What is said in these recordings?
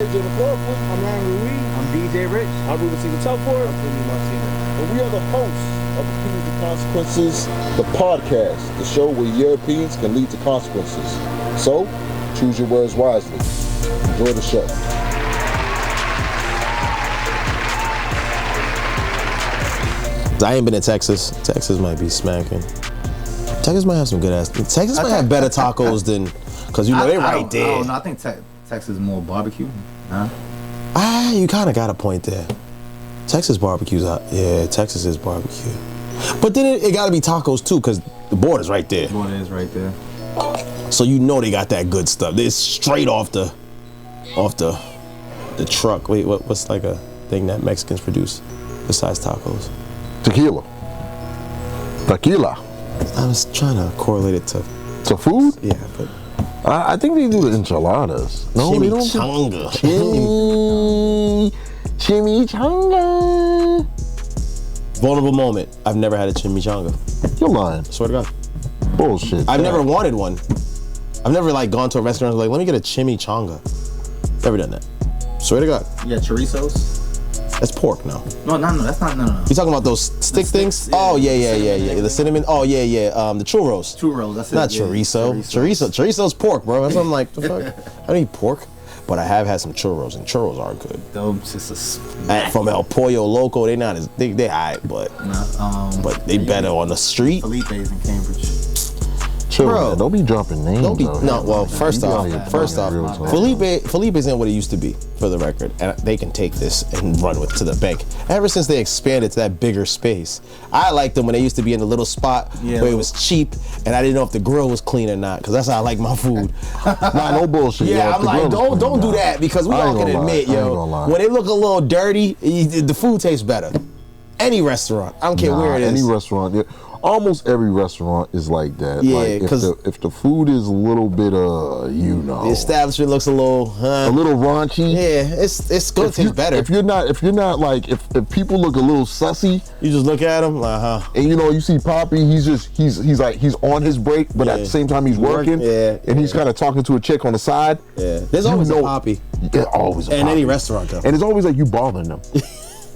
I'm Richie Ruiz. I'm DJ Rich. I'm Ruben Telford. And we are the hosts of Opinions and Consequences, the podcast, the show where your opinions can lead to consequences. So, choose your words wisely. Enjoy the show. I ain't been in Texas. Texas might be smacking. Texas might have some good ass. Texas might have better tacos than, cause you know they right there. Oh no, I think Texas is more barbecue. Huh? You kind of got a point there. Texas barbecue's out. Yeah, Texas is barbecue. But then it got to be tacos too, cause the border's right there. The border is right there. So you know they got that good stuff. It's straight off the truck. Wait, what's like a thing that Mexicans produce besides tacos? Tequila. I was trying to correlate it to food? Yeah, but I think they do the enchiladas. No, they don't. Chimichanga. Vulnerable moment. I've never had a chimichanga. You're lying. Swear to God. Bullshit. I've never wanted one. I've never like gone to a restaurant and like, let me get a chimichanga. Never done that. Swear to God. Yeah, chorizos. That's pork now. No, that's not. No. You talking about those stick things? Yeah, oh yeah. The cinnamon. Oh yeah. The churros. Churros. That's not it. Chorizo. Chorizo's pork, bro. That's what I'm like. The fuck? I don't eat pork, but I have had some churros, and churros are good. Those just from El Pollo Loco, they not as they alright, but they better on the street. Felipe's in Cambridge. Bro, don't be dropping names. First off, Felipe's ain't what it used to be, for the record, and they can take this and run with to the bank. Ever since they expanded to that bigger space, I liked them when they used to be in the little spot where it was cheap, and I didn't know if the grill was clean or not, because that's how I like my food. Nah, no bullshit. Yeah, I'm like, don't do that, because we all can admit, when they look a little dirty, the food tastes better. Any restaurant, I don't care where it is. Any restaurant, yeah. Almost every restaurant is like that. Yeah, like if the food is a little bit the establishment looks a little raunchy. Yeah, it's gonna taste better. If you're not like if people look a little sussy, you just look at them and you see Poppy, he's on his break, but at the same time he's working, and he's kind of talking to a chick on the side. Yeah, there's always a Poppy. There's always a Poppy. In any restaurant though, and it's always like you bothering them.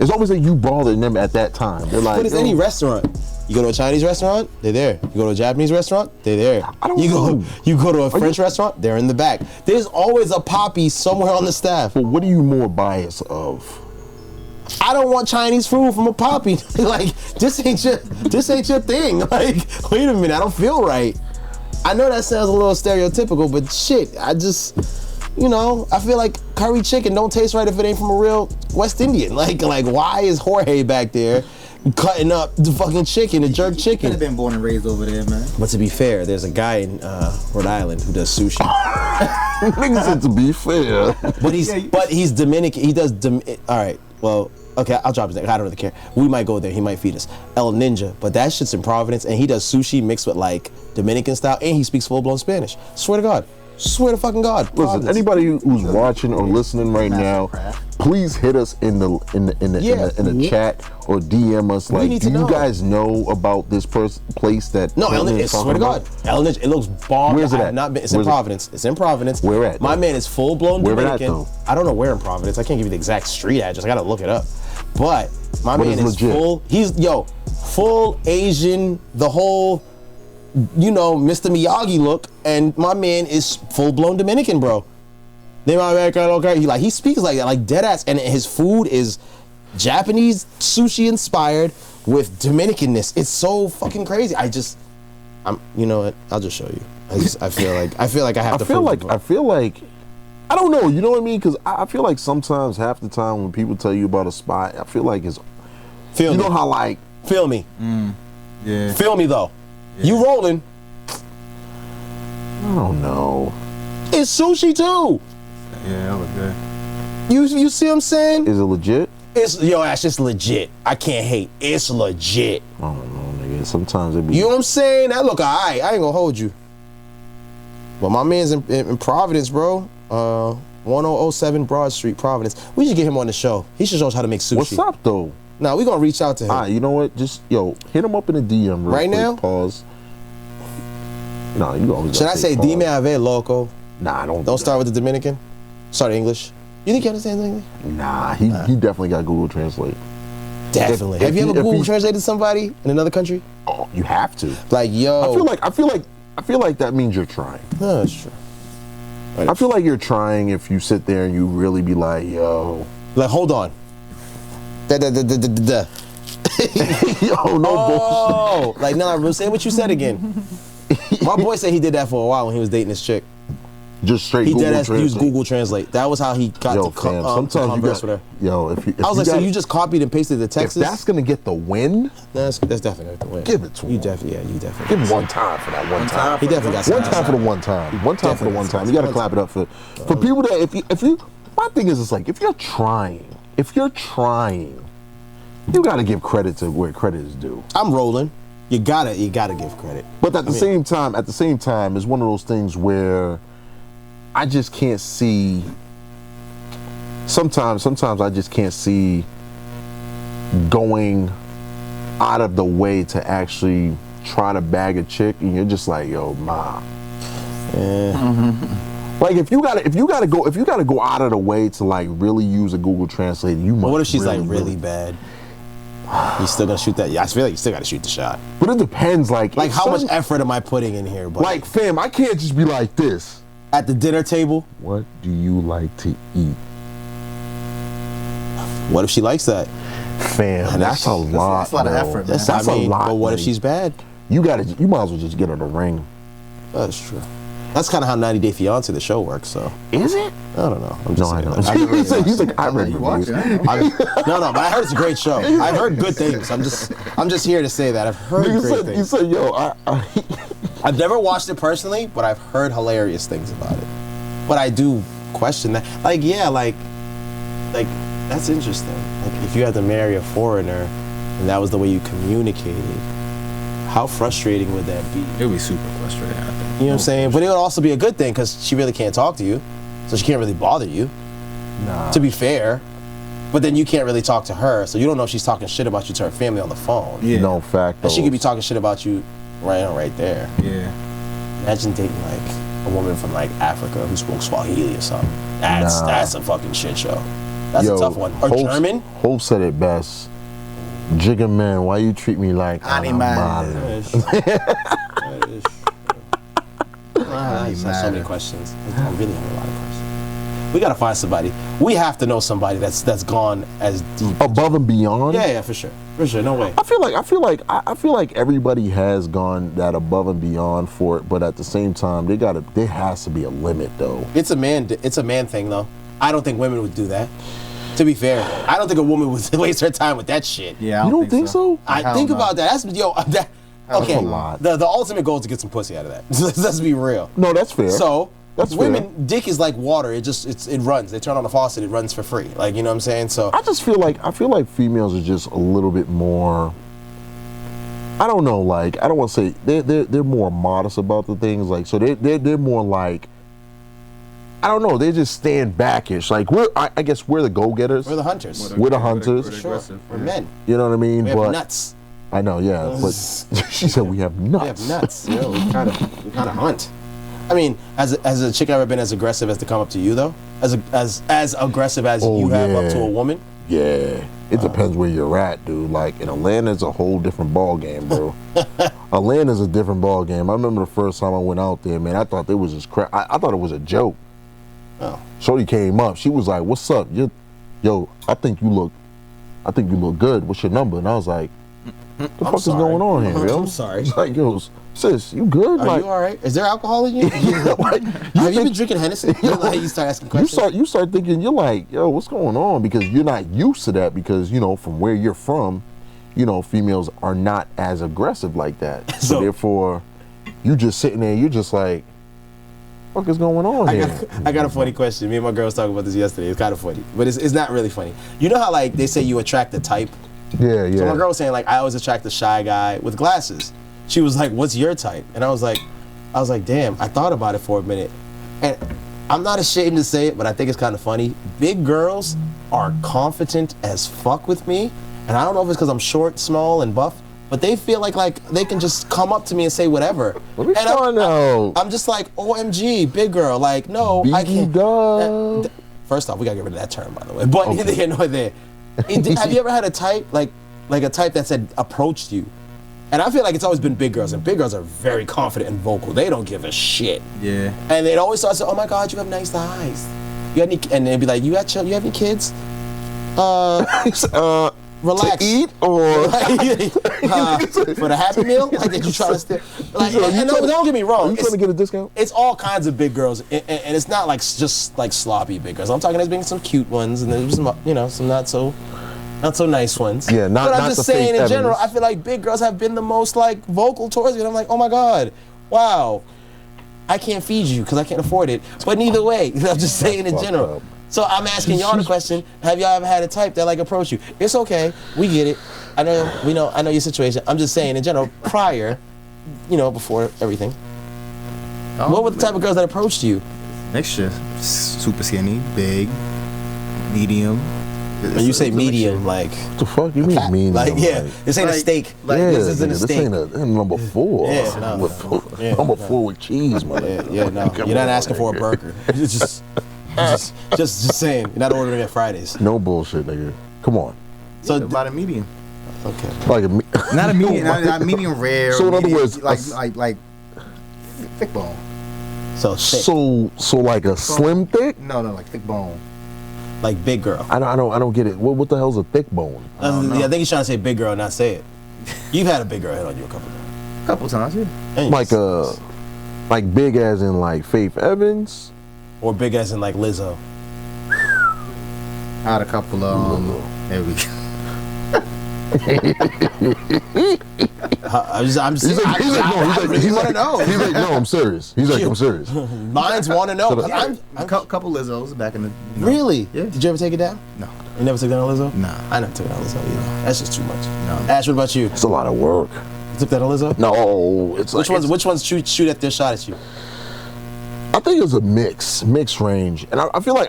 It's always like you bothering them at that time. They're like, but it's any restaurant. You go to a Chinese restaurant, they're there. You go to a Japanese restaurant, they're there. You go to a French restaurant, they're in the back. There's always a Poppy somewhere on the staff. But what are you more biased of? I don't want Chinese food from a Poppy. Like, this ain't your thing. Like, wait a minute, I don't feel right. I know that sounds a little stereotypical, but shit, I just, I feel like curry chicken don't taste right if it ain't from a real West Indian. Like why is Jorge back there cutting up the fucking chicken, the jerk chicken? Could have been born and raised over there, man. But to be fair, there's a guy in Rhode Island who does sushi. Nigga said to be fair. But he's Dominican. He does all right. Well, okay, I'll drop his name. I don't really care. We might go there. He might feed us. El Ninja. But that shit's in Providence, and he does sushi mixed with like Dominican style, and he speaks full-blown Spanish. Swear to God. Swear to fucking God. Listen, anybody who's watching or listening right now, please hit us in the chat or DM us. Like, do you guys know about this place that? No, El Ninja. Swear to God, El Ninja. It looks bomb. Where's it at? It's in Providence. It's in Providence. Where at? My man is full blown Dominican. Where at, though? I don't know where in Providence. I can't give you the exact street address. I gotta look it up. But my man is full. He's full Asian. The whole. Mr. Miyagi look, and my man is full-blown Dominican, bro. He speaks like that, like dead ass, and his food is Japanese sushi inspired with Dominicanness. It's so fucking crazy. I'll just show you. I feel like I have to. I feel like I don't know. You know what I mean? Because I feel like sometimes half the time when people tell you about a spot, I feel like it's. Feel me. You know how like. Feel me. Yeah. Feel me though. Yeah. You rolling? I don't know. It's sushi too. Yeah, that was good. You see what I'm saying? Is it legit? That's just legit. I can't hate. It's legit. I don't know, nigga. Sometimes it be. You know what I'm saying? That look alright. I ain't gonna hold you. But my man's in Providence, bro. 1007 Broad Street, Providence. We should get him on the show. He should show us how to make sushi. What's up though? Nah, we gonna reach out to him. All right, you know what? Just hit him up in the DM right quick, now. Pause. No, you always. Should I say dime a ver, loco? Nah, Don't start with the Dominican. Start English. You think he understands English? Nah, he definitely got Google Translate. Definitely. Have you ever Google translated somebody in another country? Oh, you have to. Like, yo. I feel like that means you're trying. No, that's true. I feel like you're trying if you sit there and you really be like, yo. Like, hold on. Yo, no bullshit. Like, no, say what you said again. My boy said he did that for a while when he was dating this chick. Just straight he Google did Translate. use Google Translate. That was how he got to sometimes converse you with her. Yo, if I was like, so you just copied and pasted the text? If that's gonna get the win, that's definitely the win. Give it to him. You definitely. Give him one time for that one time. He definitely got one time for the one time. One time for the one time. You gotta clap it up for people that if you. My thing is, it's like if you're trying, you gotta give credit to where credit is due. I'm rolling. You gotta give credit. But at the same time, it's one of those things where I just can't see. Sometimes I just can't see going out of the way to actually try to bag a chick, and you're just like, yo, ma. Yeah. Like if you gotta go out of the way to like really use a Google Translate, you must. But what if she's really, like really bad? You still gonna shoot that? Yeah, I feel like you still gotta shoot the shot. But it depends, like how much effort am I putting in here? But like, fam, I can't just be like this. At the dinner table? What do you like to eat? What if she likes that? Fam, that's a lot. That's a lot of effort, man. That's a lot. But what if she's bad? You might as well just get her the ring. That's true. That's kind of how 90 Day Fiance, the show, works. So is it? I don't know. I'm just saying. I know. He's like, I read reviews. No, but I heard it's a great show. I've heard good things. I'm just here to say that I've heard great things. You said, yo, I've never watched it personally, but I've heard hilarious things about it. But I do question that. Like, yeah, like that's interesting. Like, if you had to marry a foreigner and that was the way you communicated, how frustrating would that be? It would be super frustrating, I think. You know what I'm saying? But it would also be a good thing because she really can't talk to you, so she can't really bother you. Nah. To be fair. But then you can't really talk to her, so you don't know if she's talking shit about you to her family on the phone. Yeah. No fact. And she could be talking shit about you right there. Yeah. Imagine dating like a woman from like Africa who spoke Swahili or something. That's a fucking shit show. That's a tough one. Or German? Hope said it best. Jigga man, why you treat me like animal? I have so many questions. I really have a lot of questions. We gotta find somebody. We have to know somebody that's gone as deep. Above and beyond? Yeah, for sure. For sure, no way. I feel like everybody has gone that above and beyond for it, but at the same time, there has to be a limit though. It's a man thing though. I don't think women would do that. To be fair, I don't think a woman would waste her time with that shit. Yeah, you don't think so? I think about that. That's okay. That's a lot. The ultimate goal is to get some pussy out of that. Let's be real. No, that's fair. So that's women, fair. Dick is like water. It runs. They turn on the faucet, it runs for free. Like, you know what I'm saying? So I feel like females are just a little bit more. I don't know. Like, I don't want to say they're more modest about the things. Like, so they're more like. I don't know. They just stand backish. Like I guess we're the go-getters. We're the hunters. We're the hunters. For sure. We're men. You know what I mean? We have nuts. I know, yeah. But she said we have nuts. We have nuts. You know, we kind of hunt. I mean, has a chick ever been as aggressive as to come up to you though? As aggressive as you have up to a woman? Yeah. It depends where you're at, dude. Like in Atlanta, it's a whole different ball game, bro. Atlanta's a different ball game. I remember the first time I went out there, man. I thought it was just crap. I thought it was a joke. Oh. Shorty came up. She was like, "What's up? Yo, I think you look good. What's your number?" And I was like, "What the fuck is going on here, yo?" I'm sorry. It's like, yo, sis, you good? Are you all right? Is there alcohol in you? Have you been drinking Hennessy? You start asking questions. You start thinking. You're like, yo, what's going on? Because you're not used to that. Because from where you're from, females are not as aggressive like that. So therefore, you just sitting there. You're just like. What is going on here? I got a funny question. Me and my girl was talking about this yesterday. It's kind of funny, but it's not really funny. You know how like they say you attract the type? Yeah. So my girl was saying like I always attract the shy guy with glasses. She was like, "What's your type?" And I was like, "Damn." I thought about it for a minute, and I'm not ashamed to say it, but I think it's kind of funny. Big girls are confident as fuck with me, and I don't know if it's because I'm short, small, and buff. But they feel like they can just come up to me and say whatever. I'm just like, OMG, big girl. Like, no, I can't. first off, we gotta get rid of that term, by the way. But neither here nor there. Have you ever had a type like a type that said approached you? And I feel like it's always been big girls, and big girls are very confident and vocal. They don't give a shit. Yeah. And they'd always start saying, "Oh my God, you have nice eyes. You got any?" And they'd be like, "You have any kids? Relax. To eat or for the Happy Meal? Like, did you try to steal? Like, and don't get me wrong. Are you trying to get a discount? It's all kinds of big girls, and it's not like just like sloppy big girls. I'm talking there's been some cute ones, and there's some some not so nice ones. Yeah, not. But I'm not just the saying fake in general, evidence. I feel like big girls have been the most like vocal towards you. And I'm like, oh my God, wow, I can't feed you because I can't afford it. But neither way, I'm just saying in general. So I'm asking y'all the question: have y'all ever had a type that like approached you? It's okay, we get it. I know your situation. I'm just saying in general, prior, before everything. What were the type of girls that approached you? Mixture. Super skinny, big, medium. When you say medium, like What the fuck you mean medium? like this ain't a steak. Yeah, This isn't a this steak. ain't a number 4. Yeah, no. Number 4 with cheese, man. Yeah, no. You're not asking for a burger. It's just saying. You're not ordering at Fridays. No bullshit, nigga. Come on. So about a medium. Okay. Like Not a medium, not medium rare. So in other medium, words, like thick bone. So thick. So like a slim thick? No, like thick bone. Like big girl. I don't get it. What the hell's a thick bone? I think he's trying to say big girl, not say it. You've had a big girl hit on you a couple times. Couple times, yeah. And Like big as in like Faith Evans? or big as in like Lizzo. I had a couple of there we go. He's like, no, I'm serious. He's like, I'm serious. Mine's want to know. A couple Lizzos back in the Really? Yeah. Did you ever take it down? No. You never took down a Lizzo? Nah. I never took down a Lizzo either. That's just too much. No. Ash, what about you? It's a lot of work. You took down a Lizzo? No, it's like Which ones shoot at their shot at you? I think it's a mix range, and I feel like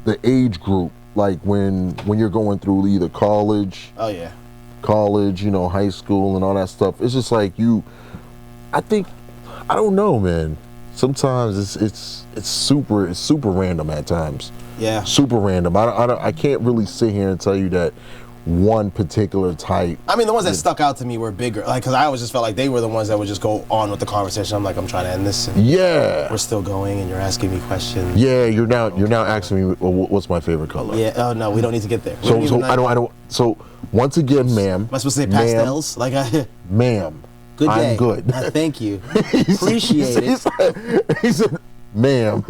the age group, like when you're going through either college, Oh yeah. high school, and all that stuff. It's just like I don't know, man. Sometimes it's super random at times. Yeah. Super random. I can't really sit here and tell you that one particular type. I mean, the ones that stuck out to me were bigger, like, because I always just felt like they were the ones that would just go on with the conversation. I'm like, I'm trying to end this. And Yeah. we're still going, and you're asking me questions. Yeah, you're now asking me, well, what's my favorite color? Yeah. Oh no, we don't need to get there. We So don't even I don't. So once again, ma'am. Am I supposed to say pastels? Like, Ma'am. good day. I'm good. Thank you. Appreciate it. He said, ma'am.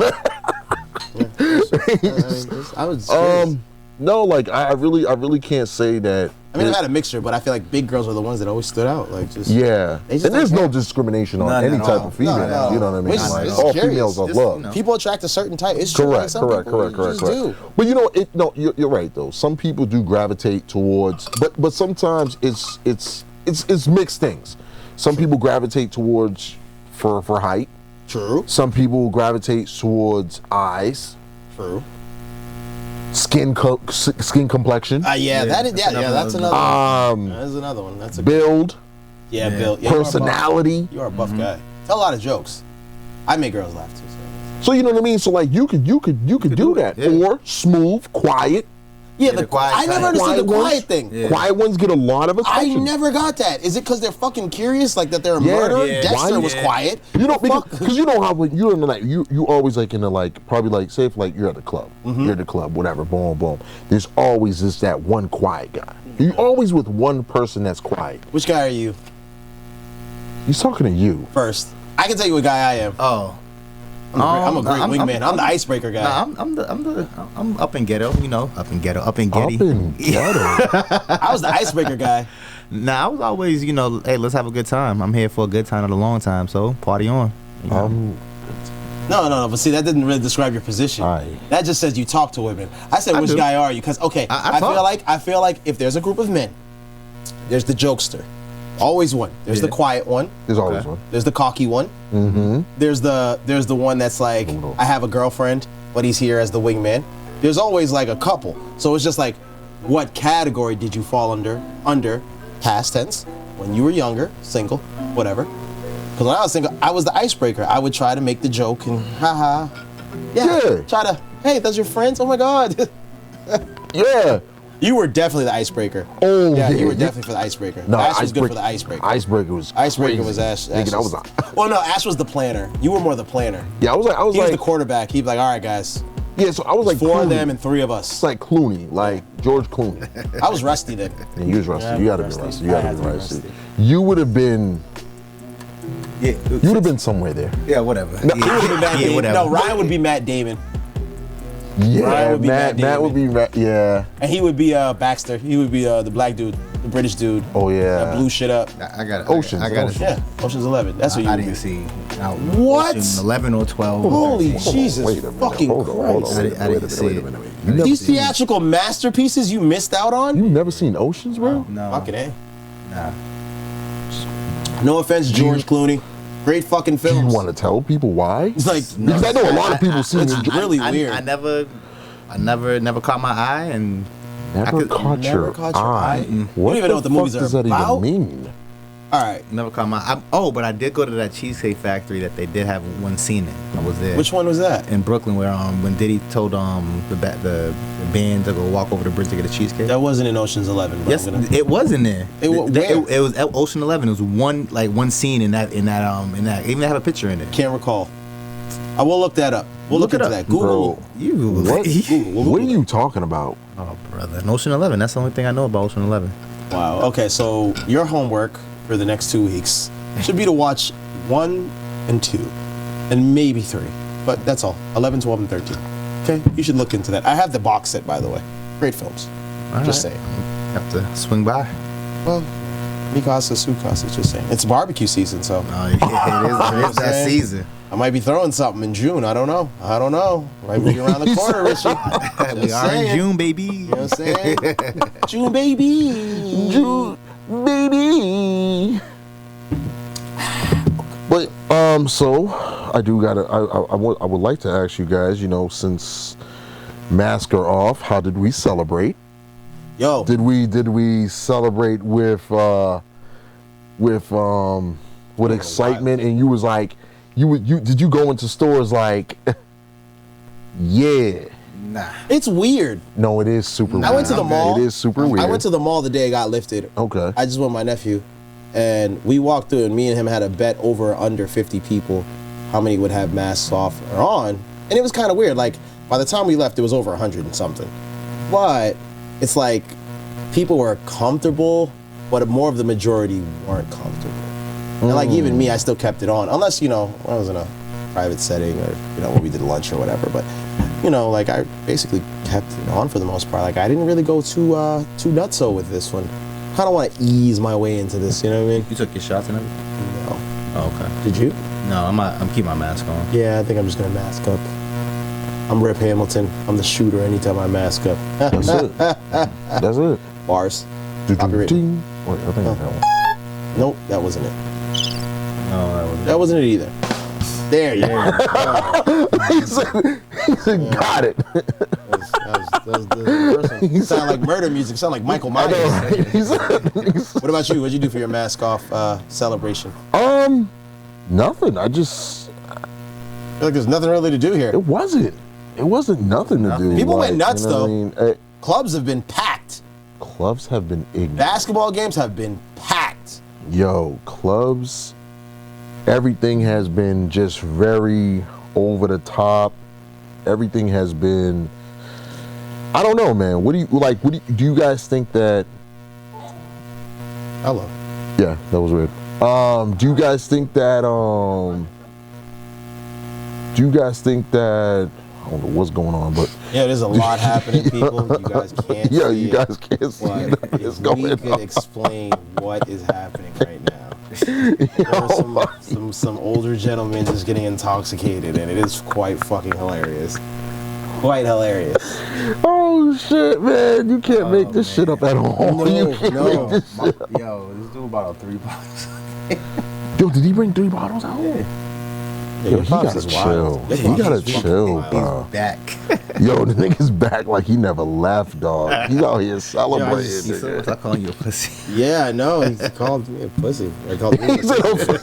I was curious. No, like I really can't say that. I mean, I've had a mixture, but I feel like big girls are the ones that always stood out. Like, just Yeah, They just and there's don't no care. discrimination on None any at type all. of female. None at all. You know what I mean? Which is- Like, it's all curious. females are Just, loved. people attract a certain type. It's true. Correct, Like, some people correct. just do. But you're right though. Some people do gravitate towards, but sometimes it's mixed things. Some people gravitate towards for height. True. Some people gravitate towards eyes, True. skin complexion, Yeah, that's another one. That's another one. That's a build, Bill. Yeah, personality. You're a buff guy. Tell a lot of jokes. I make girls laugh too. So you know what I mean. So like you could do that, yeah. or smooth, quiet. Yeah, the quiet I never type. understood the Quiet quiet ones? thing. Yeah. Quiet ones get a lot of I attention. never got that. Is it because they're fucking curious, like that they're a Yeah. murderer? Yeah. Dexter Why? was Yeah. quiet. You know, The fuck? because you know how when you're in the like you always like in the like probably like say if like you're at the club, you're at the club, whatever, boom. There's always just that one quiet guy. You're always with one person that's quiet. Which guy are you? He's talking to you. First, I can tell you what guy I am. Oh. I'm a great wingman. I'm the icebreaker guy. Nah, I'm up in ghetto, up in ghetto, up in Up Getty. in ghetto. I was the icebreaker guy. Nah, I was always, hey, let's have a good time. I'm here for a good time, not a long time, so party on. No, but see, that didn't really describe your position. Aye. That just says you talk to women. I said, which do. guy are you? Because I feel like if there's a group of men, there's the jokester, always one. There's the quiet one. There's always one. There's the cocky one. Mm-hmm. There's the one that's like, I have a girlfriend, but he's here as the wingman. There's always like a couple. So it's just like, what category did you fall under past tense, when you were younger, single, whatever. Because when I was single, I was the icebreaker. I would try to make the joke and haha, Yeah. Try to, hey, that's your friends? Oh my God. Yeah. You were definitely the icebreaker. Oh, yeah. You were definitely for the icebreaker. No, Ash was good for the icebreaker. Icebreaker was Ash. Nigga, that was well, no, Ash was the planner. You were more the planner. Yeah, I was he was the quarterback. He'd be like, all right, guys. Yeah, so I was like four of them and three of us. It's like Clooney, like George Clooney. I was rusty then. Yeah, you was rusty. Yeah, you gotta be rusty. You gotta be rusty. You would have been. Yeah, you would have been somewhere there. Yeah, whatever. No, he would have been Matt Damon. Whatever. No, Ryan would be Matt Damon. Yeah, Ryan would be Matt would be yeah. And he would be Baxter. He would be the black dude, the British dude. Oh yeah. That blew shit up. I got it. Oceans. I got it. Yeah, Ocean's 11. That's what you. I didn't see. What? Ocean 11 or 12. Holy Jesus! Wait a minute. Fucking Christ! I didn't see it. These theatrical masterpieces you missed out on? You never seen Oceans, bro? No. Fucking A. Nah. No offense, George Clooney. Great fucking films. Do you want to tell people why? It's like because I know a lot of people see it's it. really weird. I never caught my eye and Never caught your eye. What don't even know what the movies does are that about? even mean? All right. never caught my. But I did go to that Cheesecake Factory that they did have one scene in. I was there. Which one was that? In Brooklyn, where when Diddy told the band to go walk over the bridge to get a cheesecake. That wasn't in Ocean's 11. Yes, it was in there. It was Ocean 11. It was one scene in that. Even have a picture in it. Can't recall. I will look that up. We'll look into that. Google. Bro, You Google what? it. What are you talking about? Oh, brother. And Ocean 11. That's the only thing I know about Ocean 11. Wow. Okay, so your homework for the next 2 weeks should be to watch 1 and 2 and maybe 3. But that's all. 11, 12, and 13. Okay? You should look into that. I have the box set, by the way. Great films. Just saying. Have to swing by. Well, Mikasa, Sukasa, just saying. It's barbecue season, so. It is that season. I might be throwing something in June. I don't know. Might be around the corner, Richie. We are in June, baby. You know what I'm saying? June, baby. June, baby. But so I do gotta. I would like to ask you guys. Since masks are off, how did we celebrate? Yo, did we celebrate with excitement? And you was like, did you go into stores like, yeah? Nah. It's weird. No, it is super weird. I went to the mall. It is super weird. I went to the mall the day it got lifted. Okay. I just went with my nephew, and we walked through, and me and him had a bet over or under 50 people, how many would have masks off or on, and it was kind of weird. Like, by the time we left, it was over 100 and something. But it's like people were comfortable, but more of the majority weren't comfortable. And like even me, I still kept it on, unless when I was in a private setting or when we did lunch or whatever. But like I basically kept it on for the most part. Like I didn't really go too nutso with this one. Kind of want to ease my way into this. You know what I mean? You took your shots and everything? No. Oh, okay. Did you? No, I'm keeping my mask on. Yeah, I think I'm just gonna mask up. I'm Rip Hamilton. I'm the shooter anytime I mask up. That's it. That's it. Bars. Wait, I think I got one. Nope, that wasn't it. No, that wasn't it either. There you go. He said, got it. That was the first one. It sounded like murder music. It sounded like Michael Myers. What about you? What'd you do for your mask off celebration? Nothing. I just feel like there's nothing really to do here. It wasn't nothing to do. People went nuts though. I mean? Clubs have been packed. Clubs have been ignorant. Basketball games have been packed. Yo, clubs, everything has been just very over the top. Everything has been, I don't know, man. Do you guys think that? Hello. Yeah, that was weird. Do you guys think that, I don't know what's going on, but. Yeah, there's a lot happening, people. You guys can't see you guys can't see it. If we could explain what is happening right now. There are some older gentlemen just getting intoxicated, and it is quite fucking hilarious. Quite hilarious. Oh shit, man! You can't make this shit up at all. No. Yo, this dude bought 3 bottles. Yo, did he bring 3 bottles out? Yeah. Yo, he gotta chill. He gotta chill, bro. He's back. Yo, the nigga's back like he never left, dog. He's out here celebrating. He's calling you a pussy. Yeah, I know. He called me a pussy. He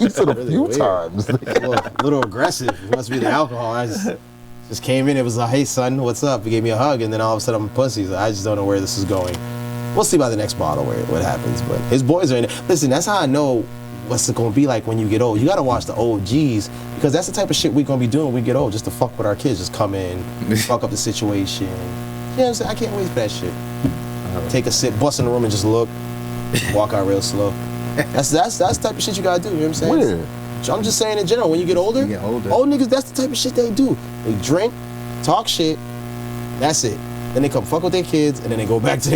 said a few times. A little aggressive. It must be the alcohol. Just came in, it was like, hey son, what's up? He gave me a hug, and then all of a sudden I'm a pussy. So I just don't know where this is going. We'll see by the next bottle what happens. But his boys are in it. Listen, that's how I know what's it gonna be like when you get old. You gotta watch the OGs, because that's the type of shit we're gonna be doing when we get old, just to fuck with our kids. Just come in, fuck up the situation. You know what I'm saying? I can't wait for that shit. Take a sip, bust in the room and just look. Walk out real slow. That's the type of shit you gotta do, you know what I'm saying? Weird. I'm just saying in general, when you get older, old niggas, that's the type of shit they do. They drink, talk shit, that's it. Then they come fuck with their kids, and then they go back to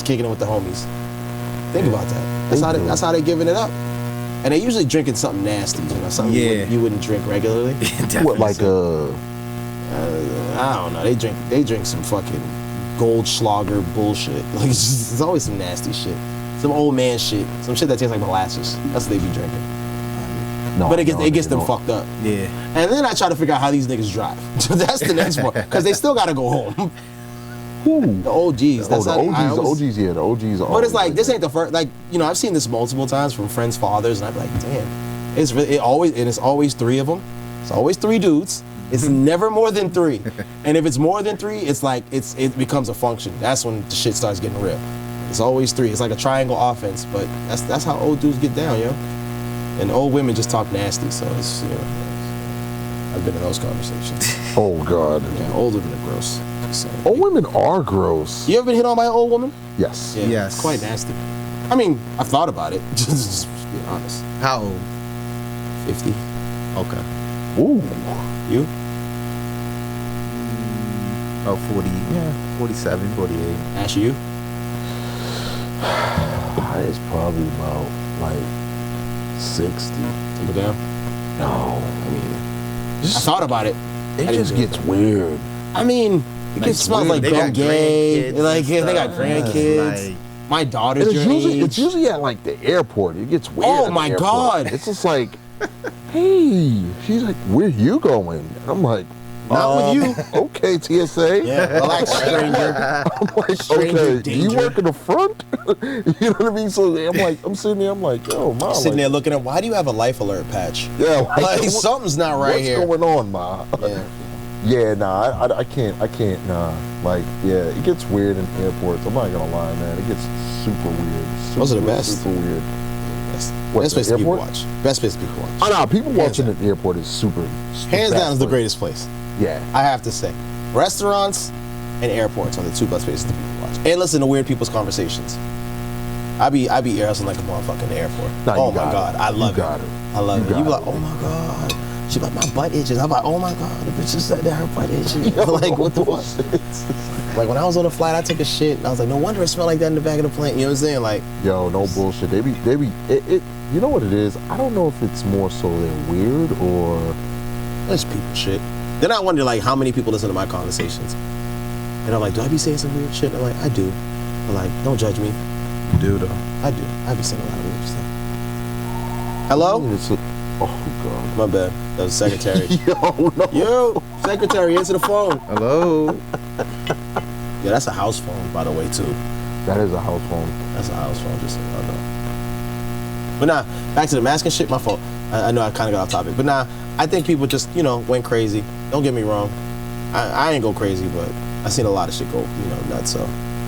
kicking it with the homies. Think about that. That's how they giving it up. And they usually drinking something nasty, you know, something you wouldn't drink regularly. What, like I don't know. They drink some fucking Goldschlager bullshit. Like it's always some nasty shit, some old man shit, some shit that tastes like molasses. That's what they be drinking. But it gets them fucked up. Yeah. And then I try to figure out how these niggas drive. That's the next part, because they still gotta go home. Who? The OGs. The OGs, yeah, the OGs are. But it's like, this ain't the first, like, you know, I've seen this multiple times from friends' fathers, and I'm like, damn, it's always three of them. It's always three dudes. It's never more than three. And if it's more than three, it's like, it becomes a function. That's when the shit starts getting real. It's always three. It's like a triangle offense, but that's how old dudes get down, yo. And old women just talk nasty, so it's, you know, I've been in those conversations. Oh God. Yeah, old women are gross. So, old women are gross. You ever been hit on by an old woman? Yes. Yeah, yes. It's quite nasty. I mean, I've thought about it, just being honest. How old? 50. Okay. Ooh. You? Oh, 40, yeah, 47, 48. Ash, you? It's probably about like 60. Take it down? No. I mean, I thought about it. It just gets weird. I mean, it smells like gum gay. Like, they got grandkids. Like, my daughter's your age. It's usually at like the airport. It gets weird. Oh at my the airport. God. It's just like, hey. She's like, where you going? And I'm like, not with you. Okay, TSA. Yeah, relax, stranger. I'm like, Stranger okay, do danger. you work in the front? You know what I mean? So I'm sitting there, I'm like, yo, Ma. Sitting like, there looking at, why do you have a life alert patch? Yeah, Like something's not right here. What's going on, Ma? Yeah. Yeah, nah, I can't, nah. Like, yeah, it gets weird in airports. I'm not gonna lie, man. It gets super weird. Those are the best. Super weird. Best place to people watch. Best place to people watch. Oh, no, people watching at the airport is super. Hands down is the greatest place. Yeah. I have to say. Restaurants and airports are the two best places to people watch. And listen to weird people's conversations. I be ear hustling like a motherfucker in the airport. Nah, oh my God, I love it. I love it. You be like, it. oh my God. She like, my butt itches. I'm like, oh my God, the bitch just said that her butt itches. Like, what the fuck? Like when I was on the flight, I took a shit. And I was like, no wonder it smelled like that in the back of the plane. You know what I'm saying? Like, yo, no bullshit. They be. It. You know what it is? I don't know if it's more so they're weird or it's people shit. Then I wonder like how many people listen to my conversations. And I'm like, do I be saying some weird shit? And I'm like, I do. But like, don't judge me. You do though. I do. I be saying a lot of weird stuff. Hello? Oh God. My bad. That was the secretary. Yo, no. Yo, secretary, answer the phone. Hello. Yeah, that's a house phone, by the way, too. That is a house phone. That's a house phone, just so y'all know. But nah, back to the mask and shit, my fault. I know I kind of got off topic. But nah, I think people just, you know, went crazy. Don't get me wrong. I ain't go crazy, but I seen a lot of shit go, you know, nuts, so.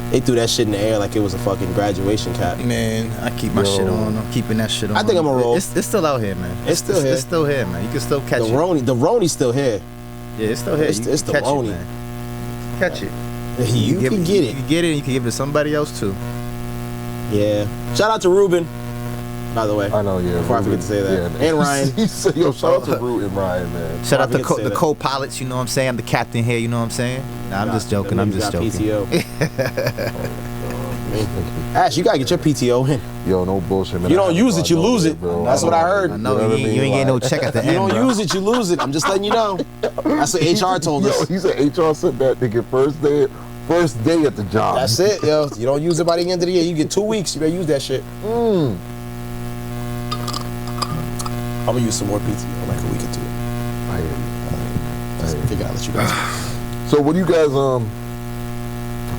They threw that shit in the air like it was a fucking graduation cap. Man, I keep my shit on. I'm keeping that shit on. I think I'm a roll. It's still out here, man. It's still here. It's still here, man. You can still catch it. The Roni's still here. Yeah, it's still here. It's the catch Roni. it, man. Catch it. You can get it. You can get it and you can give it to somebody else too. Yeah. Shout out to Ruben, by the way. I know, yeah. Before Ruben, I forget to say that. Yeah, And Ryan. He said, yo, shout out to Ruben and Ryan, man. Shout out to the co-pilots, you know what I'm saying? I'm the captain here, you know what I'm saying? Nah, I'm just joking. I'm just joking. PTO. Ash, you gotta get your PTO in. Yo, no bullshit, man. You don't use it, you lose it. Bro. That's what I heard. I know, you ain't getting no check at the end, You don't bro. use it, you lose it. I'm just letting you know. That's what HR told us. Yo, he said HR sent that nigga first day at the job. That's it, yo. You don't use it by the end of the year. You get 2 weeks, you better use that shit. I'm gonna use some more PTO like a week or two. I figure I'll let you guys. So what do you guys,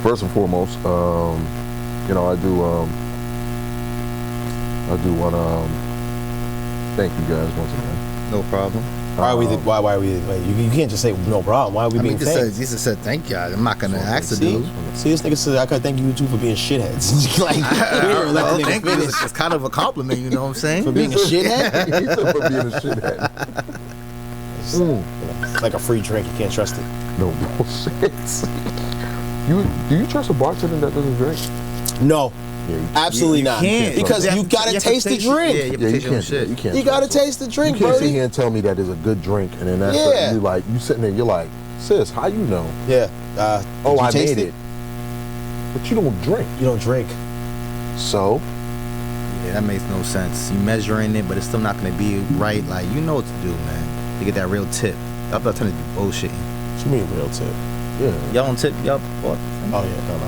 first and foremost, you know, I do want to thank you guys once again. No problem. Why are we? You can't just say no problem. Why are we being fake? Jesus said thank you. I'm not gonna ask the dude. See, this nigga said I could thank you too for being shitheads. Like, thank you. It's kind of a compliment, you know what I'm saying? For being a shithead. He said for being a shithead. It's like a free drink. You can't trust it. No bullshit. Do you trust a bartender that doesn't drink? No. Yeah, absolutely not. Because you gotta taste the drink. You can't. You gotta taste the drink, bro. You can't buddy. sit here and tell me that is a good drink, and then that's you like you sitting there. You're like, sis, how you know? Yeah. I made it. But you don't drink. You don't drink. So. Yeah, that makes no sense. You measuring it, but it's still not gonna be right. Like you know what to do, man. To get that real tip. I'm not trying to do bullshitting. What you mean real tip? Yeah. Y'all don't tip, y'all. What? Oh yeah, no,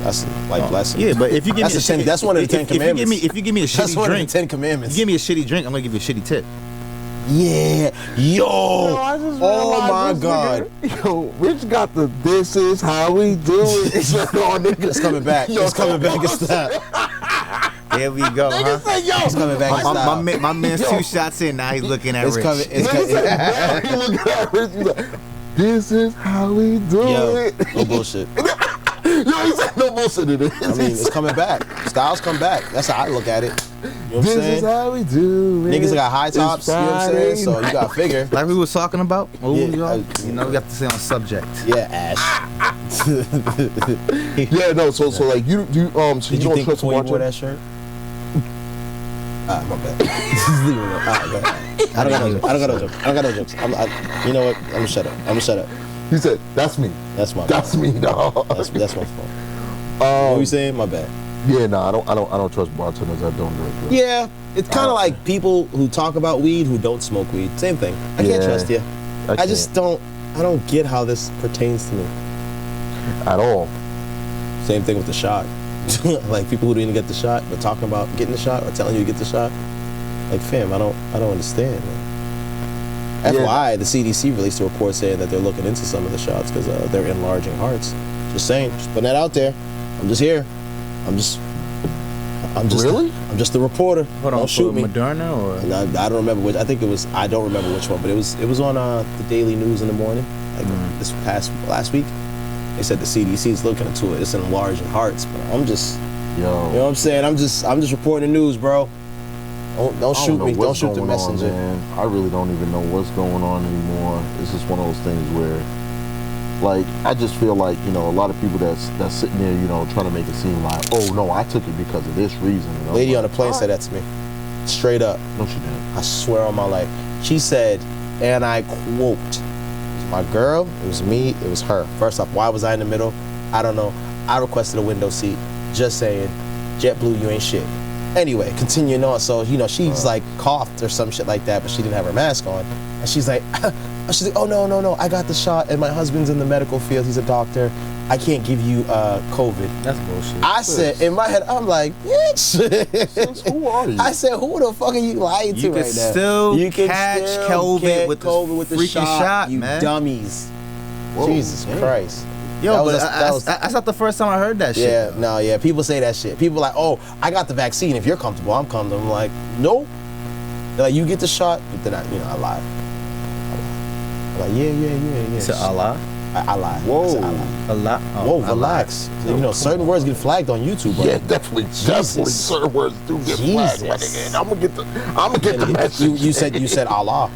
that's like blessing. Yeah, but if you give me that's one of the 10 commandments. If you give me a shitty one drink, of the 10 commandments. You give me a shitty drink, I'm gonna give you a shitty tip. Yeah, yo, oh my god, yo, Rich got the "this is how we do it." It's coming back. It's coming back. It's that. There we go, huh? Say, yo, it's coming back. My man's 2 shots in. Now he's looking at Rich. He looking at Rich. He's like, "This is how we do it." No bullshit. Yo, he said no bullshit. It is. I mean, it's coming back. Styles come back. That's how I look at it. You know what I'm saying? This is how we do it. Niggas got high tops. You know what I'm saying? So you got figure. Like we was talking about. Yeah, you know, we have to stay on subject. Yeah, Ash. Yeah, no. So like you so did you think before you wore that shirt? My bad. I don't got no jokes. You know what? I'm gonna shut up. He said, "That's me. That's my. That's me, dog. That's my fault." What were you saying? My bad. Yeah, no, I don't trust bartenders that don't drink. Bro. Yeah, it's kind of like people who talk about weed who don't smoke weed. Same thing. I can't trust you. I just don't. I don't get how this pertains to me at all. Same thing with the shot. Like people who didn't get the shot but talking about getting the shot or telling you to get the shot. Like, fam, I don't understand, man. FYI, the CDC released a report saying that they're looking into some of the shots because they're enlarging hearts. Just saying, just putting that out there. I'm just here. I'm just really? I'm just the reporter. Don't shoot me. Moderna or I don't remember which. I think it was. I don't remember which one, but it was on the Daily News in the morning, like last week. They said the CDC is looking into it. It's enlarging hearts, but I'm just, you know what I'm saying? I'm just reporting the news, bro. Don't shoot me. Don't shoot the messenger. Man. I really don't even know what's going on anymore. It's just one of those things where, like, I just feel like, you know, a lot of people that's sitting there, you know, trying to make it seem like, oh no, I took it because of this reason. You know? Lady on the plane said that to me, straight up. No, she didn't. I swear on my life. She said, and I quote, "My girl, it was me, it was her. First off, why was I in the middle? I don't know. I requested a window seat. Just saying, JetBlue, you ain't shit." Anyway, continuing on. So, you know, she's like coughed or some shit like that, but she didn't have her mask on. And she's like, oh no, I got the shot and my husband's in the medical field. He's a doctor. I can't give you COVID. That's bullshit. I said, in my head, I'm like, bitch. Who are you? I said, who the fuck are you lying to right now? You can catch COVID with the freaking shot, you man. Dummies. Whoa, Jesus Christ. Yo, that's not the first time I heard that shit. Yeah, no, yeah. People say that shit. People like, oh, I got the vaccine. If you're comfortable, I'm comfortable. I'm like, nope. They're like, you get the shot, but then I lie. I'm like, yeah. You said Allah? I lie. Whoa. I said I lie. Allah? Oh, whoa, relax. You know, certain words get flagged on YouTube, bro. Yeah, definitely. Certain words do get flagged. I'm gonna get the message. You said Allah.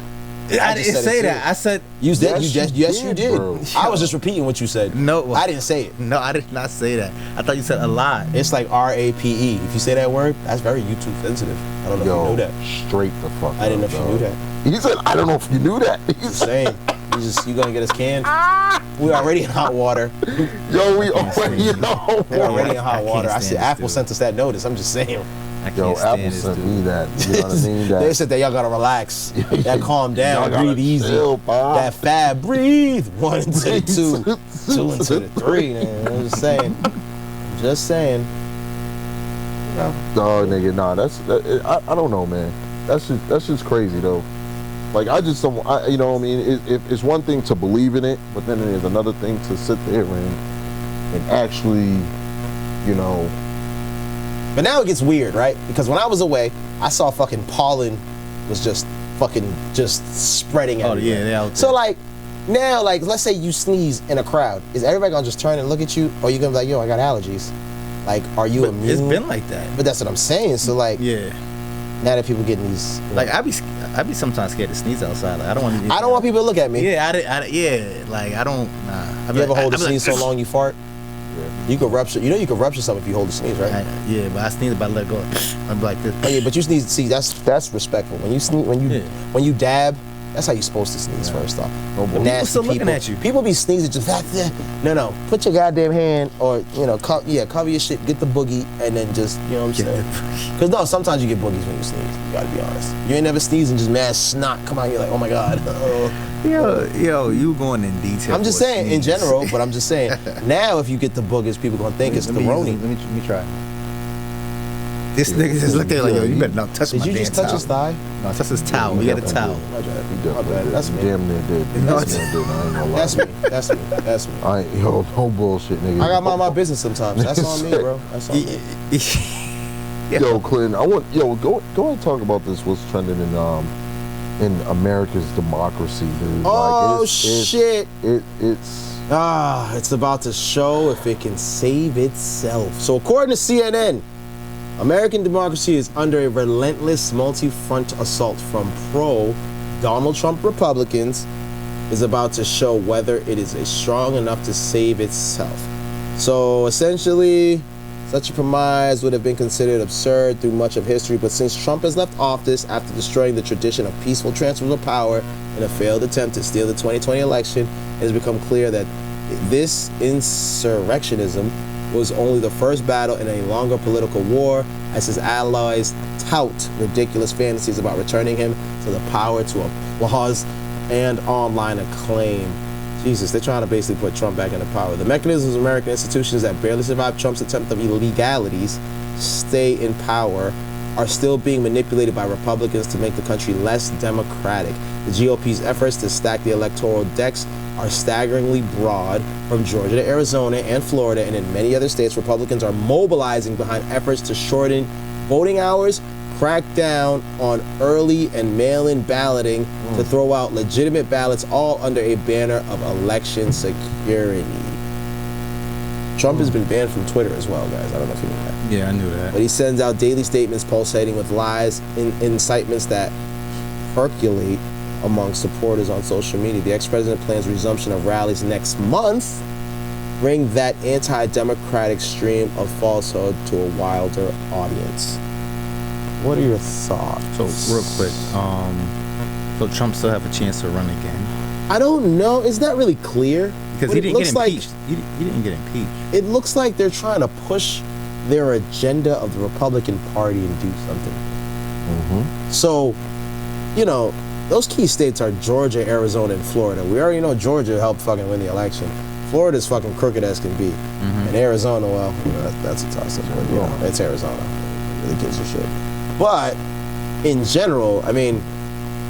I didn't say that. I said you did. Yes, you did. Bro. I was just repeating what you said. No, I didn't say it. No, I did not say that. I thought you said Allah. It's like RAPE. If you say that word, that's very YouTube sensitive. I don't know if you knew that. Straight the fuck. I didn't know if you knew that. He said, I don't know if you knew that. He's saying, you gonna get us canned? We already in hot water. Yo, we already in hot water. We're already in hot water. I see Apple sent us that notice. I'm just saying. Yo, Apple sent me that. You know what I mean? They said that y'all gotta relax. That calm down, breathe easy. That fab, breathe. 1 into the 2, 2 into the 3. Man. I'm just saying. Dog, nigga, nah, I don't know, man. That's just crazy though. Like I just don't, you know what I mean? It's one thing to believe in it, but then there's another thing to sit there and actually, you know. But now it gets weird, right? Because when I was away, I saw fucking pollen was just fucking just spreading Oh everywhere. yeah, they out there. So like, now, like, let's say you sneeze in a crowd. Is everybody gonna just turn and look at you? Or are you gonna be like, yo, I got allergies? Like, are you immune? It's been like that. But that's what I'm saying. So like, Yeah. now that people getting these, Like I be sometimes scared to sneeze outside. Like, I don't want people to look at me. Yeah, Like I don't. Nah. You ever hold a sneeze so long you fart? Yeah. You could rupture. You know you could rupture something if you hold a sneeze, right? Yeah, but I sneeze, but I let go. I'm like this. Oh yeah, but you sneeze. See, that's respectful. When you sneeze, when you dab, that's how you're supposed to sneeze first off. But people still looking at you. People be sneezing just no. Put your goddamn hand or cover your shit. Get the boogie and then just what I'm saying. Because no, sometimes you get boogies when you sneeze. You gotta be honest. You ain't never sneezed and just mad snot come out. You're like, oh my god. Yo, you going in detail. I'm just saying in general, but I'm just saying now if you get the boogers, people gonna think it's the Roni. Let me try. This nigga just looked at it like, yo, you better not touch my damn towel. Did you just touch his thigh? No, touch his towel. We got a towel. That's me. Damn near did. That's me. I ain't, yo, no bullshit, nigga. I got my business sometimes. That's on me, bro. That's on me. Yo, Clinton, go ahead and talk about this. What's trending in America's democracy, dude. Oh, like, shit. It's about to show if it can save itself. So according to CNN, American democracy is under a relentless multi-front assault from pro-Donald Trump Republicans is about to show whether it is strong enough to save itself. So essentially, such a premise would have been considered absurd through much of history, but since Trump has left office after destroying the tradition of peaceful transfers of power in a failed attempt to steal the 2020 election, it has become clear that this insurrectionism was only the first battle in a longer political war, as his allies tout ridiculous fantasies about returning him to the power to applause and online acclaim. Jesus, they're trying to basically put Trump back into power. The mechanisms of American institutions that barely survived Trump's attempt of illegalities stay in power are still being manipulated by Republicans to make the country less democratic. The GOP's efforts to stack the electoral decks are staggeringly broad. From Georgia to Arizona and Florida and in many other states, Republicans are mobilizing behind efforts to shorten voting hours, crack down on early and mail-in balloting to throw out legitimate ballots, all under a banner of election security. Trump has been banned from Twitter as well, guys. I don't know if you knew that. Yeah, I knew that. But he sends out daily statements pulsating with lies and incitements that percolate among supporters on social media. The ex-president plans resumption of rallies next month, bring that anti-democratic stream of falsehood to a wilder audience. What are your thoughts? So real quick, so Trump still have a chance to run again? I don't know. It's not really clear. Because he didn't get impeached. He didn't get impeached. It looks like they're trying to push their agenda of the Republican Party and do something. So, those key states are Georgia, Arizona, and Florida. We already know Georgia helped fucking win the election. Florida's fucking crooked as can be. And Arizona, well, that's a toss-up. But, it's Arizona. It really gives a shit. But, in general, I mean,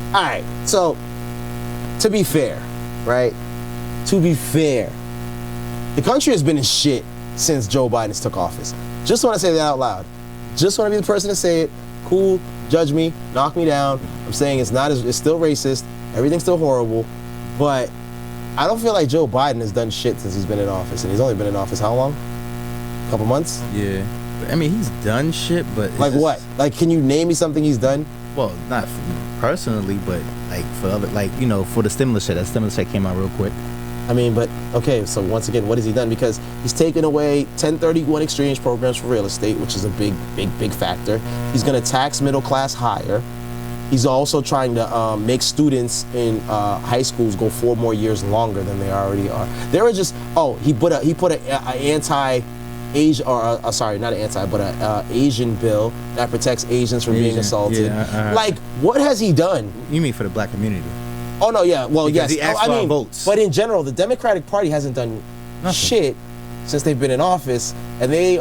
all right, so, to be fair, right? To be fair, the country has been in shit since Joe Biden took office. Just want to say that out loud. Just want to be the person to say it. Cool, judge me, knock me down. I'm saying it's still racist. Everything's still horrible. But I don't feel like Joe Biden has done shit since he's been in office. And he's only been in office how long? A couple months? Yeah. I mean, he's done shit, but... Like what? Like, can you name me something he's done? Well, not personally, but like for other, for the stimulus check. That stimulus check came out real quick. I mean, but, okay, so once again, what has he done? Because he's taken away 1031 exchange programs for real estate, which is a big factor. He's going to tax middle class higher. He's also trying to make students in high schools go 4 more years longer than they already are. There are just, he put an anti-Asian, Asian bill that protects Asians from being assaulted. Like, what has he done? You mean for the black community? Oh no, yeah, well, because yes. He asked for our votes. But in general, the Democratic Party hasn't done shit since they've been in office, and they,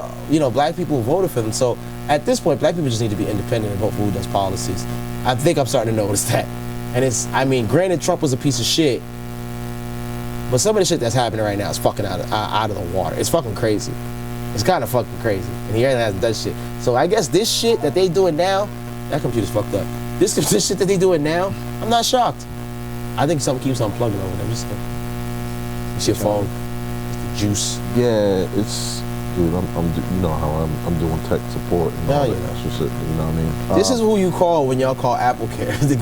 black people voted for them. So at this point, black people just need to be independent and vote for who does policies. I think I'm starting to notice that. And granted, Trump was a piece of shit, but some of the shit that's happening right now is fucking out of the water. It's fucking crazy. It's kind of fucking crazy, and he really hasn't done shit. So I guess this shit that they doing now, that computer's fucked up. This shit that they doing now, I'm not shocked. I think something keeps unplugging over there. Just it's your phone, it's the juice. Yeah, it's dude. You know how I'm doing tech support and all that extra shit. You know what I mean? This is who you call when y'all call Apple Care. It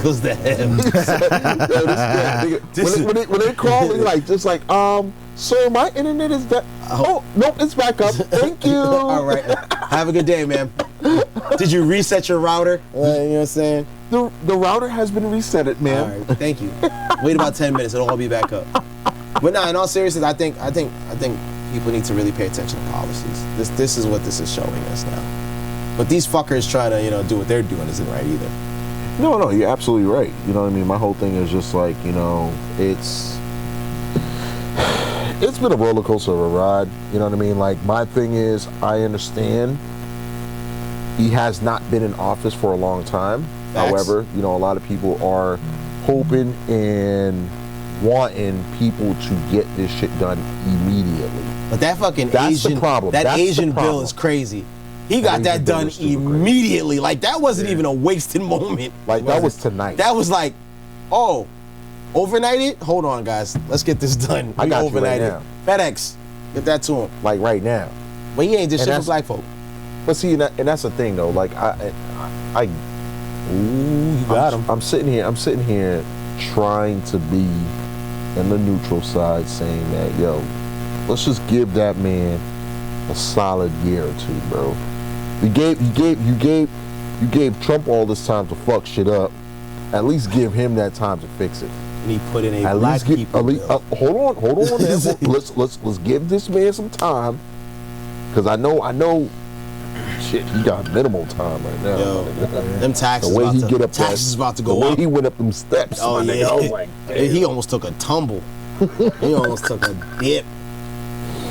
goes to him. When they call, they like just like sir, my internet is that. Oh nope, it's back up. Thank you. All right, have a good day, man. Did you reset your router? You know what I'm saying? The router has been resetted, man. All right, thank you. Wait about 10 minutes, it'll all be back up. But nah, in all seriousness, I think people need to really pay attention to policies. This is what this is showing us now. But these fuckers trying to, do what they're doing isn't right either. No, you're absolutely right. You know what I mean? My whole thing is just like, it's been a roller coaster of a ride. You know what I mean? Like, my thing is, I understand he has not been in office for a long time. Facts. However, a lot of people are hoping and wanting people to get this shit done immediately. But that fucking That's Asian, the problem. that That's Asian the bill problem. is crazy. He got that done immediately. Like, that wasn't even a wasted moment. Like, that was tonight. That was like, oh, overnight it? Hold on, guys. Let's get this done. I got you overnight right it. FedEx, get that to him. Like, right now. But he ain't just And shit for black folk. But see, and that's the thing, though. Like, Ooh, you got him. I'm sitting here trying to be in the neutral side, saying that, yo, let's just give that man a solid year or two, bro. You gave Trump all this time to fuck shit up. At least give him that time to fix it. And he put in a At black least give, people at least, bill. hold on. let's give this man some time, because I know. Shit, he got minimal time right now. Yo, them taxes, the way he get up taxes about to go the way up. he went up them steps. Oh, my yeah. nigga, I was like, damn. He almost took a tumble. He almost took a dip.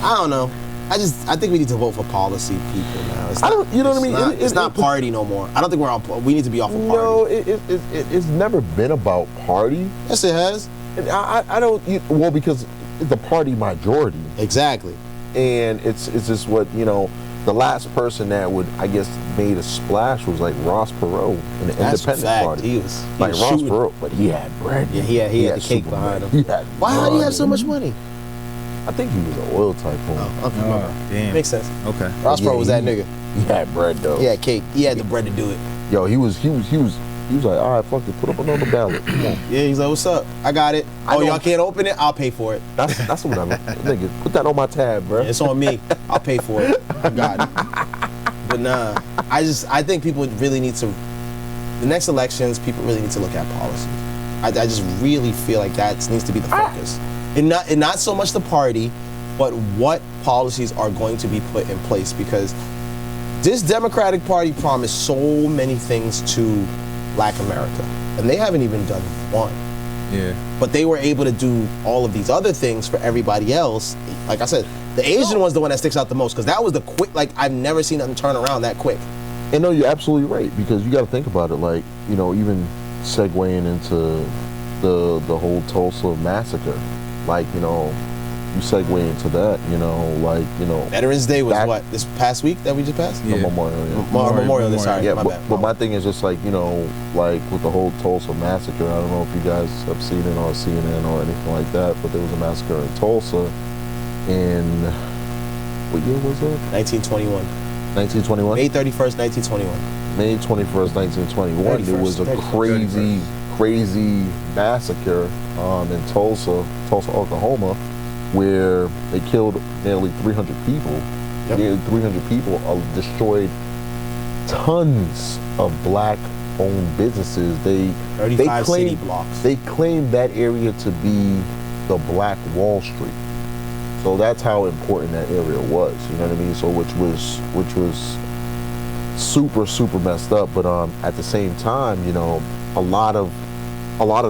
I don't know. I think we need to vote for policy people now. It's not, you know what I mean? It's not party no more. I don't think we're on. We need to be off of party. No, it's never been about party. Yes, it has. And I don't. Well, because it's the party majority, Exactly. and it's just what the last person that would, I guess, made a splash was like Ross Perot in the That's a Independent fact. Party. He was Ross shooting. Perot, but he had bread. Yeah, he had the cake super behind bread. him. He had Why did he money. have so much money? I think he was an oil tycoon. Oh, Damn. makes sense. Okay. Ross Perot was that nigga. He had bread though. He had cake. He had the bread to do it. Yo, he was like, all right, fuck it, put up another ballot. Come on. Yeah, he's like, what's up? I got it. I know. Y'all can't open it? I'll pay for it. That's what I'm. Nigga, put that on my tab, bro. It's on me. I'll pay for it. I got it. But nah, I think people really need to, the next elections, people really need to look at policy. I just really feel like that needs to be the focus. And not so much the party, but what policies are going to be put in place, because this Democratic Party promised so many things to Black America, and they haven't even done one. Yeah. But they were able to do all of these other things for everybody else. Like I said, the Asian one's the one that sticks out the most, because that was the quick, like, I've never seen nothing turn around that quick. And no, you're absolutely right, because you got to think about it, like, even segueing into the whole Tulsa Massacre, like, you segue into that, Veterans Day was what, this past week that we just passed? Yeah. Memorial Day, sorry, Yeah, my bad. but my thing is just like, like with the whole Tulsa Massacre, I don't know if you guys have seen it on CNN or anything like that, but there was a massacre in Tulsa in, what year was that? 1921. 1921? May 31st, 1921. May 21st, 1921, there was a 31st. crazy massacre in Tulsa, Oklahoma, where they killed nearly 300 people. Yep. Nearly 300 people, destroyed tons of Black-owned businesses. They 35 claimed, city blocks. They claimed that area to be the Black Wall Street. So that's how important that area was. You know what I mean? So which was super super messed up. But at the same time, a lot of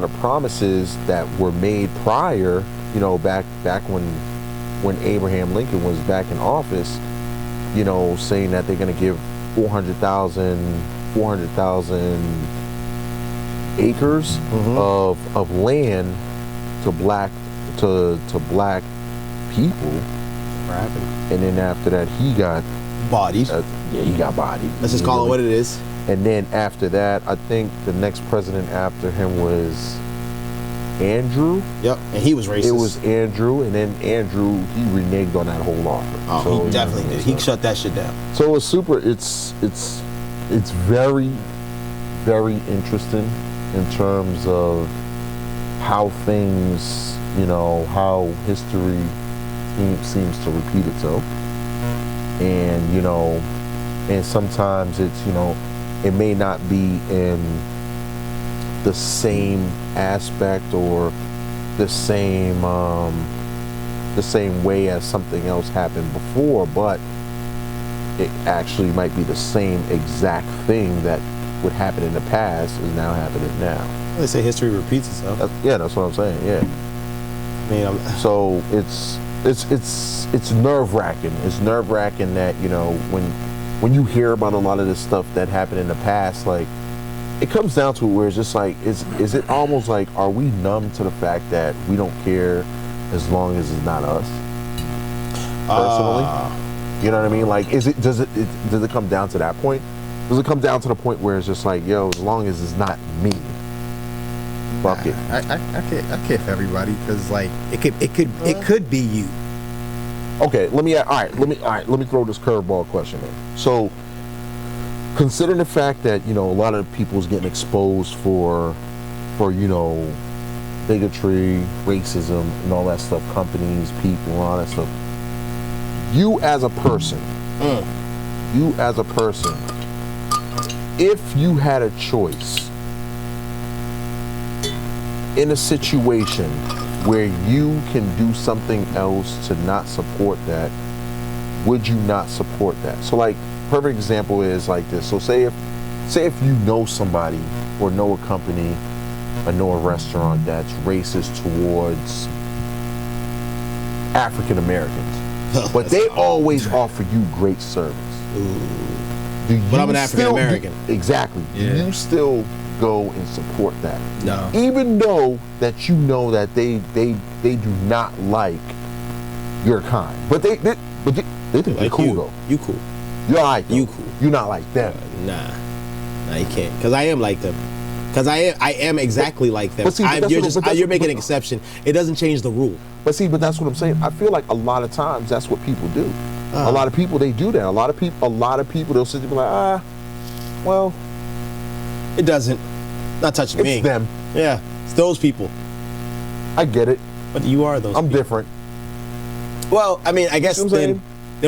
the promises that were made prior, back when Abraham Lincoln was back in office, saying that they're going to give 400,000 acres of land to black people. What happened? And then after that, he got Bodied. he got bodied. Let's just call it what it is. And then after that, I think the next president after him was Andrew. Yep, and he was racist. It was Andrew, and then Andrew, he reneged on that whole offer. Oh, so, he definitely did. He shut that shit down. So it's super. It's very, very interesting in terms of how things, how history seems to repeat itself, and and sometimes it's it may not be in the same aspect or the same way as something else happened before, but it actually might be the same exact thing that would happen in the past is now happening now. They say history repeats itself. That's what I'm saying. Yeah. I mean, so it's nerve-wracking. It's nerve-wracking that when you hear about a lot of this stuff that happened in the past, like, it comes down to where it's just like, is it almost like, are we numb to the fact that we don't care as long as it's not us personally? You know what I mean? Like, does it come down to that point? Does it come down to the point where it's just like, yo, as long as it's not me, fuck it. I care for everybody because like it could be you. Okay, let me throw this curveball question in. So, considering the fact that a lot of people's getting exposed for bigotry, racism, and all that stuff, companies, people, and all that stuff. You as a person, if you had a choice in a situation where you can do something else to not support that, would you not support that? So, like, perfect example is like this. So say if you know somebody or know a company or know a restaurant that's racist towards African Americans, but they always offer you great service. But I'm an African American. Exactly. Yeah. Do you still go and support that? No. Even though that you know that they do not like your kind, but they think they're cool though. You cool. You're alright. You cool. You're not like them. Nah, you can't. Cause I am like them. Cause I am exactly like them. But see, you're making an exception. It doesn't change the rule. But that's what I'm saying. I feel like a lot of times that's what people do. A lot of people, they do that. A lot of people they'll sit there and be like, well, it doesn't. Not touching me. It's them. Yeah, it's those people. I get it. But you are those. I'm people. different. Well, I mean, I guess then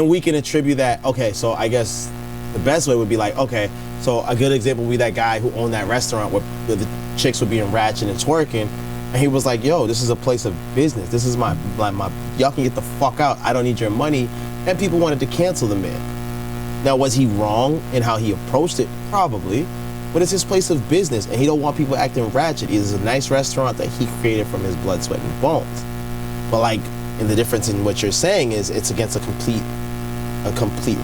we can attribute that. Okay, so I guess the best way would be like, okay, so a good example would be that guy who owned that restaurant where the chicks were being ratchet and twerking, and he was like, yo, this is a place of business. This is my y'all can get the fuck out. I don't need your money. And people wanted to cancel the man. Now, was he wrong in how he approached it? Probably. But it's his place of business, and he don't want people acting ratchet. It's a nice restaurant that he created from his blood, sweat, and bones. But like, and the difference in what you're saying is it's against a complete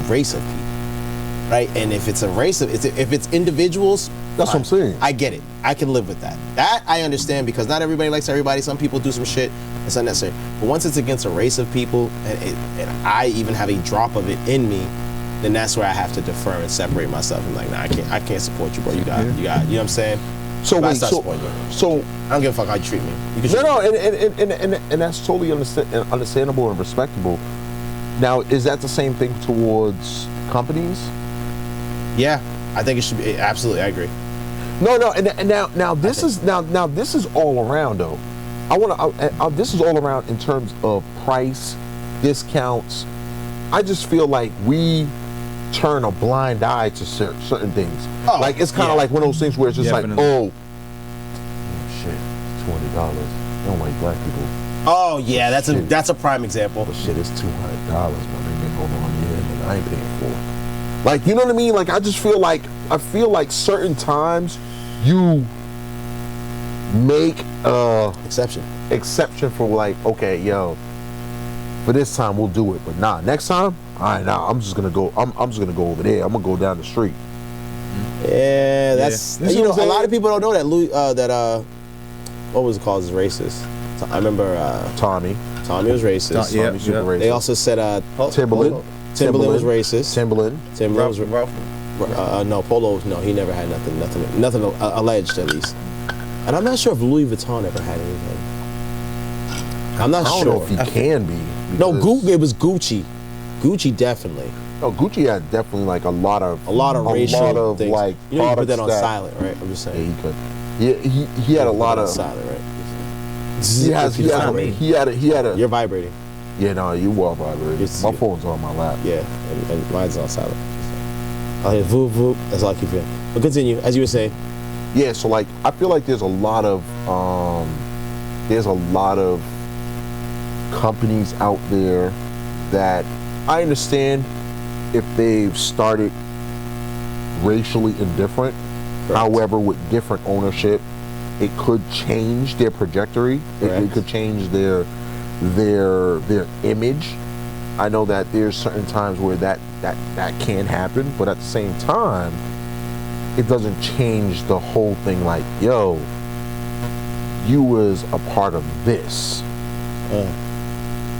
race of people, right? And if it's a race of, if it's individuals, that's what I'm saying. I get it. I can live with that. That I understand because not everybody likes everybody. Some people do some shit. It's unnecessary. But once it's against a race of people, and I even have a drop of it in me, then that's where I have to defer and separate myself. I'm like, nah, I can't support you, bro. You got, you know what I'm saying? So wait, so I don't give a fuck how you treat me. You can and that's totally understandable and respectable. Now, is that the same thing towards companies? Yeah, I think it should be. Absolutely, I agree. No, and now this is all around though. This is all around in terms of price, discounts. I just feel like we turn a blind eye to certain things. Like it's kind of like one of those things where it's just like, oh shit, $20. I don't like black people. Oh yeah, that's a prime example. But shit, it's $200, my nigga. Hold on, yeah, I ain't paying for it. Like, you know what I mean? Like, I feel like certain times you make exception for like, okay, yo, for this time we'll do it, but nah, next time, all right, nah, I'm just gonna go over there. I'm gonna go down the street. Yeah, that's a lot of people don't know that what was it called is racist. I remember Tommy was racist. Tommy super racist. They also said Timbaland was racist. Timbaland was No, Polo. No, he never had nothing alleged at least. And I'm not sure if Louis Vuitton ever had anything. I'm not I don't sure. know if he can be. No, it was Gucci. Gucci definitely. No, Gucci had definitely like a lot of racial things. like you know, you put that on that, silent, right? I'm just saying. Yeah, he could. He had a lot of silent, right? He had a. You're vibrating. Yeah, no, you were vibrating. My phone's on my lap. Yeah, and mine's on silent. I'll hear voop voop. That's all I keep hearing. But continue, as you were saying. Yeah, so like I feel like there's a lot of companies out there that I understand if they've started racially indifferent. Correct. However, with different ownership, it could change their trajectory. It could change their image. I know that there's certain times where that can happen, but at the same time, it doesn't change the whole thing. Like, yo, you was a part of this.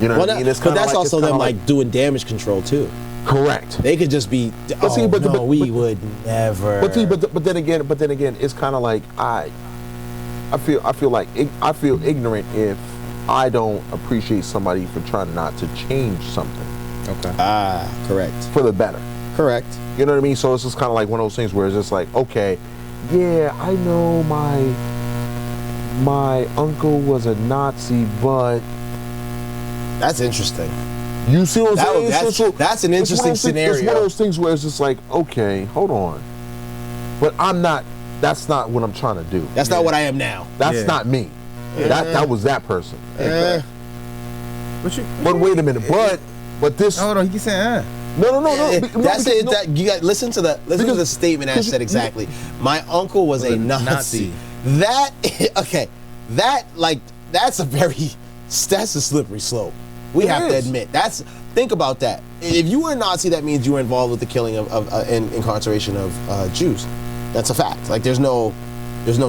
You know what I mean? But that's also them like doing damage control too. Correct. They could just be. We would never. But then again, it's kind of like I feel ignorant if I don't appreciate somebody for trying not to change something. Okay. Correct. For the better. Correct. You know what I mean? So it's just kind of like one of those things where it's just like, okay, yeah, I know my uncle was a Nazi, but that's interesting. You see what I'm saying? That's an interesting scenario. It's one of those things where it's just like, okay, hold on, but I'm not. That's not what I'm trying to do. That's not what I am now. That's not me. That was that person. But wait a minute. But this. Hold on. He keeps saying. No. That's it. That you got listen to the statement Ash said exactly. My uncle was a Nazi. That's a slippery slope. We have to admit think about that. If you were a Nazi, that means you were involved with the killing and incarceration of Jews. That's a fact. Like there's no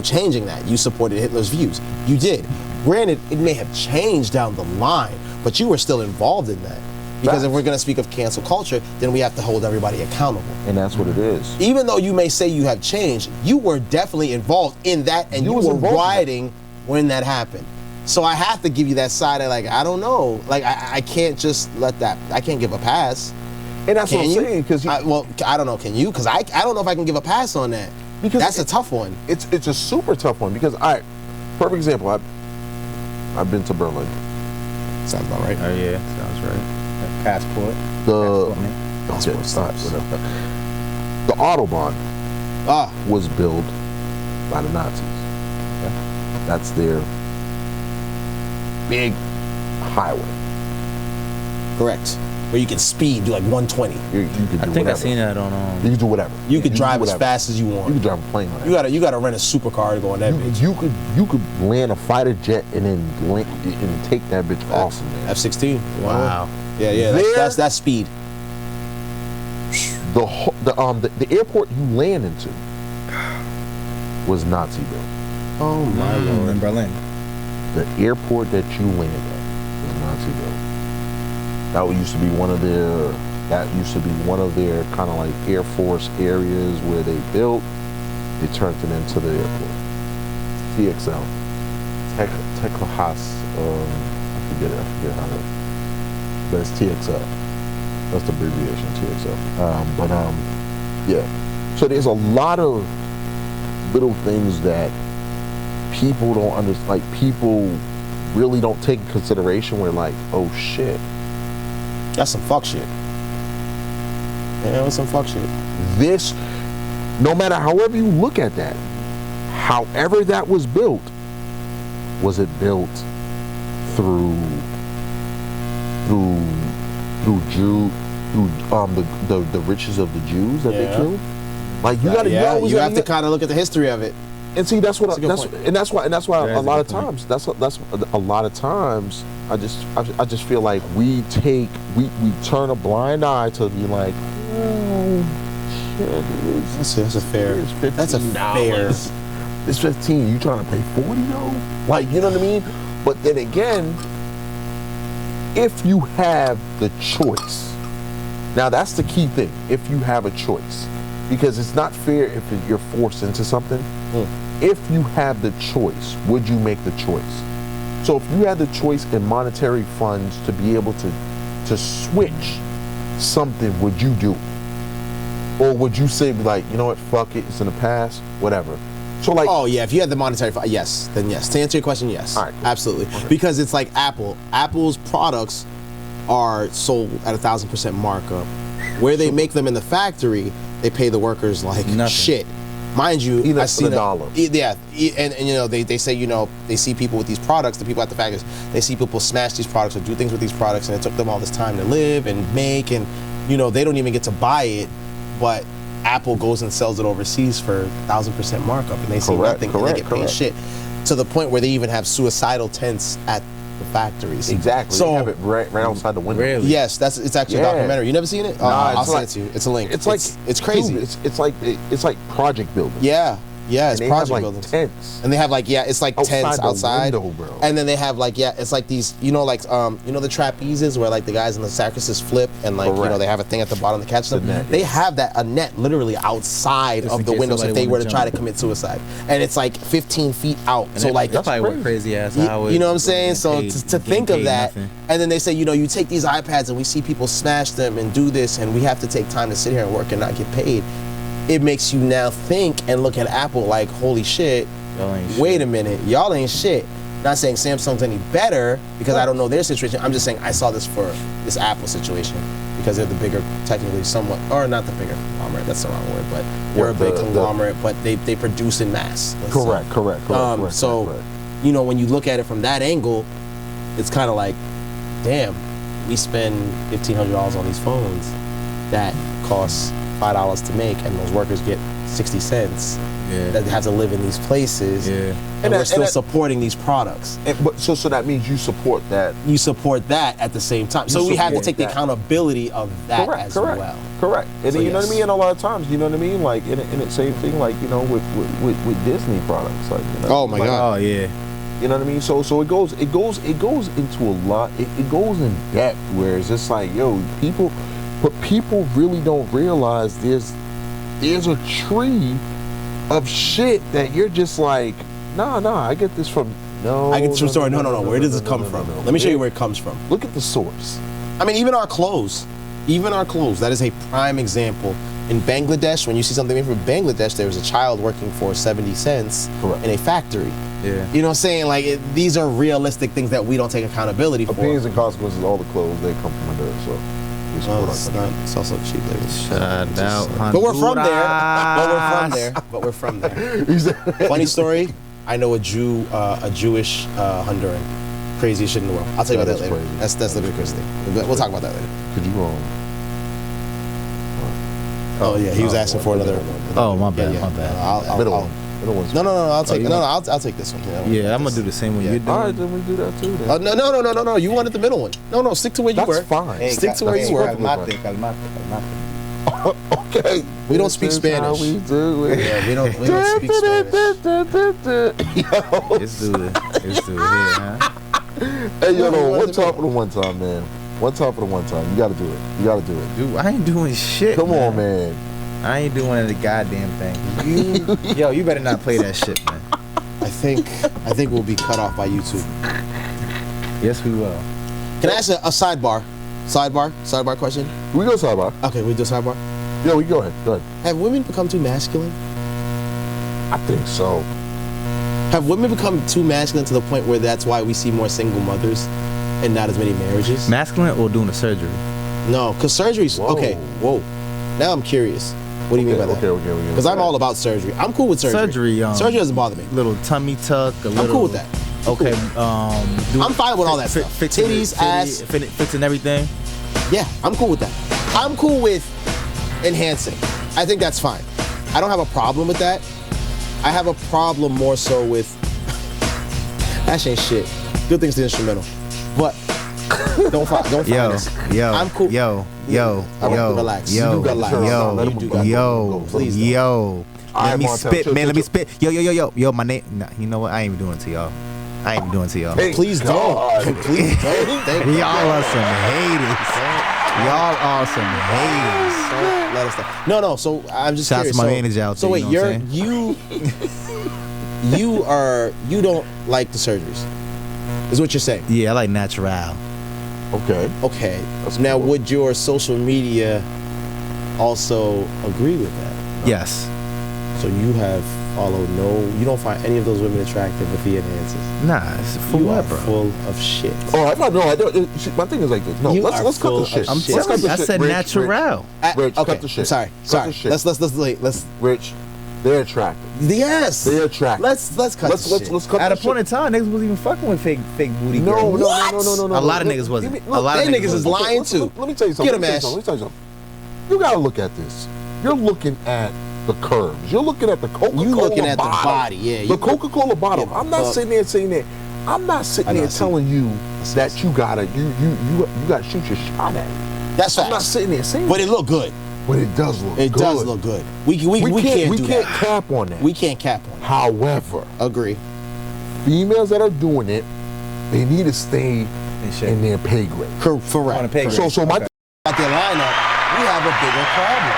changing that. You supported Hitler's views. You did. Granted, it may have changed down the line, but you were still involved in that. Because if we're going to speak of cancel culture, then we have to hold everybody accountable. And that's what it is. Even though you may say you have changed, you were definitely involved in that, and you were rioting when that happened. So I have to give you that side of like, I don't know. Like, I can't just let that, I can't give a pass. And that's what I'm saying. I don't know, can you? Because I don't know if I can give a pass on that. Because that's a tough one. It's a super tough one because perfect example, I've been to Berlin. Sounds about right. Oh yeah, sounds right. Passport. The Autobahn was built by the Nazis. Okay? That's their big highway. Correct. Where you can speed, do like 120. You can do I think I seen that on. You can do whatever. You can drive as fast as you want. You can drive a plane. You gotta rent a supercar to go on that bitch. You could land a fighter jet and then take that bitch off. F-16. Wow. Yeah. That's speed. The airport you land into was Nazi built. Oh my lord. In Berlin. The airport that you landed at was Nazi built. That used to be one of their kind of like Air Force areas where they built. They turned it into the airport. TXL. Techlohas. I forget how to. But it's TXL. That's the abbreviation, TXL. Yeah. So there's a lot of little things that people don't understand. Like people really don't take into consideration. When like, oh shit. That's some fuck shit. Yeah, that's some fuck shit. This, no matter however you look at that, however that was it built through the riches of the Jews that they killed? Like you have to kind of look at the history of it. And see, that's why a lot of times I just feel like we turn a blind eye to be like, oh shit, that's a fair. It's 15. You trying to pay 40 though? Like, you know what I mean? But then again, if you have the choice, now that's the key thing. If you have a choice, because it's not fair if you're forced into something. If you have the choice, would you make the choice? So if you had the choice in monetary funds to be able to switch something, would you do it? Or would you say, like, you know what, fuck it, it's in the past, whatever. So like, oh yeah, if you had the monetary, yes, then yes. To answer your question, yes, all right, cool. Absolutely, okay. Because it's like Apple. Apple's products are sold at 1,000% markup. Where they make them in the factory, they pay the workers like nothing. Shit. Mind you, I see $1. Yeah, and you know they say, you know, they see people with these products, the people at the factories, they see people smash these products or do things with these products, and it took them all this time to live and make, and you know they don't even get to buy it, but Apple goes and sells it overseas for 1,000% markup, and they see nothing, and they get paid shit, to the point where they even have suicidal tents at the factories. Exactly. So they have it right outside the window. Really? Yes, it's actually a documentary. You never seen it? Nah, I'll send it to you. It's a link. It's like it's crazy. Dude, it's like project building. Yeah. Yeah, it's and project like buildings. Tents. And they have like, yeah, it's like tents outside. Window, bro. And then they have like, yeah, it's like these, you know, like, you know the trapezes where like the guys in the circuses flip and like, you know, they have a thing at the bottom to catch them. They have that, a net literally outside of the windows if they were to try to commit suicide. And it's like 15 feet out. And so like, that's probably what crazy ass. You know what I'm saying? So to think of that, and then they say, you know, you take these iPads and we see people smash them and do this, and we have to take time to sit here and work and not get paid. It makes you now think and look at Apple like, holy shit, wait a minute, y'all ain't shit. Not saying Samsung's any better because I don't know their situation. I'm just saying I saw this for this Apple situation because they're the bigger, technically somewhat, or not the bigger conglomerate, that's the wrong word, but they're a big conglomerate, but they produce in mass. Correct. So, you know, when you look at it from that angle, it's kind of like, damn, we spend $1,500 on these phones that cost $5 to make, and those workers get 60 cents. That have to live in these places, and we're still supporting these products. But so that means you support that. You support that at the same time. So we have to take the accountability of that as well. Correct. And you know what I mean. And a lot of times, you know what I mean. Like in the same thing, like you know, with Disney products, like you know. Oh my God. Oh yeah. You know what I mean? So it goes into a lot. It goes in depth where it's just like, yo, people. But people really don't realize there's a tree of shit that you're just like, nah, I get this from, I get this from, no. Where does this come from? Let me show you where it comes from. Look at the source. I mean, even our clothes, that is a prime example. In Bangladesh, when you see something made from Bangladesh, there was a child working for 70 cents in a factory. Yeah. You know what I'm saying? Like, these are realistic things that we don't take accountability for. Opinions and consequences, all the clothes, they come from under, so. It's also cheap labor. Shout out. But we're from there. Funny story. I know a Jewish Honduran. Craziest shit in the world. I'll tell you about that later. Crazy. That's the crazy thing. We'll talk about that later. Could you Oh yeah, he was asking for another. Oh my bad. My bad. Middle one. No, I'll take I'll take this one. Yeah, I'm gonna do the same one you're doing. All right, then we do that too. Then. No. You wanted the middle one. No, stick to where you were. That's fine. Hey, stick to where you were. Calmate. Okay. We don't speak Spanish. We do it. Yeah, we don't speak Spanish. Let's do it here, huh? Hey, yo, one time for the one time, man. One time for the one time. You gotta do it. Dude, I ain't doing shit. Come on, man. I ain't doing any goddamn thing. You better not play that shit, man. I think we'll be cut off by YouTube. Yes, we will. Can I ask a sidebar? Sidebar question? We go sidebar. Okay, we do sidebar? Yeah, we go ahead. Have women become too masculine? I think so. Have women become too masculine to the point where that's why we see more single mothers and not as many marriages? Masculine or doing the surgery? No, because surgery's... Okay, whoa. Now I'm curious. What do you mean by that? Okay. Because I'm all about surgery. I'm cool with surgery. Surgery doesn't bother me. Little tummy tuck, I'm cool with that. Okay. I'm fine with all that stuff. Titties, ass. Fixing everything. Yeah, I'm cool with that. I'm cool with enhancing. I think that's fine. I don't have a problem with that. I have a problem more so with... That ain't shit. Good thing's the instrumental. But... Don't find us. I'm cool. Relax. Yo. Let me spit, man. Let me spit. Yo. My name. Nah, you know what? I ain't even doing it to y'all. Please don't. Please don't. Y'all are some haters. Y'all are some haters. Don't let us know. No. So I'm just Shout out curious. to my So- manager out So there, wait, you know what you don't like the surgeries, is what you're saying? Yeah, I like natural. Okay. Okay. That's Now, cool. would your social media also agree with that? Yes. So you have followed you don't find any of those women attractive with the enhances. Nah, it's for You what, are bro? full of shit. Oh, I don't know. I don't. My thing is like this. No, You let's are cut full the of shit. I'm shit. Let's cut telling you, the I shit. said Rich, natural. Rich, Okay, cut the shit. I'm sorry. Cut the shit. Let's. Rich, they're attractive. Yes. They're attractive. Let's cut the shit. Let's cut At the a point in shit. time, niggas wasn't even fucking with fake booty No, girls. no, What? no, no, no, no. A lot of Look, niggas wasn't. look, A lot of they niggas niggas is wasn't. lying too. Let me tell you something. Get him, Ash. Let me tell you something. You gotta look at this. You're looking at the curves. You're looking at the Coca-Cola You looking at the bottle. body, yeah. The Coca-Cola bottle. Yeah, I'm not but- sitting there saying that. I'm not sitting there telling you that you gotta you gotta shoot your shot at it. That's I'm not facts. sitting there saying But that. it look good. But it does look It good. does look good. We can't do can't that. cap on that. We can't cap on it. However, Agree. females that are doing it, they need to stay in their pay grade. Correct. On a pay grade. So my At their lineup, we have a bigger problem.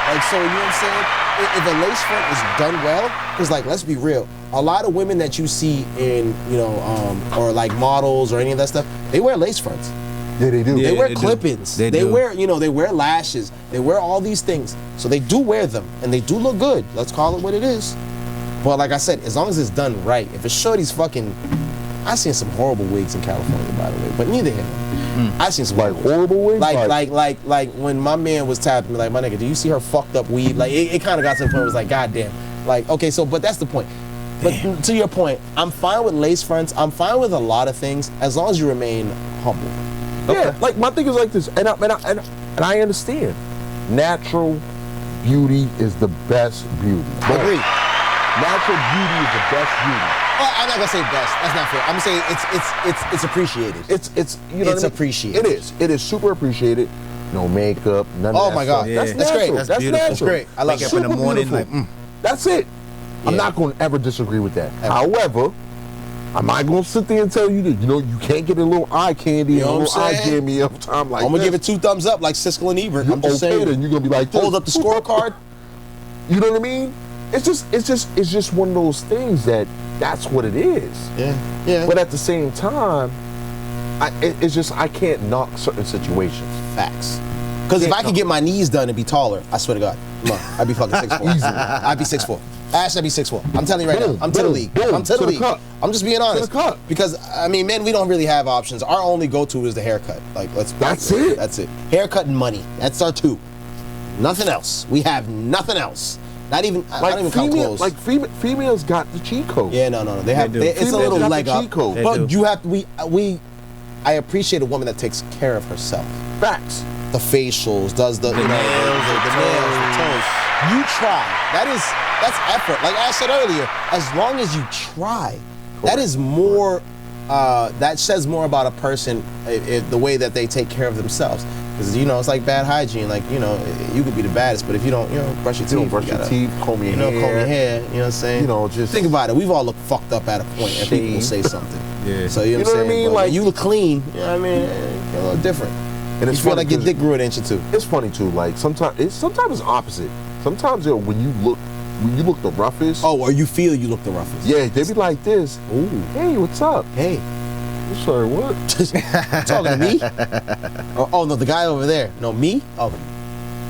Like, so you know what I'm saying? If a lace front is done well, because like, let's be real, a lot of women that you see in, or like models or any of that stuff, they wear lace fronts. yeah, they do. Yeah. They wear they do. clip-ins. They They do. wear, they wear lashes. They wear all these things. So they do wear them, and they do look good. Let's call it what it is. But like I said, as long as it's done right, if a shorty's fucking, I seen some horrible wigs in California, by the way, but neither here. I seen some Like horrible wigs? like when my man was tapping me, like, my nigga, do you see her fucked up weave? Like it kind of got to the point where it was like, goddamn. Like, okay, so but that's the point. But to your point, I'm fine with lace fronts. I'm fine with a lot of things as long as you remain humble. Yeah, like my thing is like this, and I understand. Natural beauty is the best beauty. Agree. Natural beauty is the best beauty. Well, I'm not gonna say best. That's not fair. I'm gonna say it's appreciated. It's you know It's what I mean? appreciated. It is super appreciated. No makeup, none of Oh that my stuff. God. Yeah. That's That's great. natural. That's That's beautiful. natural. That's great. I love Wake that. up in the Super morning, beautiful. like, That's it. I'm Yeah. not going to ever disagree with that. Ever. However, I'm not going to sit there and tell you that you can't get a little eye candy You know and a what little I'm eye saying? candy every time like I'm gonna this. give it 2 thumbs up, like Siskel and Ebert. You're I'm just okay, saying. then you're gonna be like this. Hold up the scorecard. You know what I mean? It's just one of those things that's what it is. Yeah. But at the same time, I can't knock certain situations. Facts. Because if I could get my knees done and be taller, I swear to God, come on, I'd be fucking 6'4". Easy. I'd be 6'4". Ash, I'd be 6'4". I'm telling you right Boom, now. I'm to the boom, league. boom, I'm to the to the league. cut. I'm just being honest. To the cut. Because I mean, men, we don't really have options. Our only go-to is the haircut. Like, That's it. That's it. Haircut and money. That's our 2. Nothing else. We have nothing else. Not even. I don't even count clothes. Like females got the cheat code. Yeah, no. They have. do. It's a Females little got the leg up. cheat code. They But do. you have. I appreciate a woman that takes care of herself. Facts. The facials, does the nails, the toes. You try. That's effort. Like I said earlier, as long as you try, that is more. That says more about a person, the way that they take care of themselves. Because it's like bad hygiene. Like you could be the baddest, but if you don't, brush your teeth, You don't brush you your gotta, teeth, comb your comb your hair. hair. You know what I'm saying? Just Think about it. We've all looked fucked up at a point, and people will say something. Yeah. So you know what I'm saying? But when you look clean, you know what I mean? You're a little different. And You it's feel funny like your 'cause dick grew an inch or 2. It's funny too. Like sometimes it's opposite. Sometimes when you look the roughest. Oh, or you feel you look the roughest. Yeah, they be like this. Ooh. Hey, what's up? Hey. I'm sorry, what? Talking to me? Oh, no, the guy over there. No, me? Oh,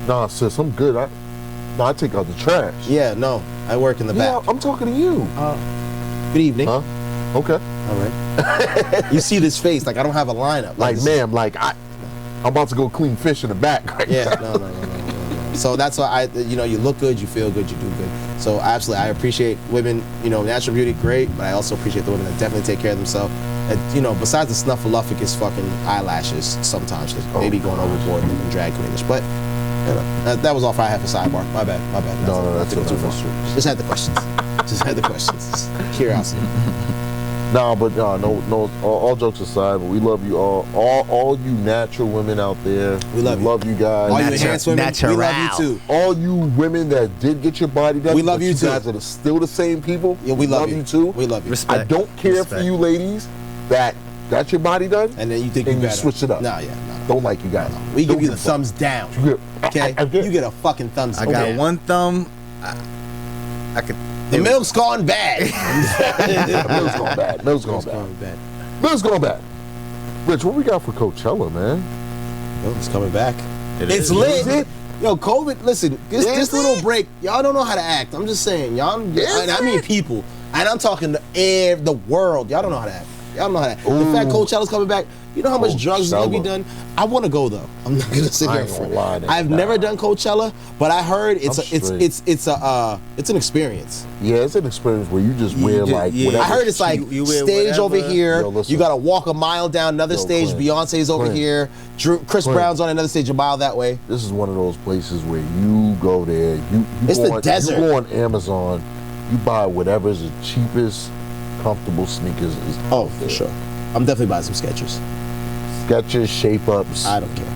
Nah, sis, I'm good. I take out the trash. yeah, no. I work in the Yeah, back. I'm talking to you. Good evening. Huh? Okay. All right. You see this face, like I don't have a lineup. Like, this- ma'am, like I'm about to go clean fish in the back. Yeah, no. So that's why you look good, you feel good, you do good. So absolutely, I appreciate women, natural beauty, great, but I also appreciate the women that definitely take care of themselves. And, besides the snuffleupagus fucking eyelashes, sometimes maybe going overboard and looking drag queenish. But that was all I had for sidebar. My bad. No, that's too true. far. Just had the questions. Curiosity. Nah, but no. All jokes aside, but we love you all you natural women out there. We love you. Love you guys. All you enhanced women, we love you too. All you women that did get your body done, We love but you too. guys are still the same people. Yeah, we love you too. We love you. Respect. I don't care for Respect. you ladies that got your body done And then you think and you you better. switch it up. Nah, yeah. don't like you guys. We Don't give you the a fuck. thumbs down. Okay? You get a fucking thumbs I down. got one thumb. I could. The milk's gone bad. Milk's going bad. Milk's going bad. Milk's going bad. Rich, what we got for Coachella, man? Milk's coming back. It It's is. lit. Is it? Yo, COVID, listen, this little break, y'all don't know how to act. I'm just saying, y'all, and I mean people, and I'm talking to the world. Y'all don't know how to act. Y'all don't know how to act. The fact Coachella's coming back, you know how much drugs is gonna be done? I wanna go though. I'm not gonna sit here for it. I've never done Coachella, but I heard it's an experience. Yeah, it's an experience where you just wear like whatever. I heard it's like you wear stage whatever. over here. Yo, listen. You gotta walk a mile down another stage. Clint. Beyonce's over Clint. here. Chris Brown's on another stage a mile that way. This is one of those places where you go there. You It's go the on, desert. You go on Amazon. You buy whatever's the cheapest, comfortable sneakers. Oh, for sure. I'm definitely buying some Skechers. Skechers, shape ups. I don't care.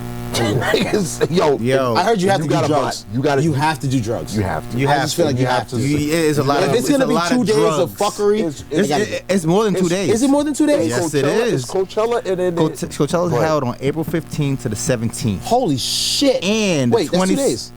Yo, I heard you have to do gotta drugs. buy- You have to do drugs. You have to. I just feel like you have to. It's a lot. If it's gonna be 2 days of fuckery, It's more than 2 days. is it more than 2 days? Yes, it is. It's Coachella and then Coachella is Right. held on April 15th to the 17th. Holy shit! And wait, that's 20 2 days.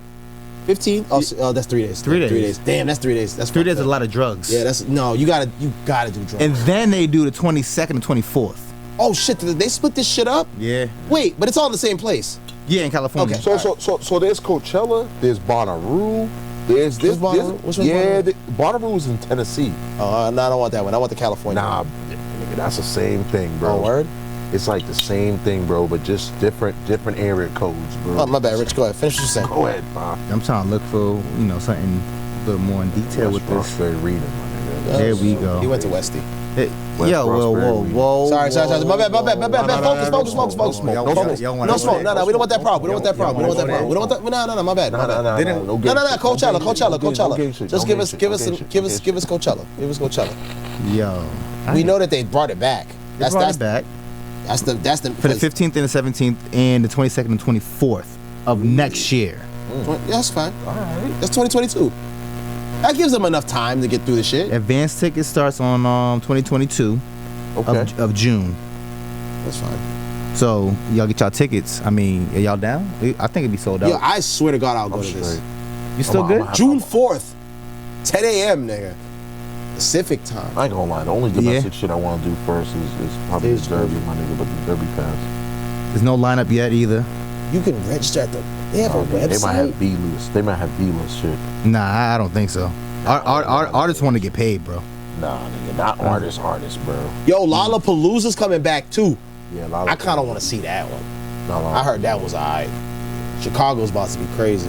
15? Oh, that's 3 days. 3 days. 3 days. Damn, that's 3 days. That's 3 days fucked is a up. lot of drugs. Yeah, that's no. You gotta do drugs. And then they do the 22nd and 24th. Oh shit! Did they split this shit up? Yeah. Wait, but it's all in the same place. Yeah, in California. Okay. So there's Coachella, there's Bonnaroo, there's this. Where's Bonnaroo? Which one's Yeah, Bonnaroo? Bonnaroo's in Tennessee. Oh, no, I don't want that one. I want the California. Nah, nigga, that's the same thing, bro. Oh, word? It's like the same thing, bro, but just different area codes, bro. Oh, my bad, Rich. Go ahead. Finish what you're saying. Go ahead, Bob. I'm trying to look for, something a little more in detail with this. Straight reading, my nigga. There we go. He went to Westy. Hey, West yo, whoa. Sorry. My bad. Focus. Y'all wanna- No smoke. No, we don't want that problem. We don't want that problem. No, my bad. No, Coachella. Just give us Coachella. Give us Coachella. Yo. We know that they brought it back. They brought it back That's the for the 15th and the 17th and the 22nd and 24th of next year. That's fine. All right. That's 2022. That gives them enough time to get through the shit. Advance ticket starts on 2022 of June. That's fine. So y'all get y'all tickets. I mean, are y'all down? I think it'd be sold out. Yo, I swear to God, I'll go to this. straight. You still good? June 4th, 10 a.m. nigga. Pacific time. I ain't gonna lie, the only domestic shit I want to do first is probably the Derby, my nigga, but the Derby pass. There's no lineup yet either. You can register at they have a website. They might have B-list. They might have B-list shit. Nah, I don't think so. Artists want to get paid, bro. Nah, nigga, not artists, bro. Yo, Lollapalooza's coming back too. Yeah, a lot I of kind of want to see that one. No, I heard that was alright. Chicago's about to be crazy.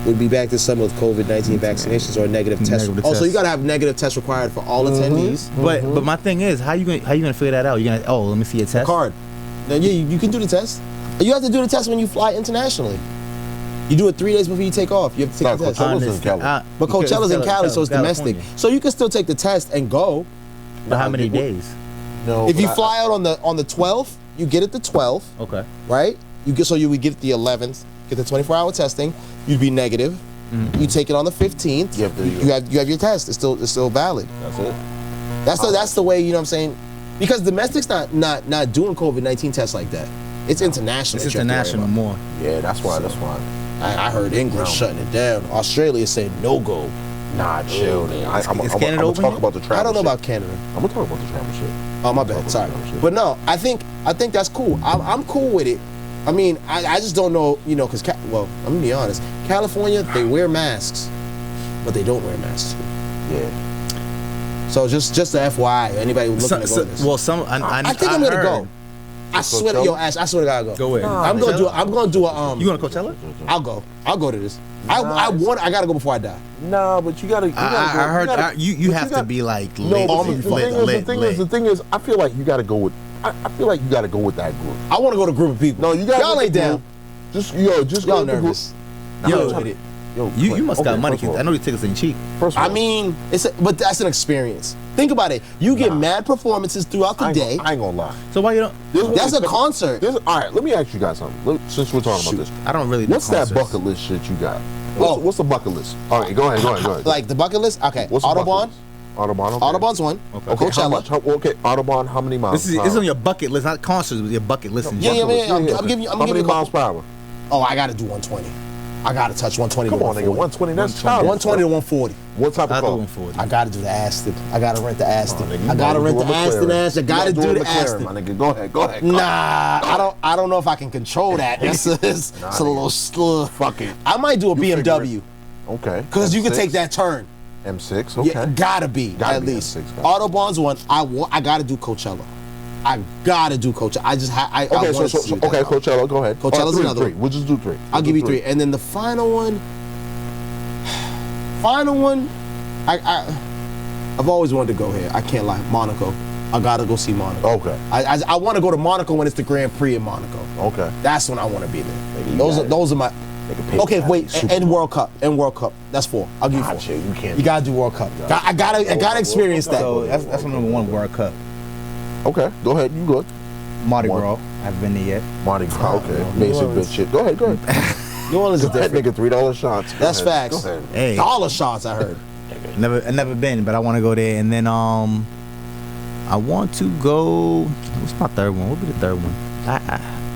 We'll be back this summer with COVID-19 vaccinations or negative tests. Negative So tests. you gotta have negative tests required for all attendees. But my thing is, how you gonna figure that out? You gonna let me see a test. Card. Then you can do the test. You have to do the test when you fly internationally. You do it 3 days before you take off. You have to take the test. Coachella's in Cali. But Coachella's in Cali, so it's domestic. California. So you can still take the test and go. But how many days? No, If you but fly out on the 12th, you get it the 12th, Okay. right? You would get it the 11th, get the 24-hour testing. You'd be negative. Mm-hmm. You take it on the 15th. You have your test. It's still valid. That's it. That's the way, you know what I'm saying? Because domestic's not doing COVID-19 tests like that. It's international. It's that you have to worry international about. more. Yeah, that's why. I heard England shutting it down. Australia saying no go. Nah, chill. I'm Canada gonna open talk yet? about the travel I don't know shit. about Canada. I'm gonna talk about the travel shit. Oh my bad. Sorry. But no, I think that's cool. I'm cool with it. I mean, I just don't know, because I'm gonna be honest. California, they wear masks, but they don't wear masks. Yeah. So just the FYI, anybody looking to go to this. Well, I think I'm gonna go. I swear to Ash, I swear to God, I'll go. Go where? I'm gonna do a You going to Coachella? I'll go to this. I gotta go before I die. Nah, but you gotta. I heard you have to be like lit. No, the thing is, I feel like you gotta go with. I feel like you gotta go with that group. I want to go to a group of people. No, you gotta. Y'all ain't down. Just Y'all go with the group. nervous. You must got money. first of all- I know the tickets ain't cheap. First of all, I mean, but that's an experience. Think about it. You get mad performances throughout the day. I ain't gonna lie. So why you don't? That's a concert. All right, let me ask you guys something. Since we're talking about this, I don't really. do what's that concerts. bucket list shit you got? Oh. What's the bucket list? All right, go ahead. Like the bucket list? Okay. What's the bucket Autobahn? list? Audubon. Okay. Audubon's one. Okay. Okay, how Coachella. much? Okay, Audubon. How many miles? This is on your bucket list, not concerts, but your bucket list. in Yeah, general. yeah, man. I'm giving you. How many miles per hour? Oh, I gotta do 120. I gotta touch 120 Come to on, nigga. 120. 140. That's childish. 120 to 140. What type I of do car? 140. I gotta do the Aston. I gotta rent the Aston. nigga, you I gotta do rent a the Aston. McLaren. I gotta do the McLaren, Aston. my nigga. Go ahead. Go ahead. Nah, I don't know if I can control that. It's a little slur. Fuck it. I might do a You BMW Okay. because you can M6. take that turn. M6. Okay. Yeah, gotta be Gotta at be least. M6, gotta be. Audubon's one. I gotta do Coachella. I gotta do Coachella. I just I Okay. wanna see that album. Coachella. Go ahead. Coachella's three, another three. one. We'll just do 3. I'll give you 3, and then the final one. I've always wanted to go here. I can't lie, Monaco. I gotta go see Monaco. Okay. I want to go to Monaco when it's the Grand Prix in Monaco. Okay. That's when I want to be there. you Those got are it. my. Nigga, pay Okay, that. wait, Super and Bowl. World Cup, That's 4. I'll give you 4. Gotcha, you can't. You gotta do World Cup. I gotta experience that. So that's my number 1 World Cup. Okay. Go ahead. You good? Mardi One. Gras. I haven't been there yet. Mardi Gras. Okay. no, Basic New bitch shit. Go ahead. Go ahead. New Orleans is That different. nigga $3 shots. Go That's ahead. facts. Go ahead. Hey, Dollar shots, I heard. I've never been, but I want to go there. And then I want to go. What's my third one? What would be the third one?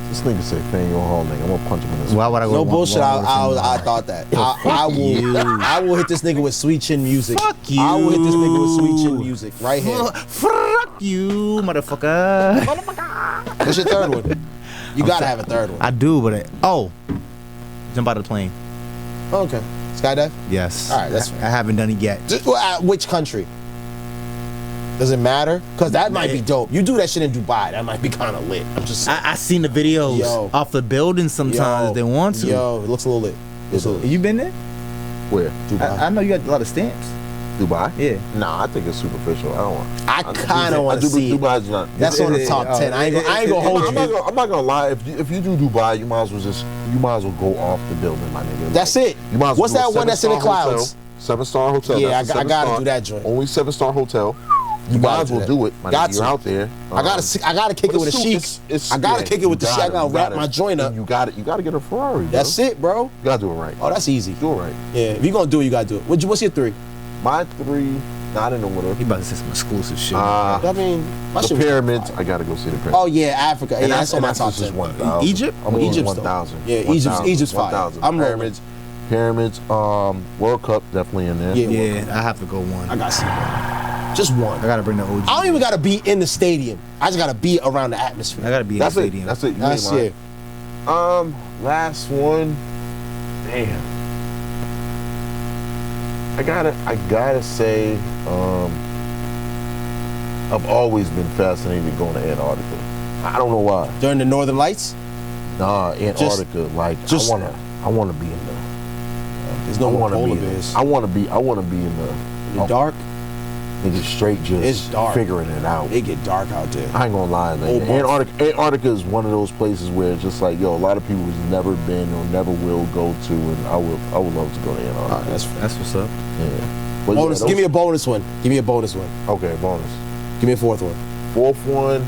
This nigga said Faneuil Hall, nigga. I'm gonna punch him in his. Why would I go? No to bullshit. one I thought that. I will hit this nigga with sweet chin music. Fuck you. I will hit this nigga with sweet chin music right here. Fuck you, motherfucker. What's your third one? You gotta have a third one. I do, but jump out of the plane. Oh, okay. Skydive? Yes. All right, that's I fair. haven't done it yet. Which country? Does it matter? Because that might be dope. You do that shit in Dubai, that might be kind of lit. I'm just saying. I seen the videos Yo. off the building sometimes if they want to. Yo, it looks a little lit. Looks a little lit. You been there? Where? Dubai. I know you got a lot of stamps. Dubai? Yeah. Nah, I think it's superficial. I don't want. I kind of want to see it. Dubai's not. That's on the top 10. I ain't gonna hold I'm you. not gonna lie. If you do Dubai, you might as well go off the building, my nigga. That's it. You might as What's well that one that's in the clouds? 7-star hotel. Yeah, That's a I gotta 7-star. do that joint. Only 7-star hotel. You gotta might as do well that. do it. My Got nigga, you're to. out there. I gotta kick it with a sheik. I gotta kick it with the sheik. I gotta wrap my joint up. You gotta get a Ferrari. Bro. That's it, bro. You gotta do it right. Oh, that's easy. Do it right. Yeah, if you're gonna do it, you gotta do it. What's your 3? My 3, not in the winter. He about to say some exclusive shit. I mean, my The shit was- pyramids. I gotta go see the pyramids. Oh yeah, Africa. Yeah, that's on my top just 10. 1,000. Egypt? I'm going Egypt's 1,000. dope. Yeah, Egypt's fire. 1,000. I'm rolling. Pyramids. World Cup definitely in there. Yeah. Yeah, I have to go one. I gotta see one. Just one. I gotta bring the OG. I don't even gotta be in the stadium. I just gotta be around the atmosphere. I gotta be in That's the it. stadium. That's it. You That's ain't it. lying. Last one. Damn. I gotta say, I've always been fascinated going to Antarctica. I don't know why. During the Northern Lights, Nah, Antarctica. I wanna be in the. there's no I more wanna polar be in bears. the. I wanna be in the. The dark, Nigga, straight just It's dark. figuring it out. it get dark out there. I ain't gonna lie, man. Old month. Antarctica is one of those places where it's just like, yo, a lot of people who's never been or never will go to, and I would love to go to Antarctica. That's That's what's up. Yeah. But bonus. yeah, Give me a bonus one. Give me a bonus one. okay, bonus. Give me a 4th one. 4th one.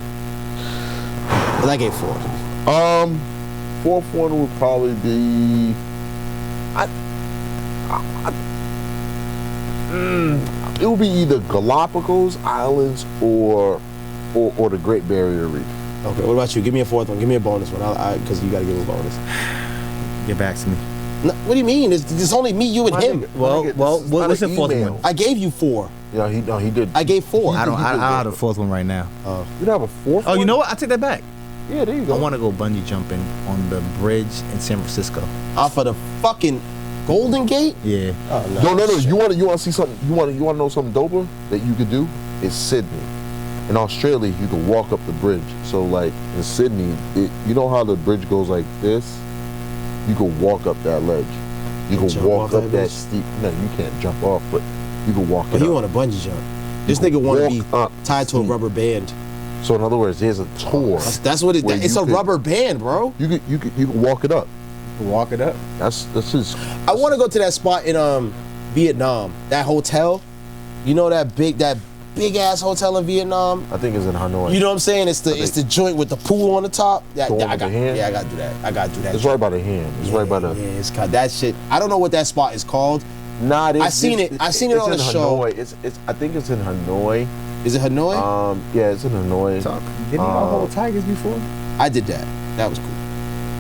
'Cause I gave 4. 4th one would probably be. It would be either Galapagos Islands or the Great Barrier Reef. Okay, what about you? Give me a 4th one. Give me a bonus one. Because you gotta give me a bonus. Get back to me. No, what do you mean? It's only me, you, and him. What's the 4th one? I gave you 4. Yeah, he did. I gave 4. I don't have the 4th one right now. You don't have a 4th? Oh, you know what? I take that back. Yeah, there you I go. want to go bungee jumping on the bridge in San Francisco. Off of the fucking Golden Gate? Yeah. Oh, No. You want to see something? You want to know something doper that you could do? It's Sydney. In Australia, you can walk up the bridge. So like in Sydney, you know how the bridge goes like this? You can walk up that ledge. You can Jump walk off up that that bitch? steep. No, you can't jump off, but you can walk But it he up. want a bungee jump. This You nigga want to walk be up tied to a steep. rubber band. So in other words, there's a tour. That's what it where is. It's you a could- rubber band, bro. You can walk it up. Walk it up. That's just. I want to go to that spot in Vietnam. That hotel. You know that big ass hotel in Vietnam? I think it's in Hanoi. You know what I'm saying? It's the joint with the pool on the top. The one with the hand? I gotta do that. I gotta do that. It's right by the hand. It's right by the. Yeah, it's got that shit. I don't know what that spot is called, Nah, I seen it on the show. Hanoi. I think it's in Hanoi. Is it Hanoi? Yeah, it's in Hanoi. Didn't y'all hold tigers before? I did that. That was cool.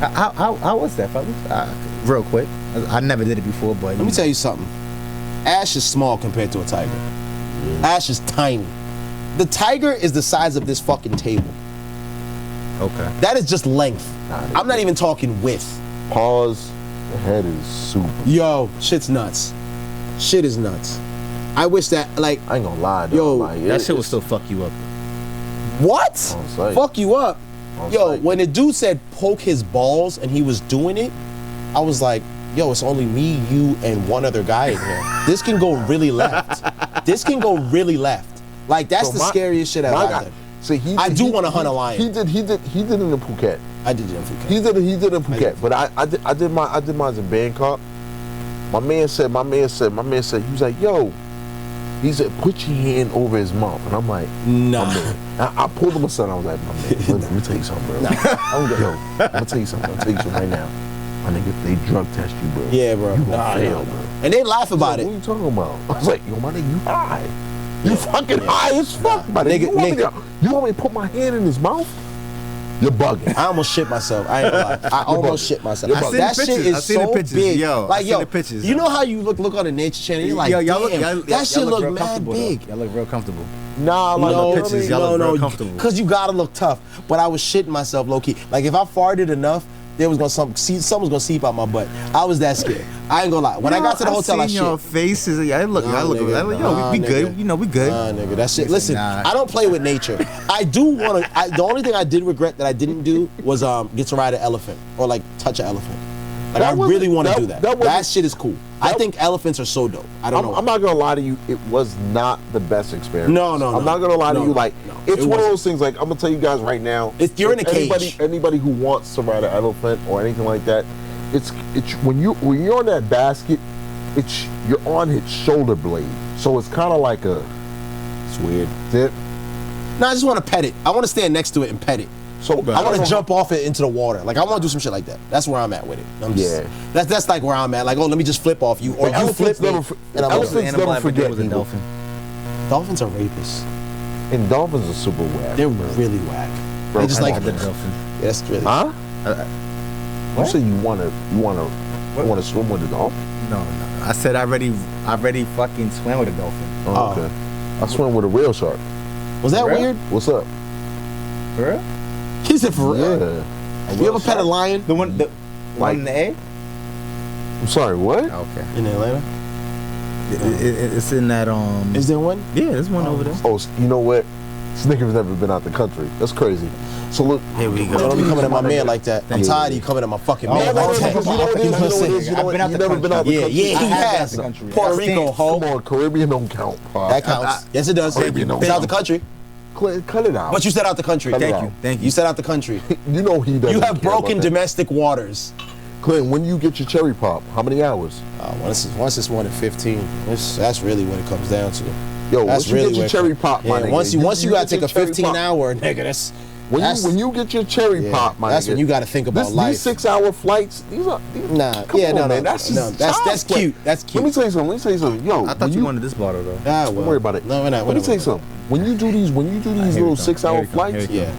How was that, fellas? Real quick. I never did it before, but Let me tell you something. Ash is small compared to a tiger. Ash is tiny. The tiger is the size of this fucking table. Okay. That is just length. I'm not even talking width. Pause. The head is super. Yo, shit's nuts. Shit is nuts. I wish that, like, I ain't gonna lie, though. Yo, like, that shit would still fuck you up. what? On site. Fuck you up. On Yo, site. when the dude said poke his balls and he was doing it, I was like, yo, it's only me, you, and one other guy in here. This can go really left. This can go really left. Like, that's the scariest shit I've ever done. See, I do want to hunt a lion. He did it in Phuket. I did it in Phuket. He did it in Phuket. But I did mine in Bangkok. My man said, he was like, yo, he said, put your hand over his mouth. And I'm like, nah. I pulled him aside. I was like, my man, let me tell you something, bro. I'm gonna tell you something right now. My nigga, if they drug test you, bro. Yeah, bro. You gonna fail, bro. And they laugh about it. What are you talking about? I was like, yo, my nigga, you high. You fucking high as fuck, my nigga. You want me to put my hand in his mouth? You're bugging. I almost shit myself. I ain't gonna lie. I almost shit myself. I seen That the shit pictures. I is seen the so pictures. big. Yo, like, I seen the pictures. You know how you look on the Nature Channel? You're like, damn, that shit look real mad comfortable, big. though. Y'all look real comfortable. Nah, like No, pictures, y'all look real comfortable. because you gotta look tough. But I was shitting myself low key. Like if I farted enough, there was something's gonna seep out my butt. I was that scared. I ain't gonna lie. When I got to the hotel, I seen shit. your faces. I look. Nah, I look. nigga, Yo, we good. nigga. You know, we good. Nah, nigga, that shit. Listen, Nah. I don't play with nature. I do want to. The only thing I did regret that I didn't do was get to ride an elephant or like touch an elephant. Like I really want to do that. That shit is cool. I think elephants are so dope. I don't know. I'm not gonna lie to you. It was not the best experience. No. I'm not gonna lie to you. Like it's one of those things. Like I'm gonna tell you guys right now. You're in a cage. Anybody who wants to ride an elephant or anything like that, it's when you're on that basket, you're on its shoulder blade. So it's kind of like it's weird. No, I just want to pet it. I want to stand next to it and pet it. So I want to jump off it into the water. Like I want to do some shit like that. That's where I'm at with it. That's like where I'm at. Like, oh, let me just flip off you, or you flip me. And I'm elephants never forget was a dolphin. Dolphins are rapists. And dolphins are super whack. They're really whack. Bro, They just like the dolphin. Yeah, that's really. Huh? You say you wanna swim with a dolphin? No. I said I already fucking swam with a dolphin. Oh, okay. I swim with a real shark. Was that For real? weird? What's up? For real? He said for real. Yeah. You ever pet a lion The one in the A? I'm sorry, what? Okay. in Atlanta? It's in that Is there one? Yeah, there's one over there. Oh, you know what? This nigga's never been out the country. That's crazy. So look. Here we go. Don't be coming at my man like that. I'm tired of you coming at my fucking man. No, like that. because you know what it is. You know what? You never been out the country. Yeah, he has. Puerto Rico, ho. Come on, Caribbean don't count. That counts. Yes, it does. Caribbean don't It's out count. the country. Cut it out. But you said out the country. Thank you. You said out the country. You know he doesn't. You have care broken about that. domestic waters. Clint, when you get your cherry pop, how many hours? Once it's more than 15, that's really what it comes down to. Yo, That's once you really get your where cherry pop, my nigga. Once you gotta get take your a cherry 15 pop. hour, nigga, When you get your cherry pop, my that's nigga. when you gotta think about life. These 6 hour flights, these Nah, come yeah, on, no, man. no, That's no, just that's child's cute. play. That's cute. Let me tell you something. Yo, I thought you wanted this bottle though. Ah, well, don't worry about it. No, we're not. Let me tell you something. When you do these little 6 hour flights, Yeah,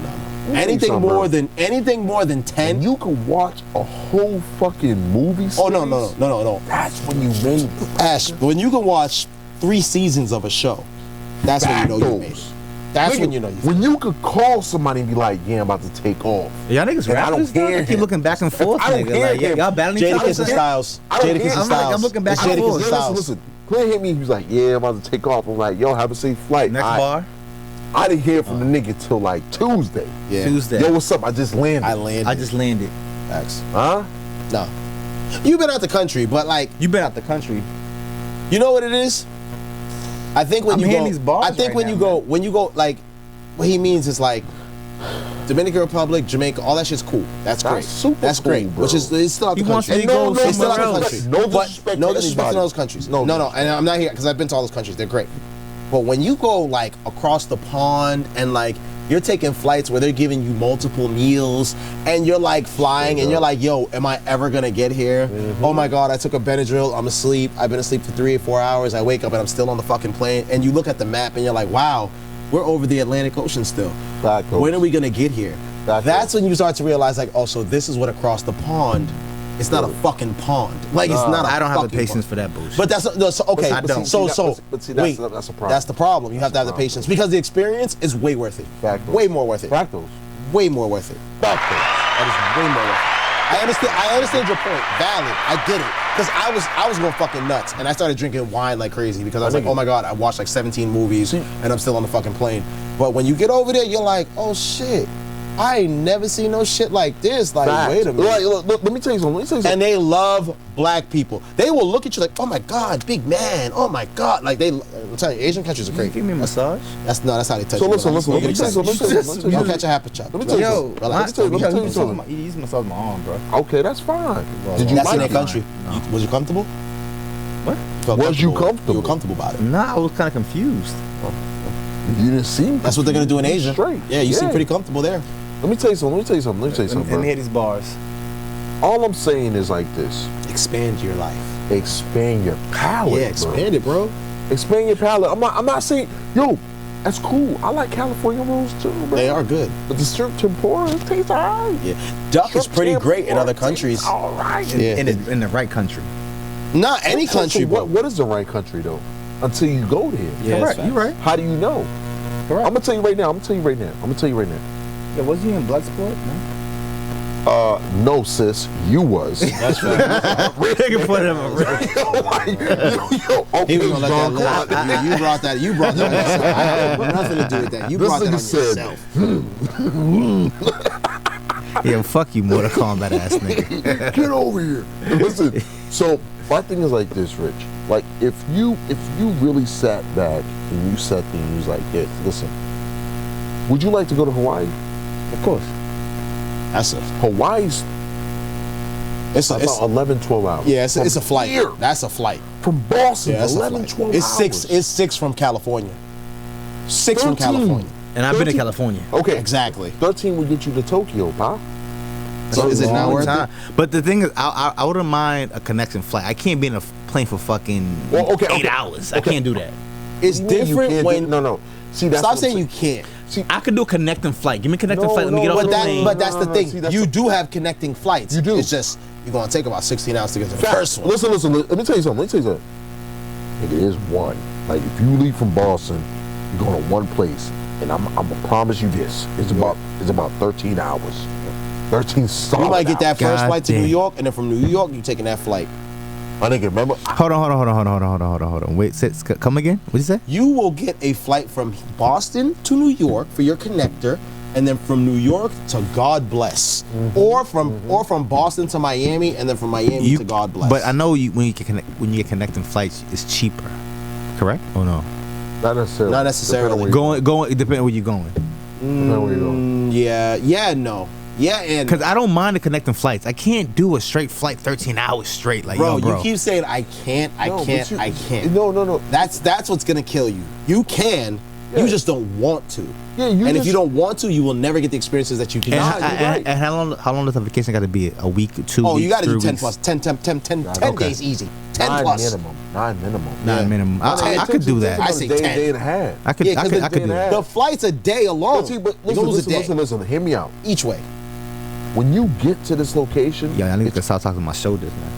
no. me Anything something, more bro. than 10. and you can watch a whole fucking movie series. Oh no. That's when you win. Ash, when you can watch 3 seasons of a show, that's when you know you made it. That's when you know you. When you could call somebody and be like, "Yeah, I'm about to take off." Y'all niggas And I don't rappers, though? hear They keep him. looking back and forth, I don't nigga. hear Like, him. y'all battling each Jada other. Kiss and Styles. I don't Jada hear Kiss him. and Styles. I'm looking back It's and Jada Kiss forth. and Styles. Listen. Clint hit me. He was like, "Yeah, I'm about to take off." I'm like, "Yo, have a safe flight." Next bar, I didn't hear from the nigga till like Tuesday. Yeah. Tuesday. Yo, what's up? I just landed. I landed. I just landed. Facts. Huh? No. You've been out the country, but like, You been out the country. you know what it is? I think when I'm you hearing go, these bars I think right when now, you go, like, what he means is like, Dominican Republic, Jamaica, all that shit's cool. That's great. super That's cool, great. bro. Which is it's still out the He wants country. me to go It's still out somewhere the else. country. No But disrespect no to disrespect to anybody. those countries. No No, disrespect. and I'm not here because I've been to all those countries. They're great. But when you go like across the pond and like You're taking flights where they're giving you multiple meals, and you're like flying, and you're like, yo, am I ever gonna get here? Oh my God, I took a Benadryl, I'm asleep. I've been asleep for 3 or 4 hours. I wake up and I'm still on the fucking plane. And you look at the map and you're like, wow, we're over the Atlantic Ocean still. When are we gonna get here? That's when you start to realize, like, oh, so this is what across the pond. It's not a fucking pond. Like, it's not. I don't have the fucking patience pond. for that bullshit. But that's okay. I don't. But see, that's a problem. That's the problem. You have to have the patience because the experience is way worth it. Way more worth it. Fractals. Way more worth it. That is way more worth it. I understand your point. Valid. I get it. Because I was going fucking nuts, and I started drinking wine like crazy because I was like, oh my God, I watched like 17 movies, and I'm still on the fucking plane. But when you get over there, you're like, oh shit. I ain't never seen no shit like this. Like, wait a minute. Look, let me tell you something. And they love black people. They will look at you like, oh my God, big man. Oh my God. Like I'm telling you, Asian countries are great. Give me a massage. That's how they touch so you. listen. Let me tell you. You'll catch a happy chop. Let me tell you. Relax. Let me tell you something. He's massaging my arm, bro. Okay, that's fine. Did you That's in like their it? country. No. Was you comfortable? What? Was you comfortable? You were comfortable about it. Nah, I was kind of confused. You didn't seem. That's what they're gonna do in Asia. Straight. Yeah, you seem pretty comfortable there. Let me tell you something. Let me hear these bars. All I'm saying is like this. Expand your life. Expand your palate. Yeah, expand it, bro. Expand your palate. I'm not saying, yo, that's cool. I like California rolls too, bro. They are good. But the shrimp tempura tastes alright. Yeah, duck is pretty great in other countries. Alright. Yeah. In the right country. Not any country, bro. What is the right country though? Until you go there. Yeah, correct. You're right. How do you know? Correct. I'm gonna tell you right now. Yeah, was he in Bloodsport? No. No, sis, you was. That's right. Nigga put him He was gonna let that live. You brought that. I had nothing to do with that. You brought that on yourself. Yeah, fuck you, Mortal Kombat ass nigga. Get over here. Listen. So my thing is like this, Rich. Like if you really sat back and you sat there and you was like, yeah, listen, would you like to go to Hawaii? Of course. Hawaii's it's about 11, 12 hours. Yeah, it's a flight. Here. That's a flight. From Boston, Yeah, 11, 12 it's hours. It's 6 from California. 6 from 13. California. And I've been to 13. California. Okay. Exactly. 13 would get you to Tokyo, pal. So is it not worth it? But the thing is, I wouldn't mind a connection flight. I can't be in a plane for fucking 8 hours. I can't do that. It's different when no. See, that's stop saying you can't. See, I could do a connecting flight. Give me a connecting flight. Let me get off the plane. But that's the thing. See, that's you do have connecting flights. You do. It's just you're gonna take about 16 hours to get to the first one. Listen. Let me tell you something. It is one. Like if you leave from Boston, you're going to one place, and I'm gonna promise you this: it's about 13 hours. 13 solid You might get that first God flight to damn. New York, and then from New York, you're taking that flight. I think remember. Hold on. Wait, come again? What'd you say? You will get a flight from Boston to New York for your connector, and then from New York to God bless, or from Boston to Miami, and then from Miami to God bless. But I know when you get connecting flights, it's cheaper. Correct or no? Not necessarily. Not necessarily. Going depending on where you're going. Depending where you're going. Yeah, no. Yeah, and Because I don't mind the connecting flights. I can't do a straight flight 13 hours straight. Like, bro, yo, bro. you keep saying I can't. No. That's what's gonna kill you. You can. Yeah. You just don't want to. Yeah, and if you don't want to, you will never get the experiences that you can. And how long does the vacation got to be? A week, 2 weeks? You got to do 10 weeks? plus, 10 days easy. 10 9 plus. minimum. 9 minimum. Nine minimum. I could do that. I say day, 10. day and a half. I could do that. The flight's a day alone. But see, but You gonna lose a day listen. Hear me out. each way. When you get to this location, Yo, I need to start talking to my shoulders, man.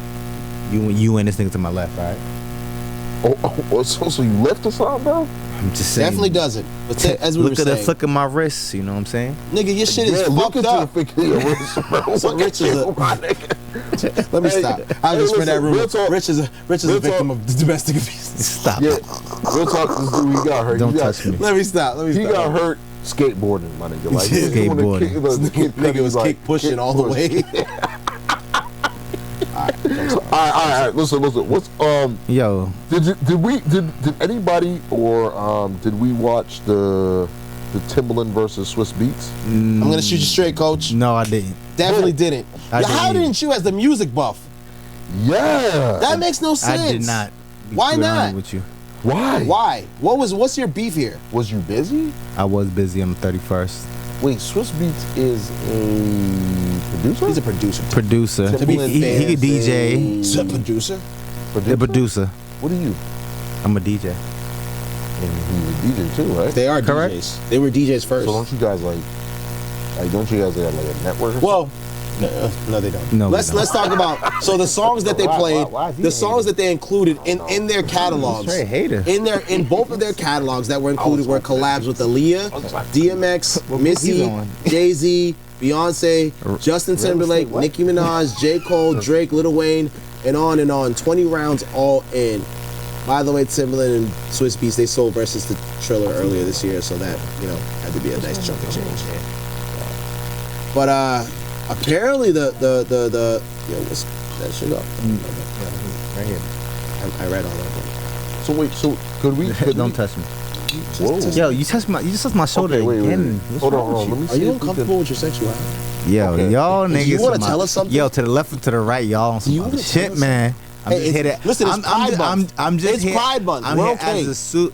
You and this nigga to my left, all right? so you left or something, bro? I'm just saying. Definitely doesn't. But as we were Look at the saying, flick of my wrist, you know what I'm saying? nigga, your shit is fucked up. Look at your wrist, bro. So Rich is a- my nigga. Let me stop. I was just in that room. real talk. Rich is a Real victim talk. of domestic abuse. Stop. Yeah, real talk. This dude, he got hurt. Don't He got- touch me. Let me stop. He got hurt skateboarding, my nigga. Like Skateboarding. Nigga was kick pushing all the way. All right. Listen. What's Yo, Did anybody or did we watch the Timbaland versus SWIZZ Beats? I'm gonna shoot you straight, coach. no, I didn't. Definitely didn't. I How didn't either. didn't you, as the music buff? Yeah. That makes no sense. I did not. Why be not? honest with you. Why? Why? What's your beef here? Was you busy? I was busy on the 31st. Wait, SWIZZ Beatz is a producer? He's a producer. Producer. Timbaland He could DJ. He's a producer. The producer. What are you? I'm a DJ. And he's a DJ too, right? They are Correct. DJs. They were DJs first. So don't you guys like don't you guys have like a network? Well, no, they don't. No, let's talk about so the songs that they played, why is he the songs that they included in their catalogs, Straight hater. in both of their catalogs that were included were collabs with Aaliyah, DMX, Missy, on? Jay-Z, Beyonce, Justin Timberlake, Nicki Minaj, J. Cole, Drake, Lil Wayne, and on and on. 20 rounds all in. By the way, Timbaland and SWIZZ Beatz, they sold versus the Triller earlier this year, so that had to be a nice chunk of change. But apparently the what's that shit up? Right here. I read all that. So wait, so could we Don't touch me. Whoa. Yo, you just touched my shoulder Okay, wait. again. What's Hold wrong on. with Let me Are see. you if we uncomfortable with your sexuality? Yo, Okay. y'all niggas. you wanna some- tell us something? Yo, to the left and to the right, y'all on Do you some other wanna tell shit, us man. I'm Hey, just here to. listen, it's Pride Month. I'm just It's here. Pride Month. I'm We're here okay. as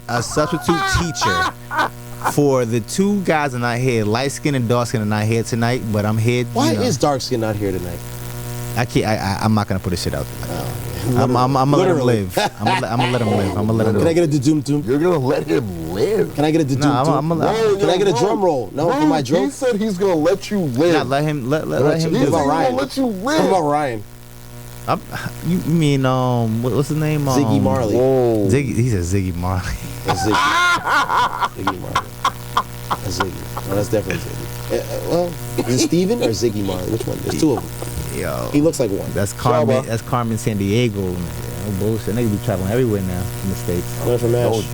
a substitute teacher for the two guys that are not here. Light skin and dark skin are not here tonight, but I'm here. Why is dark skin not here tonight? I can't. I'm not gonna put this shit out there. I'm gonna let him Literally. live. I'm gonna let him live. I'm gonna let him Can I live. get a doom doom? You're gonna let him live. Can I get a doom No, I'm doom? gonna. Can I get a drum roll? No, for my He joke. said he's gonna let you live. Not let him. Let him He's do about it. gonna Ryan? let you What about live. Ryan? You mean what's his name? Ziggy Marley. Whoa. Ziggy. He said Ziggy Marley. That's Ziggy. Ziggy Marley. That's Ziggy. No, that's definitely Ziggy. Well, is it Steven or Ziggy Marley? Which one? There's two of them. Yo, He looks like one. that's Carmen. Shabba. That's Carmen San Diego. Man. No bullshit. Niggas be traveling everywhere now in the states. Learn from Ash.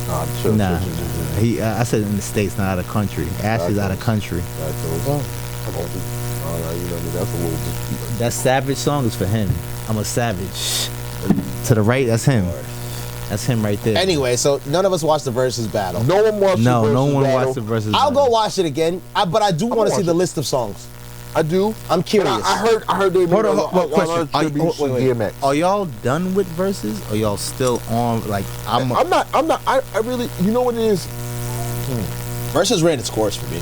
Nah, chill. Nah, chill, chill, chill. he. I said in the states, not out of country. Ash is out of country. That's a little. You know, that's a little. That savage song is for him. I'm a savage. To the right, that's him. That's him right there. Anyway, so none of us watched the versus battle. No one watched. No, the no versus one battle. watched the versus. I'll battle. go watch it again, but I do want to see watch the it. list of songs. I do. I'm curious. I heard they made Hold on, a question. Are you- tributes to wait. DMX. Are y'all done with verses? Or y'all still on? Like I'm not. I really. You know what it is? Versus ran its course for me.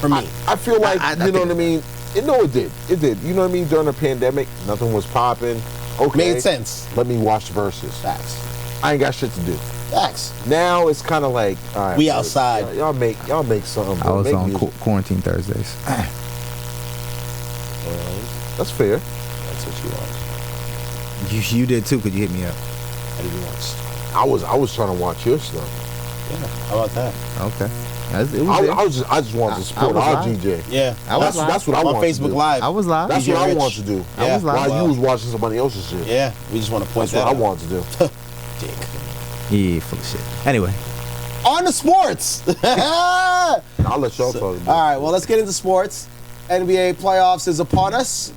For me. I feel like I you know think- what I mean. No, it did. It did. You know what I mean? During the pandemic, nothing was popping. Okay, Made sense. Let me watch the verses. Facts. I ain't got shit to do. Facts. Now it's kind of like, all right, We bro, outside. Y'all make something. I bro. was Make on music. quarantine Thursdays. That's fair. That's what you watched. You did too. Could you hit me up? I didn't watch. I was trying to watch your stuff. Yeah. How about that? Okay. It was I just wanted to support was our live. GJ. Yeah. That's what I on want to Facebook do. Live. I was live. That's DJ what I Rich. want to do. Yeah. was live. While you was watching somebody else's shit. Yeah. We just want to point That's that what I out. want to do. Dick. Yeah, full of shit. Anyway, On the sports. I'll let y'all talk about it. All right, well, let's get into sports. NBA playoffs is upon us.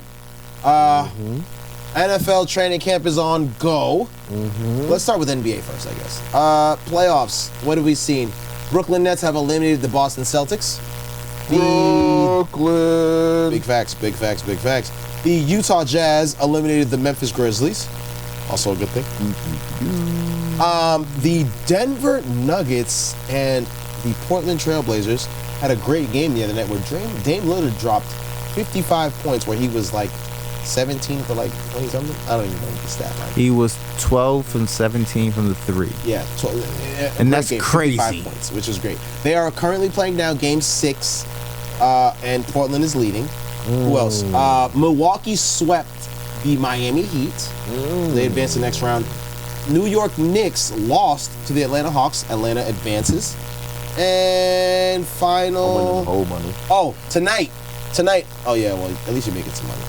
NFL training camp is on go. Let's start with NBA first, I guess. Playoffs, what have we seen? Brooklyn Nets have eliminated the Boston Celtics. Brooklyn. Big facts, big facts, big facts. The Utah Jazz eliminated the Memphis Grizzlies. Also a good thing. The Denver Nuggets and the Portland Trailblazers had a great game the other night where Dame Lillard dropped 55 points where he was like 17 for like 20 something. I don't even know the stat line. he was 12 from 17 from the three. Yeah, And great that's game, 55 crazy. points, which is great. They are currently playing now Game 6, and Portland is leading. Who else? Milwaukee swept the Miami Heat. They advanced to the next round. New York Knicks lost to the Atlanta Hawks. Atlanta advances. And I'm winning final. the whole money. Oh, tonight. Oh yeah, well at least you're making some money.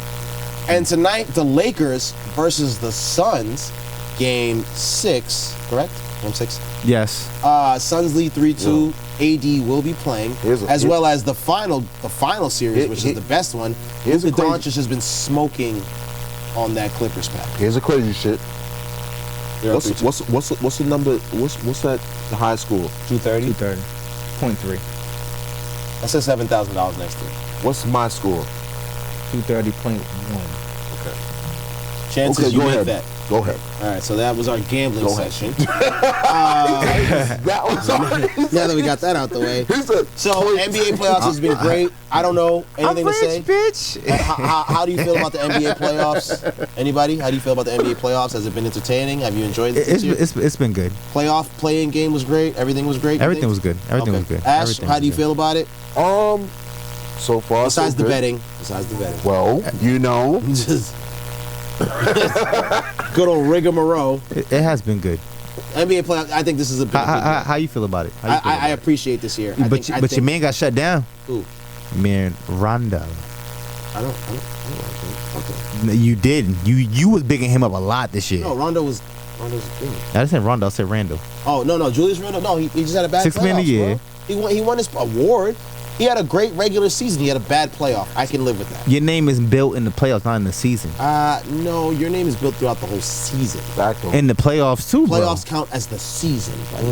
And tonight the Lakers versus the Suns, Game 6, correct? Game 6. Yes. Suns lead 3-2. AD will be playing, as well as the final series, which is the best one. Luka Doncic has been smoking on that Clippers pack. Here's a crazy shit. They're up What's 3-2. the number? What's that? The high score? 230? 230.3. That says $7,000 next year. What's my score? 230.1. Chances Okay, you go make ahead. that. Go ahead. All right, so that was our gambling Go ahead. session. That was Now that we got that out the way. So NBA playoffs has been great. I don't know anything to say. bitch. How do you feel about the NBA playoffs? Anybody? How do you feel about the NBA playoffs? Has it been entertaining? Have you enjoyed it this year? It's been good. Playoff playing game was great. Everything was great. Everything was good. Everything was good. Ash, Everything how was do you good. feel about it? So far, Besides so the good. betting. Besides the betting. Well, you know, Just good old rigmarole. It has been good. NBA playoffs. I think this is a big. How you feel about it? How you feel I about it? appreciate this year. But your man got shut down. Who? Man, Rondo. I don't like him. Okay. No, you didn't. You was bigging him up a lot this year. No, Rondo's a thing. I didn't say Rondo. I said Randall. Oh no, Julius Randle. No, he just had a bad. Sixth man of the playoffs, year. bro. He won his award. He had a great regular season. He had a bad playoff. I can live with that. Your name is built in the playoffs, not in the season. No, your name is built throughout the whole season. exactly. In the playoffs too, bro. Playoffs count as the season. Buddy.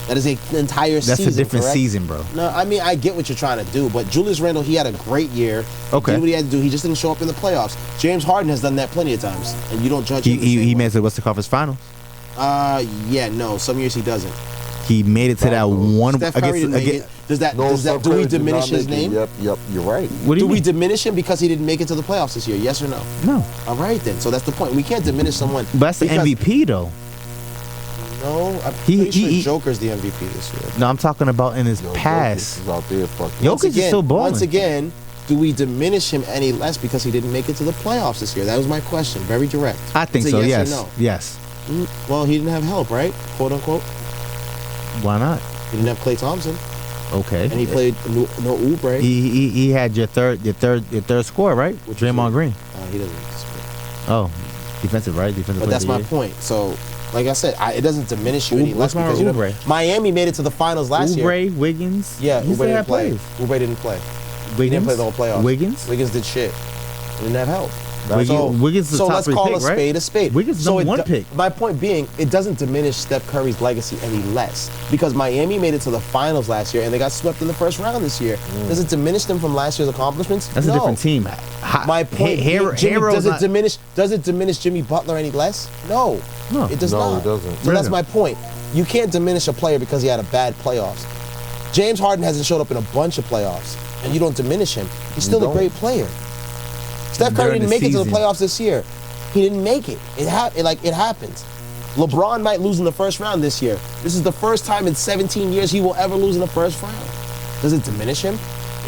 That is an entire season. That's a different correct? season, bro. No, I mean I get what you're trying to do, but Julius Randle, he had a great year. Okay. He did what he had to do. He just didn't show up in the playoffs. James Harden has done that plenty of times, and you don't judge him. the same He way. made it to the Western Conference Finals. Yeah, no. Some years he doesn't. He made it to that one Steph Curry didn't make it. Does that? Do we diminish his name? Yep, you're right. What do Do you we mean? diminish him because he didn't make it to the playoffs this year? Yes or no? No, All right then. So that's the point. We can't diminish someone. but that's the because- MVP though. No, I'm He- pretty sure he- Joker's the MVP this year. No, I'm talking about in his Yo, past. Jokic is out there fucking. Jokic is still balling. Once again, do we diminish him any less because he didn't make it to the playoffs this year? That was my question. Very direct. I think It's a so. yes Yes. or no. Yes. Well, he didn't have help, right? Quote unquote. Why not? He didn't have Klay Thompson, Okay. and he played no Oubre. He had your third score, right? Which Draymond is- Green. He doesn't. Oh, defensive, right? Defensive. But player that's of the my year. point. So, like I said, it doesn't diminish you any less What's wrong because you with know, Oubre? Miami made it to the finals last year. Oubre, Wiggins. Yeah, He Oubre still didn't had play. plays. Oubre didn't play. Wiggins. He didn't play the whole playoffs. Wiggins. Wiggins did shit. He didn't have help. Wiggins is the so top let's three call pick, a right? spade a spade. Wiggins is so number one pick. My point being, it doesn't diminish Steph Curry's legacy any less because Miami made it to the finals last year and they got swept in the first round this year. Does it diminish them from last year's accomplishments? That's No. a different team. My point being, Jimmy, Hero's does it diminish Jimmy Butler any less? No. No. It does No, not. it doesn't. So that's my point. You can't diminish a player because he had a bad playoffs. James Harden hasn't showed up in a bunch of playoffs, and you don't diminish him. He's still a don't. great player. Steph Curry During didn't the make it to the season. playoffs this year. He didn't make it. It happens. LeBron might lose in the first round this year. This is the first time in 17 years he will ever lose in the first round. Does it diminish him?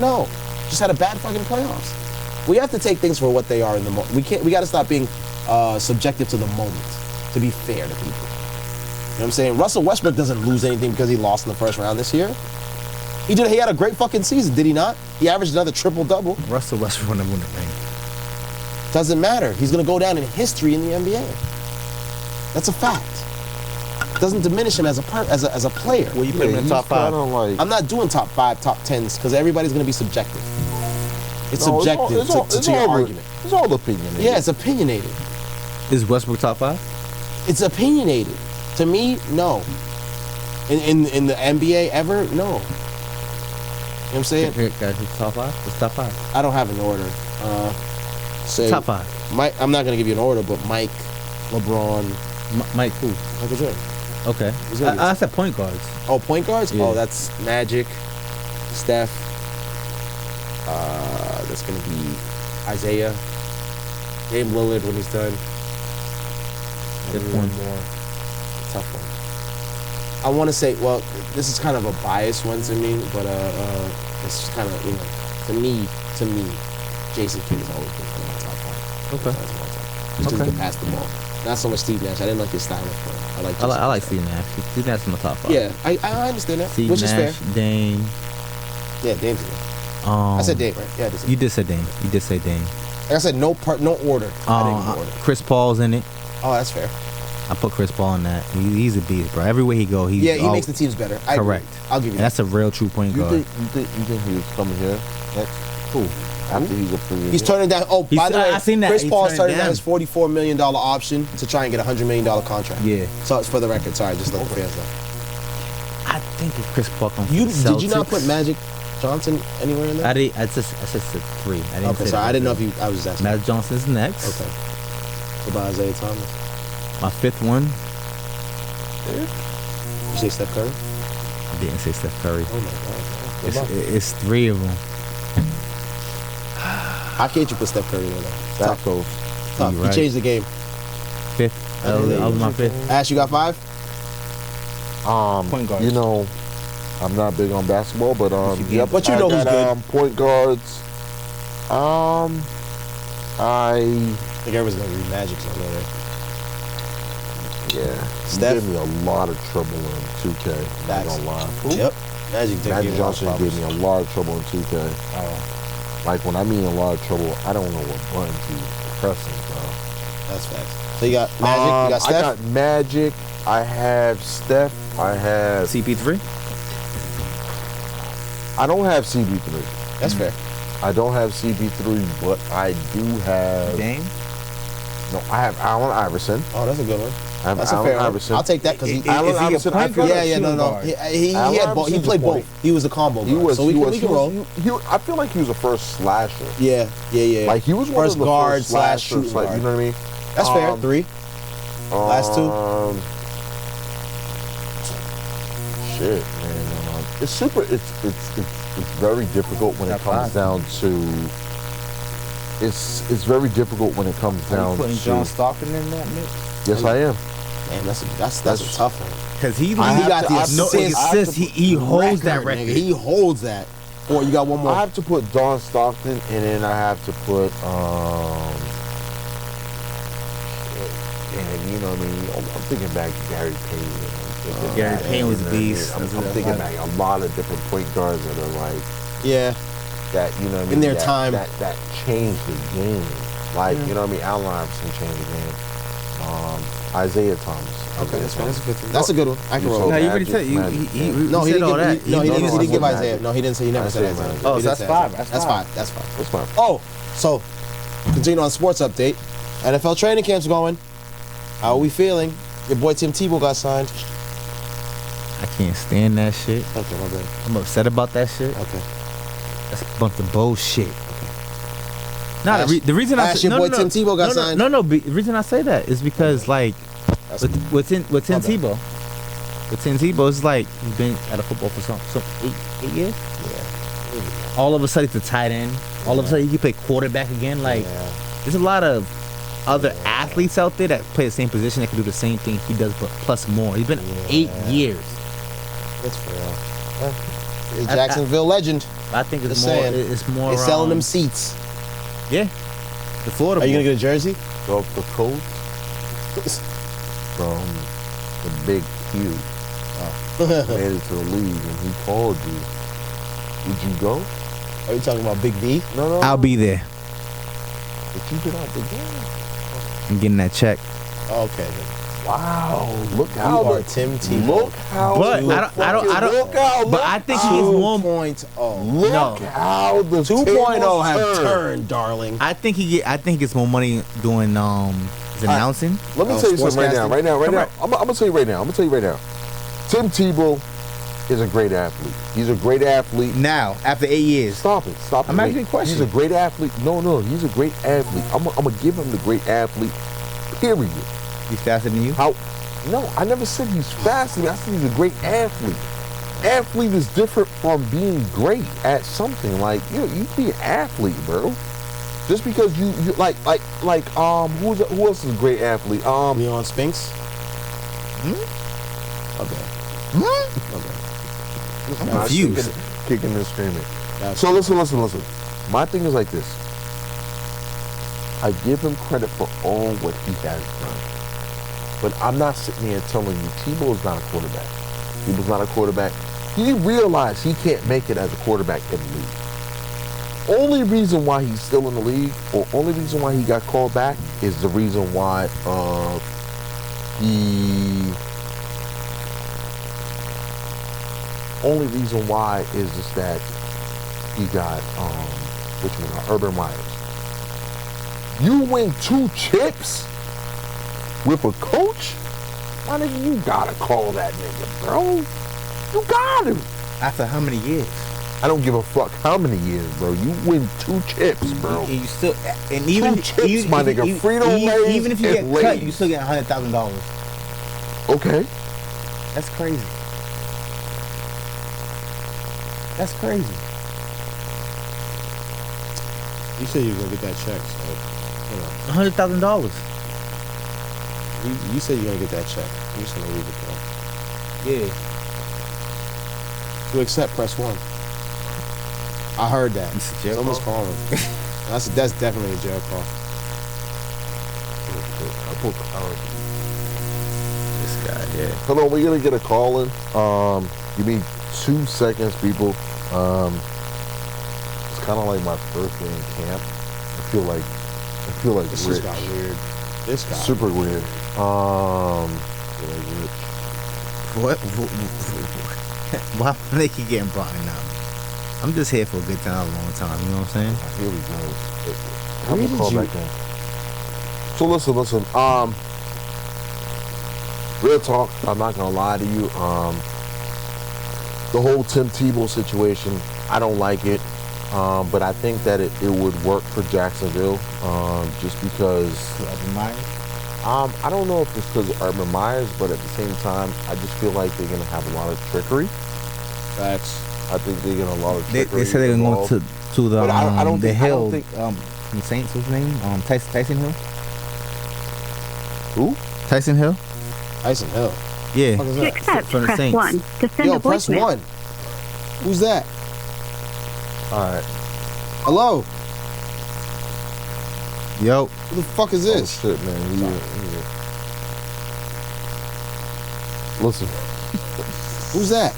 No. Just had a bad fucking playoffs. We have to take things for what they are in the moment. We got to stop being subjective to the moment to be fair to people. You know what I'm saying? Russell Westbrook doesn't lose anything because he lost in the first round this year. He had a great fucking season, did he not? He averaged another triple-double. Russell Westbrook never won the ring. Doesn't matter. He's going to go down in history in the NBA. That's a fact. Doesn't diminish him as a player. Well, you put him in the top five. I'm not doing top 5, top 10s because everybody's going to be subjective. It's subjective to your argument. It's all opinionated. Yeah, it's opinionated. Is Westbrook top five? It's opinionated. To me, no. In the NBA ever, no. You know what I'm saying? Guys, who's top five? What's top five? I don't have an order. Say Top five. Mike, I'm not going to give you an order, but Mike, LeBron, Mike who? Michael Jordan. Okay. He's gonna be- I said point guards. Oh, point guards? Yeah. Oh, that's Magic, Steph. That's going to be Isaiah. Dame Lillard when he's done. Good Maybe point. one more. Tough one. I want to say, well, this is kind of a biased one to me, but it's kind of, to me, Jason Kidd has always been one of my top 5. Okay. Just because he can pass the ball. Not so much Steve Nash. I didn't like his style of play. I like. I like Steve Nash. Steve Nash in the top five. Yeah, I understand that, Steve which Nash, is fair. Dame. Yeah, Dame's in there. I said Dame, right? Yeah, I did say You did say Dame. You did say Dame. Like I said, no order. I didn't give order. Chris Paul's in it. Oh, that's fair. I put Chris Paul in that. He's a beast, bro. Everywhere he go, He makes the teams better. I agree. Correct. I'll give you And that. that's a real true point You guard. think he was coming here next? Who? After he's a free agent. He's turning down. Oh, by the way, I seen that. Chris He Paul's turned turning down down. his $44 million option to try and get a $100 million contract. Yeah. So it's for the record. Sorry, just let the fans know. I think if Chris Paul comes Did to the you not Celtics- put Magic Johnson anywhere in there? I just said 3. I didn't Okay, say sorry. I that. didn't know if you. I was just asking. Magic Johnson's next. Okay. What about Isaiah Thomas? My fifth one. You say Steph Curry? I didn't say Steph Curry. Oh my God. It's three of them. How can't you put Steph Curry in there? That goes. Tough. You're He right. changed the game. Fifth. That was my fifth. Ash, you got 5? Point guards. You know, I'm not big on basketball, but yep, But you know who's good. Point guards. I think everyone's gonna read Magic somewhere there. Yeah, Steph? he gave me a lot of trouble in 2K. I'm not Facts. gonna lie. Yep. Magic did Magic give a lot of Johnson gave me problems. a lot of trouble in 2K. Oh, Like when I mean a lot of trouble, I don't know what buttons he's pressing, bro. that's facts. So you got Magic, you got Steph? I got Magic. I have Steph. I have. CP3. I don't have CB3. That's fair. I don't have CB3, but I do have. Dame. No, I have Allen Iverson. Oh, that's a good one. I have That's a Allen fair one. Iverson. I'll take that because he. Allen Is he a Iverson, point I feel guard? Yeah, yeah, no, shooting no. guard. He Allen had both. He Iverson's played a point. both. He was a combo guard. He was. So we can roll. I feel like he was a first slasher. Yeah. Like he was one First of the guard first slash slashers, shooting like, guard. you know what I mean? That's fair. 3. Last two? Shit, man. It's super. It's very difficult when it comes down to. It's very difficult when it comes Are down you putting to. John Stockton in that mix? Yes, I am. Man, that's a tough one. Cause he I have got to- the I have to no put- assist. I have assists. to He holds that Nigga. record. He holds that. Or you got one more. I have to put Don Stockton, and then I have to put and you know what I mean. I'm thinking back to Gary Payne. Gary Payne was a beast. I'm thinking back a lot of different point guards that are like Yeah. that. You know what I mean? In their that, time. that changed the game. Like you know what I mean. Allen Iverson changed the game. Isaiah Thomas. Okay, Isaiah that's Thomas. good. That's a good one. I can roll. So No, with you that. already said you. Magic, He No, he said didn't all that. give. No, he No, didn't I give said Isaiah. Magic. No, he didn't say. He never I said said Isaiah. Magic. He Oh, didn't that's say 5. Isaiah. That's 5. That's fine. That's fine. Oh, so continue on sports update. NFL training camp's going. How are we feeling? Your boy Tim Tebow got signed. I can't stand that shit. Okay, my bad. I'm upset about that shit. Okay. That's a bunch of bullshit. Nah, Ash- the reason I Ash, say, your boy Tim Tebow got signed. No, the reason I say that is because like That's with Tim My bad. Tebow, it's like he's been at a football for some 8 years. Yeah. All of a sudden he's a tight end. All of a sudden he can play quarterback again. Like there's a lot of other athletes out there that play the same position that can do the same thing he does, but plus more. He's been 8 years. That's fair. He's a Jacksonville legend. I think it's Just more. saying. It's more. They're selling them seats. Yeah. The Florida. Are you boy. gonna get a jersey? So the coach from the Big Q made it to the league, and he called you. Would you go? Are you talking about Big V? No. I'll be there. But you get out the game. I'm getting that check. Okay. Wow! Look You how are the Tim Tebow. look how. But the I don't. Look out! But I think he's more. 2.0. Look No. how the 2.0 have tables turned, darling. I think he gets more money doing his announcing. Let me tell you something right now. sportscasting. Right now. Correct. I'm gonna tell you right now. Tim Tebow is a great athlete. He's a great athlete. Now, after 8 years. Stop it. I'm asking a question. He's a great athlete. No, he's a great athlete. I'm gonna give him the great athlete. Period. He's faster than you. How? No, I never said he's fast. I said he's a great athlete. Athlete is different from being great at something. Like you be an athlete, bro. Just because you like who else is a great athlete? Leon Spinks? Okay. I'm confused. Kicking and screaming. Gotcha. So listen. My thing is like this. I give him credit for all what he has done. But I'm not sitting here telling you Tebow's not a quarterback. Tebow's not a quarterback. He realized he can't make it as a quarterback in the league. Only reason why he's still in the league, or only reason why he got called back, is the reason why only reason why is just that he got Urban Meyer. You win 2 chips with a coach? My nigga, you gotta call that nigga, bro. You got him. After how many years? I don't give a fuck how many years, bro. You win 2 chips, bro. And you still, and even 2 chips, my nigga. Frito-Lays even if you get and cut, Lay's. you still get $100,000. Okay. That's crazy. That's crazy. You said you were gonna get that check, so you know. $100,000. You said you're gonna get that check. I'm just gonna leave it there. Yeah. To accept, press 1. I heard that. It's a jail Someone's call? calling. That's definitely a jail call. This guy, yeah. Hold on, we're gonna get a call in. Give me 2 seconds, people. It's kind of like my first day in camp. I feel like This Rich. just got weird. This got Super weird. Feel like Rich. What? Why they keep getting brought in now? I'm just here for a good time, a long time. You know what I'm saying? Here we go. Where did Call you- back in. So listen. Real talk. I'm not gonna lie to you. The whole Tim Tebow situation, I don't like it. But I think that it would work for Jacksonville. Just because. I don't know if it's because of Urban Myers, but at the same time, I just feel like they're gonna have a lot of trickery. Facts. I think they're gonna have a lot of trickery. They said they're gonna go to the But I don't the think- I hill. don't think- From Saints, what's his name? Tyson Hill. Who? Tyson Hill. Tyson Hill. Yeah. What is To that? accept, From the press Saints. 1. To send Yo, a press voicemail. 1. Who's that? All right. Hello? Yo. Who the fuck is Oh this? shit, man. Listen. Who's that?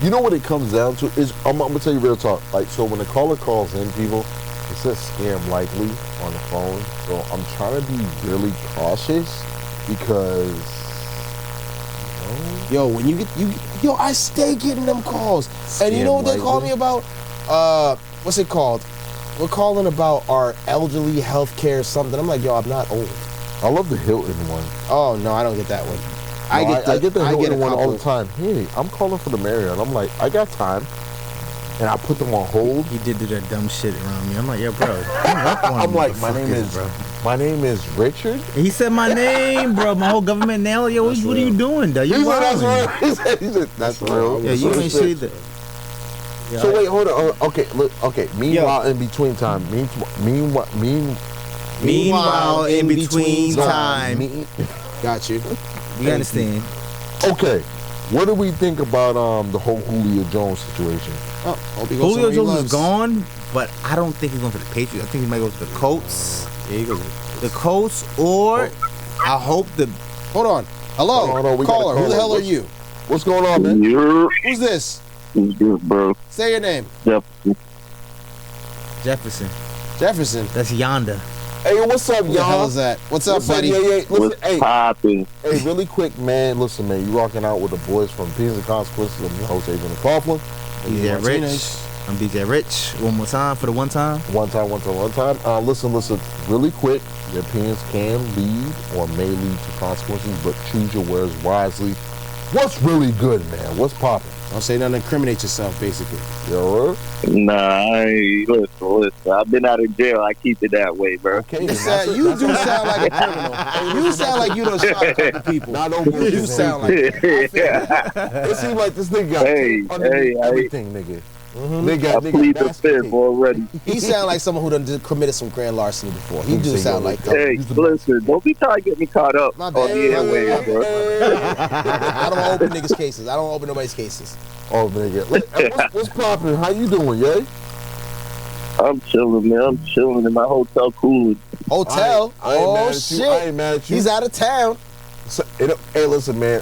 You know what it comes down to is I'm gonna tell you real talk. Like, so when the caller calls in, people, it says scam likely on the phone. So I'm trying to be really cautious because Yo, when you yo, I stay getting them calls. And you know what they call me about? What's it called? We're calling about our elderly health care something. I'm like, yo, I'm not old. I love the Hilton one. Oh no, I don't get that one. I get the Hilton a one all the couple. time. Hey, I'm calling for the Marriott. I'm like, I got time, and I put them on hold. He did do that dumb shit around me. I'm like, yo, bro. hang up on I'm me, like, my motherfuckers, name is Richard. He said my name, bro. My whole government now. Yo, what are you doing, though? You He said that's wildin'. real. He said that's real. Yeah, you ain't shit. So wait, hold on. Okay, look. Okay. Meanwhile, in between time. Meanwhile, in between time. Got you. You understand? Okay. What do we think about the whole Julio Jones situation? Oh, hope he goes Julio somewhere he Jones loves. is gone, but I don't think he's going to the Patriots. I think he might go to the Colts. Yeah, he goes. The Colts, or I hope the. Hold on. Hello. Hold on, we got a Caller. Who the caller. hell are you? What's going on, man? You're Who's this? good, bro. Say your name. Jefferson. Jefferson. That's Yonder. Hey, what's up, Who the hell y'all? is that? What's up, Listen, buddy? Yeah. Listen, What's hey, poppin'? hey, really quick, man. Listen, man. You rocking out with the boys from Peas and Consequences. I'm your host, Adrian Coughlin. DJ Martinez. Rich. I'm DJ Rich. One more time for the one time. One time. Listen. Really quick. Your opinions can lead or may lead to consequences, but choose your words wisely. What's really good, man? What's popping? Don't say nothing to incriminate yourself, basically. You all right? Nah, I ain't. Listen. I've been out of jail. I keep it that way, bro. Okay. You then sound, that's you it. do sound like a criminal. You sound like you done shot a couple people. Nah, don't bullshit, You man. sound like that. I feel It seems like this nigga got underneath everything, nigga. I plead the fifth already. He sound like someone who done committed some grand larceny before. He do sound like that. Hey, listen, don't be trying to get me caught up My on bad. the airwaves, bro. I don't open niggas' cases. I don't open nobody's cases. Oh, nigga. What's popping? How you doing, yay? I'm chilling, man. I'm chilling in my hotel cooling. Hotel? I ain't mad Oh, at you. shit. I ain't mad at you. He's out of town. So, hey, listen, man.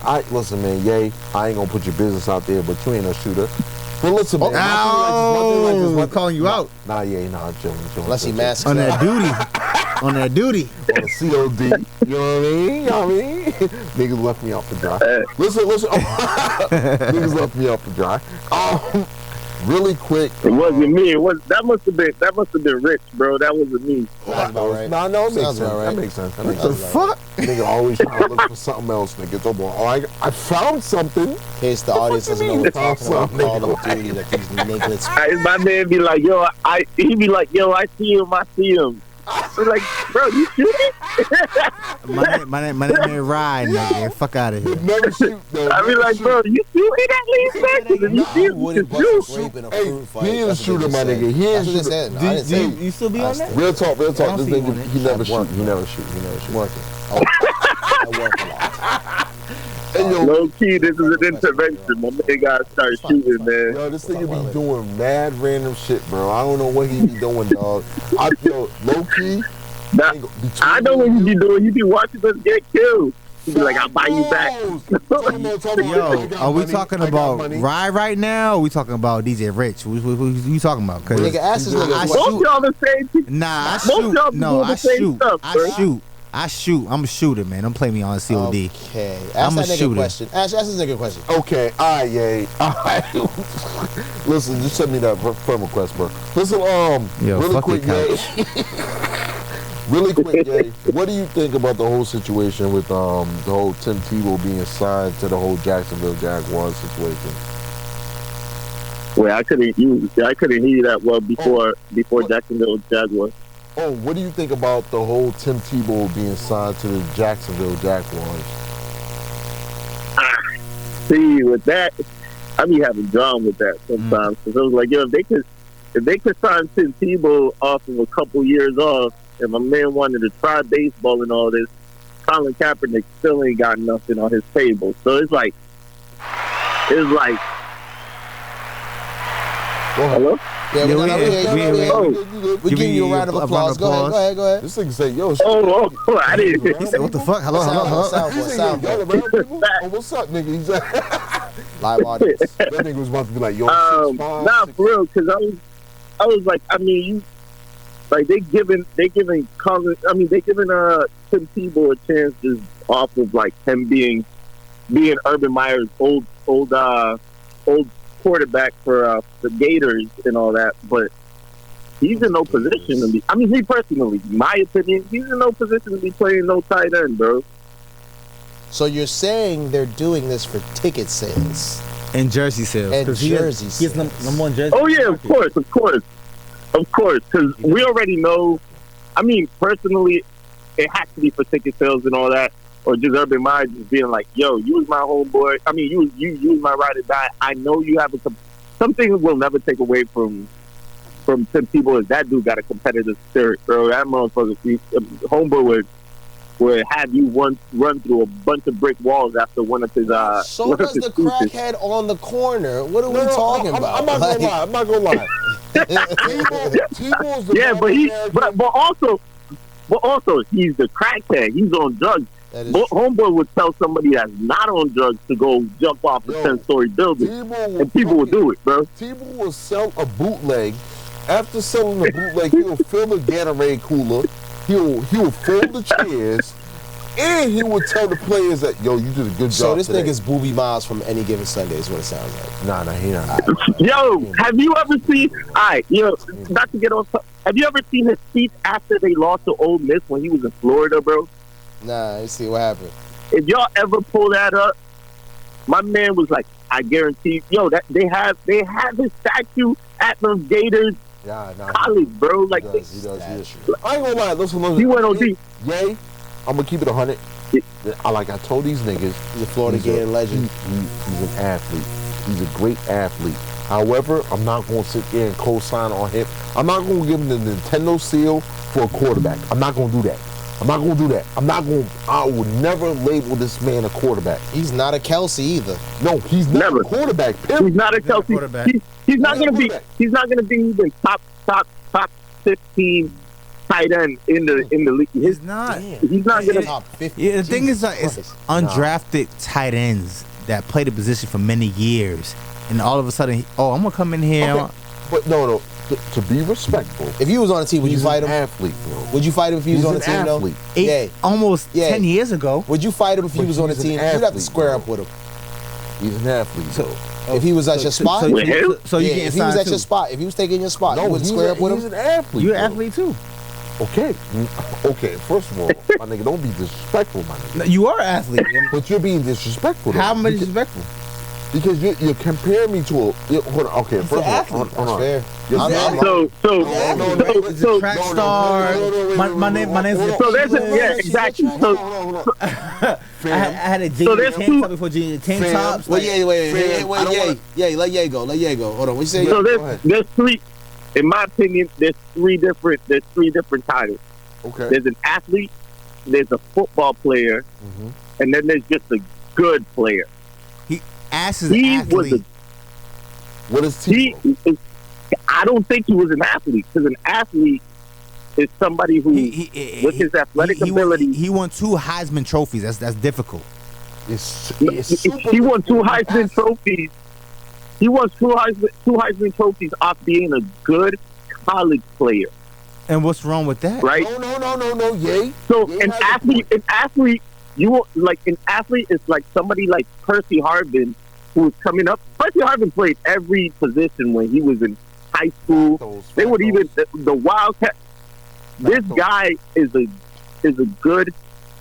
Yay. I ain't gonna put your business out there, but you ain't a shooter. But listen, man. Ow! I'm calling you out. Nah, chilling. Unless he masks On up. that duty. On that duty. On the COD. You know what I mean? Niggas left me off the dry. Listen. Niggas left me off the dry. Really quick. It wasn't me. That must have been Rich, bro. That wasn't me. Sounds about right. No, it makes Sounds sense. about right. That makes sense. That makes Sounds sense. about Fuck. Nigga always trying to look for something else, nigga. Don't worry. Oh, I found something. In case the audience doesn't know what we're talking about, Something. Call of Duty that these nigglets. My man be like, yo, he be like, yo, I see him. We're like, bro, you shooting? My name ain't Ride, nigga. Fuck out of here. Never shoot, though. I be like, bro, you shooting at least Texas? And you see him, wouldn't you bust a shoot. grape in a Hey, fruit fight. he is a That's what shooter, they my said. nigga. He That's is what they shooter. said. No, I didn't say it. You still be on that? Real talk. I don't This see you on nigga, it. he never shoot. Working. He never shoot. He never shoot. Working. I work a lot. Hey, yo, Low key, this is an intervention. My man gotta start shooting, man. Yo, this nigga be doing mad random shit, bro. I don't know what he be doing, dog. Yo, low key. Now, I know what you be doing. You be watching us get killed. You be like, I'll buy you back. Yo, are we talking about Ride right now? Or are we talking about DJ Rich? Who you talking about? Cause Nigga, ask this nigga. I Both shoot. y'all the same people. Nah, I Most shoot. y'all be No, doing the I same shoot. stuff, bro. I shoot. I'm a shooter, man. Don't play me on COD. Okay. I'm Ask a that nigga a shooter. question. Ask this nigga a question. Okay, alright, yay. Alright. Listen, just send me that friend request, bro. Listen, Yo, really fuck quick, your yay. Really quick, yay. What do you think about the whole situation with the whole Tim Tebow being signed to the whole Jacksonville Jaguars situation? Wait, I couldn't hear you that well before Jacksonville Jaguars. Oh, what do you think about the whole Tim Tebow being signed to the Jacksonville Jaguars? See, with that, I be having drama with that sometimes. Because I was like, yo, if they could sign Tim Tebow off of a couple years off, and my man wanted to try baseball and all this, Colin Kaepernick still ain't got nothing on his table. So it's like, hello? Yeah, Yeah, we give you a round of applause. Go ahead. This nigga say, yo, Oh, I didn't. He said, what the fuck? Hello. Soundboard. Oh, what's up, nigga? He's like, Live audience. that nigga was about to be like, yo, 6'5", Nah, for real, because I was like, I mean, you, like they giving Tim Tebow a chance just off of like him being Urban Meyer's old quarterback for the Gators and all that, but he's in no position to be. I mean, he personally, my opinion, he's in no position to be playing no tight end, bro. So you're saying they're doing this for ticket sales And jersey sales. and 'Cause jersey He has sales? number one jersey. Oh yeah, of course, because we already know. I mean, personally, it has to be for ticket sales and all that, or just Urban Meyer just being like, "Yo, you was my homeboy. I mean, you was my ride or die. I know you have something we'll never take away from Tim Tebow is that dude got a competitive spirit, bro. That motherfucker, homeboy would have you run through a bunch of brick walls after one of his So one of does his the speeches. crackhead on the corner. What are we talking about? I'm not gonna lie. Tebow's the Yeah, but also he's the crackhead. He's on drugs. That is Homeboy would tell somebody that's not on drugs to go jump off a 10-story building, and people would do it, bro. Tebow will sell a bootleg. After selling the bootleg, he'll fill the Gatorade cooler. He'll fold the chairs, and he will tell the players that, yo, you did a good job. So this today. nigga's Booby Miles from Any Given Sunday is what it sounds like. Nah, he not. Yo, have you ever seen? Not to get on. Have you ever seen his speech after they lost to Ole Miss when he was in Florida, bro? Nah, you see what happened. If y'all ever pull that up, my man was like, I guarantee, yo, that they have his statue at the Gators college, bro. Like He does. I ain't gonna lie. Listen. he went on deep. Yay, I'm gonna keep it 100. I told these niggas, He's a Florida Gator legend. He's an athlete. He's a great athlete. However, I'm not gonna sit there and co-sign on him. I'm not gonna give him the Nintendo seal for a quarterback. I'm not gonna do that. I would never label this man a quarterback. He's not a Kelsey either. No, he's not a quarterback. Period. He's not a Kelsey. He's not gonna be. He's not gonna be even top 15 tight end in the league. He's not. He's not gonna. Top 50. Yeah, the thing is, like, it's Christ. undrafted tight ends that play the position for many years, and all of a sudden, I'm gonna come in here. Okay. But no. To be respectful. If you was on the team, would you fight him? Athlete, bro. Would you fight him if he was on the team, though? Almost 10 years ago. Would you fight him if he was on the team? You'd have to square up with him. He's an athlete. So If he was at your spot, So, With him? so you yeah, getting if he was signed at your too. spot, if he was taking your spot, you wouldn't square up with he's him. an athlete. You're an bro. athlete too. Okay. Okay. First of all, my nigga, don't be disrespectful, my nigga. No, you are an athlete. But you're being disrespectful. How though. much disrespectful? Because you're comparing me to a. Hold on. Okay. First of all, athlete. hold on. Fair. You're I'm- an I'm- athlete. He's a track star. My name's So there's a, yeah, exactly. So I had a So there's tank two- top before jeans, tank Fam. tops. Wait, like- wait, Fam, I don't wanna- let Ye go. Hold on, what you say? so Go ahead. there's three. In my opinion, there's three different titles. Okay. There's an athlete, there's a football player, and then there's just a good player. Ass is an He was athlete. a What is he. Tebow? I don't think he was an athlete because an athlete is somebody who, with his athletic ability, he won 2 Heisman trophies. That's difficult. It's super he won 2 difficult. Heisman trophies. He won two Heisman trophies off being a good college player, And what's wrong with that? right? No. Yay. So Yay an has a athlete, point. you won't like an athlete is like somebody like Percy Harvin who was coming up. Percy Harvin played every position when he was in high school. They would even the Wildcat. This guy is a good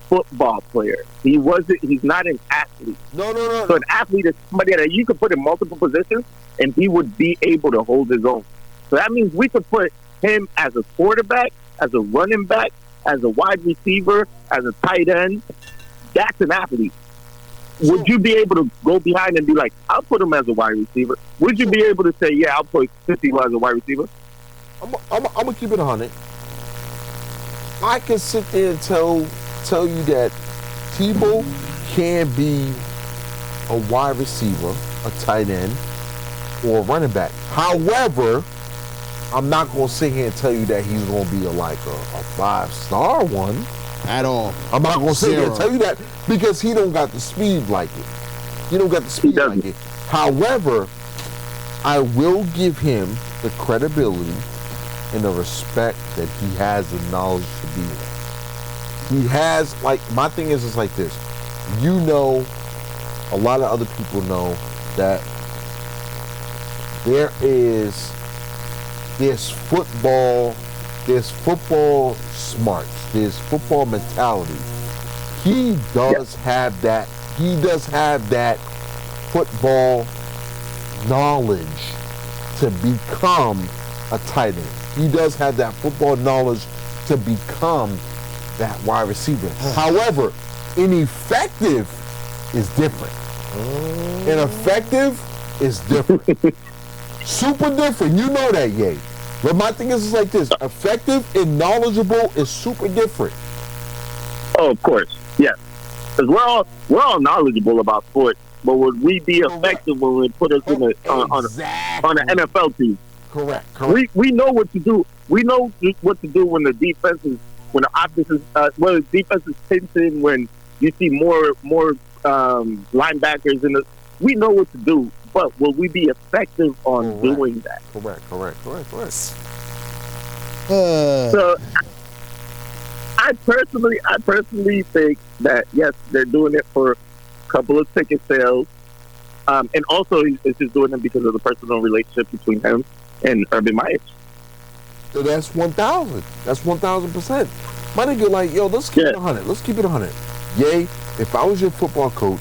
football player. He's not an athlete. No. So an athlete is somebody that you could put in multiple positions and he would be able to hold his own. So that means we could put him as a quarterback, as a running back, as a wide receiver, as a tight end. That's an athlete. Would you be able to go behind and be like, I'll put him as a wide receiver? Would you be able to say, yeah, I'll put 50 as a wide receiver? I'm gonna keep it 100. I can sit there and tell you that Tebow can be a wide receiver, a tight end, or a running back. However, I'm not gonna sit here and tell you that he's gonna be a 5-star one. At all. I'm not gonna sit here and Zero. tell you that because he don't got the speed like it. He don't got the speed doesn't. like it. However, I will give him the credibility and the respect that he has the knowledge to be one. He has, my thing is like this. You know, a lot of other people know that there's football smarts, there's football mentality. He does have that. He does have that football knowledge to become a tight end. He does have that football knowledge to become that wide receiver. However, ineffective is different. Ineffective is different. Super different. You know that, Ye. But my thing is like this. Effective and knowledgeable is super different. Oh, of course, yes. Because we're all knowledgeable about sports, but would we be effective when we put us in on an NFL team? Correct. We know what to do. We know what to do when the defense is when the defense is pinching, when you see more linebackers in the. We know what to do, but will we be effective on doing that? Correct. So, I personally think that yes, they're doing it for a couple of ticket sales, and also it's just doing it because of the personal relationship between him and Urban Meyer. So that's 1,000. That's 1,000%. My nigga, like, yo, let's keep it 100. Let's keep it 100. Yay, if I was your football coach,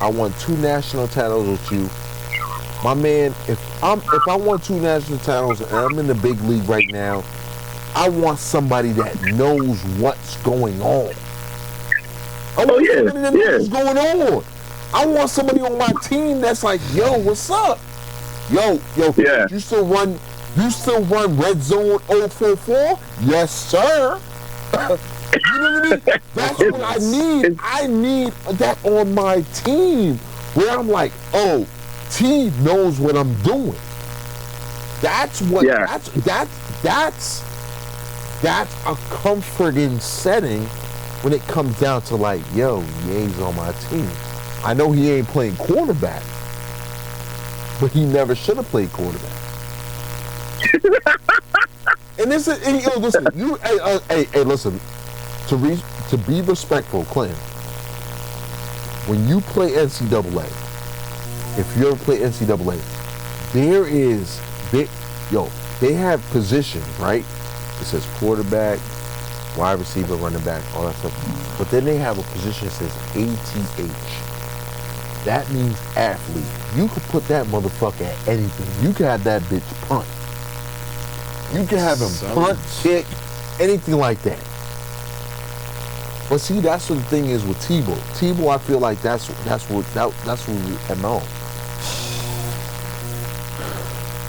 I won 2 national titles with you. My man, if I won 2 national titles and I'm in the big league right now, I want somebody that knows what's going on. I want somebody that knows what's going on. I want somebody on my team that's like, yo, what's up? Yo, Yeah. you still run Red Zone 044? Yes, sir. You know what I mean? That's what I need. I need that on my team where I'm like, oh, T knows what I'm doing. That's what that's a comforting setting when it comes down to like, yo, Ye's on my team. I know he ain't playing quarterback, but he never should have played quarterback. And this is, and, yo, listen, hey, listen. To be respectful, Clint. When you play NCAA, if you ever play NCAA, they have positions, right? It says quarterback, wide receiver, running back, all that stuff. But then they have a position that says ATH. That means athlete. You could put that motherfucker at anything. You can have that bitch punt. You can have him punt, kick, anything like that. But see, that's what the thing is with Tebow. Tebow, I feel like that's what MO.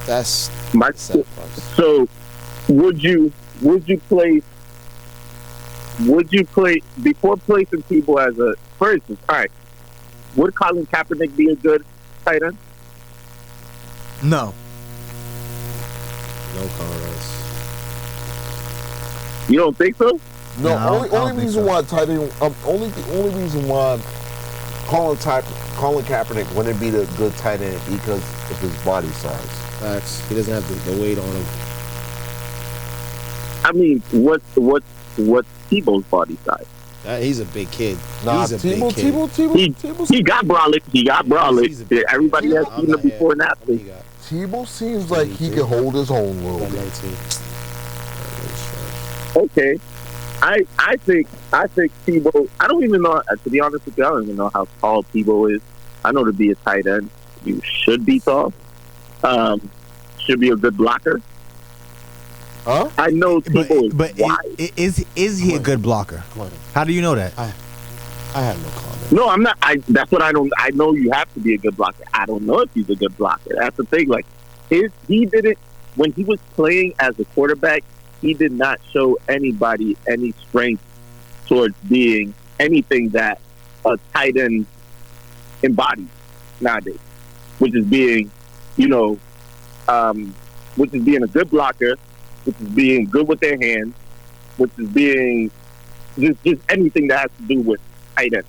That's My, sad. so would you play before placing Tebow as a first? All right, would Colin Kaepernick be a good tight end? No. No comments. You don't think so? No, No, I don't only think reason so. why tight end, only reason why Colin Kaepernick wouldn't be the good tight end because of his body size. Facts. He doesn't have the weight on him. I mean, what's Tebow's body size? He's a big kid. Nah, He's a big kid. He got brolic. He got brolic. He's a big Everybody kid. has seen him before and How after. many he got? Tebow seems like he can hold his own a little Got bit. 19. Okay, I think Tebow. I don't even know. To be honest with you, I don't even know how tall Tebow is. I know to be a tight end, you should be tall. Should be a good blocker. Huh? I know Tebow is But wide. is he a good blocker? Come on. How do you know that? I have no comment. No, I'm not. That's what I don't. I know you have to be a good blocker. I don't know if he's a good blocker. That's the thing. Like, he didn't when he was playing as a quarterback. He did not show anybody any strength towards being anything that a tight end embodies nowadays, which is being, which is being a good blocker, which is being good with their hands, which is being just anything that has to do with tight end.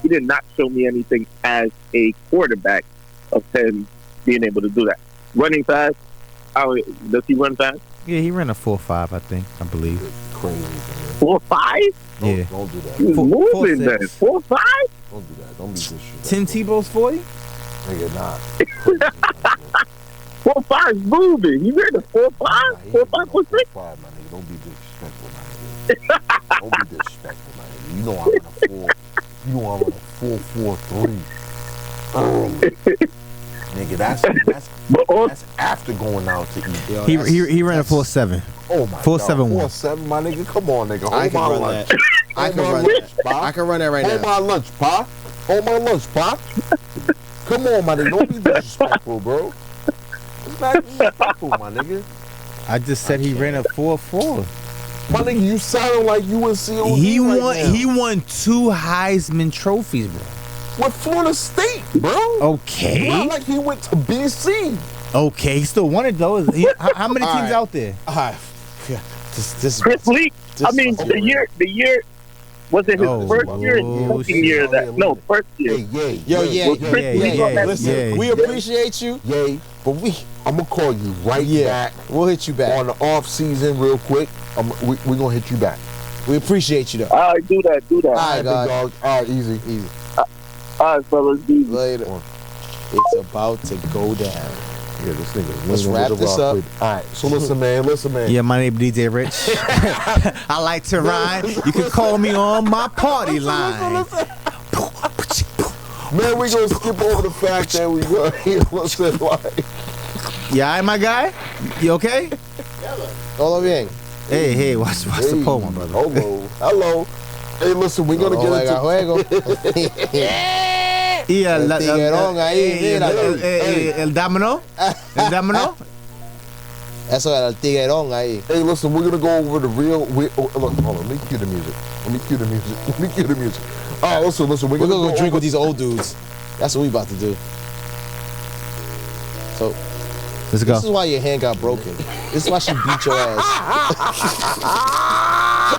He did not show me anything as a quarterback of him being able to do that. Running fast, does he run fast? Yeah, he ran a 4.5, I believe. Crazy. 4.5? Yeah. Don't do that. He was moving then. 4.6. 4.5? Don't do that. Don't be disrespectful. Tim Tebow's 40? Nigga, nah. 4.5 is moving. He ran a 4.5? 4.5, 4.6? 4.5, my nigga. Don't be disrespectful, my nigga. Don't be disrespectful, my nigga. You know I'm on a 4.43. Nigga, that's after going out to eat. Yo, He ran a 4.7. Oh my 4.71. 4.7, my nigga. Come on, nigga. I Hold can my run lunch. that. I can run that. I can run that right Hold now. my lunch, pa. Hold my lunch, pa. Come on, my nigga. Don't be disrespectful, bro. It's not disrespectful, my nigga. I just said he ran a 4.4. My nigga, you sounding like you in COD He right won. now. He won 2 Heisman trophies, bro. With Florida State, bro. Okay. Not like he went to BC. Okay, he still won it though. How many All teams right. out there? Yeah. This Chris Lee. This I mean, fucking the year was it his Oh, first year oh, or second year? First year. Yay. Yo, Was Chris yeah, Lee yeah, on that Listen, Yeah. we appreciate you, Yay. but I'm gonna call you right back we'll hit you back. on the off season real quick. We gonna hit you back. We appreciate you though. All right, do that. All right, Big dog. dog. All right, easy. All right, fellas, do it. Later. It's about to go down. Yeah, this nigga. Let's wrap this up. All right, so listen, man. Yeah, my name DJ Rich. I like to rhyme. You can call me on my party line. Man, we gonna skip over the fact that we listen like. Yeah, all right, my guy. You okay? Todo bien. Hey, watch the pole, my brother. Hello. Hey, listen, we're gonna Juego, get into. juego. Y El tiguerón ahí, míralo. El domino. El domino. Eso era el tiguerón ahí. Hey, listen, we're gonna go over the real. Look, hold on, let me cue the music. All right, listen, we're We're gonna gonna go drink over- with these old dudes. That's what we about to do. So Let's go. this is why your hand got broken. This is why she beat your ass.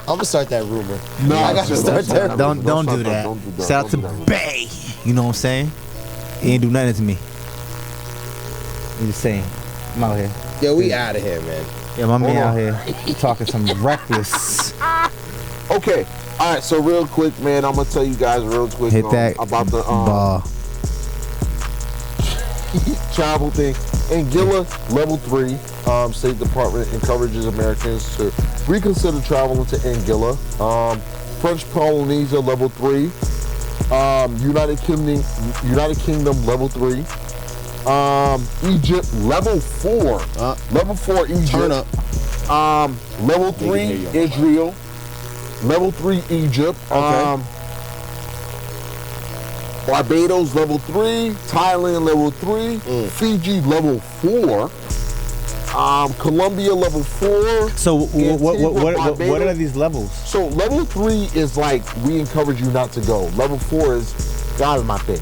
I'm gonna start that rumor. No, I gotta start that. Don't do start that. Don't do that. Shout out to Don't do that. Bay. You know what I'm saying? He ain't do nothing to me. I'm just saying. I'm out here. Yo, we out of here, man. Yeah, my man Hold out on. here talking some reckless. Okay. All right. So real quick, man, I'm gonna tell you guys real quick Hit that about the ball. travel thing. Anguilla, level 3. State Department encourages Americans to reconsider traveling to Anguilla. French Polynesia, level 3. United Kingdom, level 3. Egypt, level 4. Level 4 Egypt. Turn up. Level 3 Israel. Level 3 Egypt. Okay. Barbados, level 3. Thailand, level 3. Fiji, level 4. Colombia, level 4. So what are these levels? So level 3 is like, we encourage you not to go. Level 4 is, God is my thing.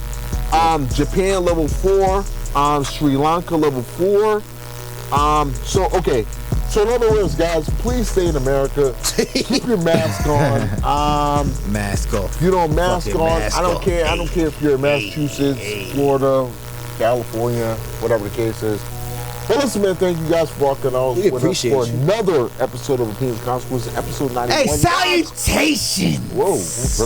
Japan, level 4. Sri Lanka, level 4. So in other words, guys, please stay in America. Keep your mask on. Mask off. You know, mask Fucking on. mask I don't off. care. I don't care if you're in Massachusetts, Florida, California, whatever the case is. Well, listen, man, thank you guys for walking out We with us appreciate for you. another episode of Opinions and Consequences, episode 91. Hey, salutations! Whoa,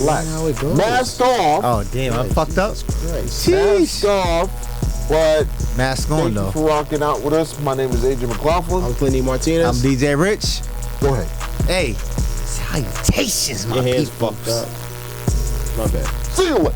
relax. how it goes. Mask off. Oh damn, I'm fucked up. Christ. Mask off. But Mask on thank you though. for rocking out with us. My name is Adrian McLaughlin. I'm Clinty Martinez. I'm DJ Rich. Go ahead. Hey, salutations, my Your hair's people. fucked up. My bad. See you later.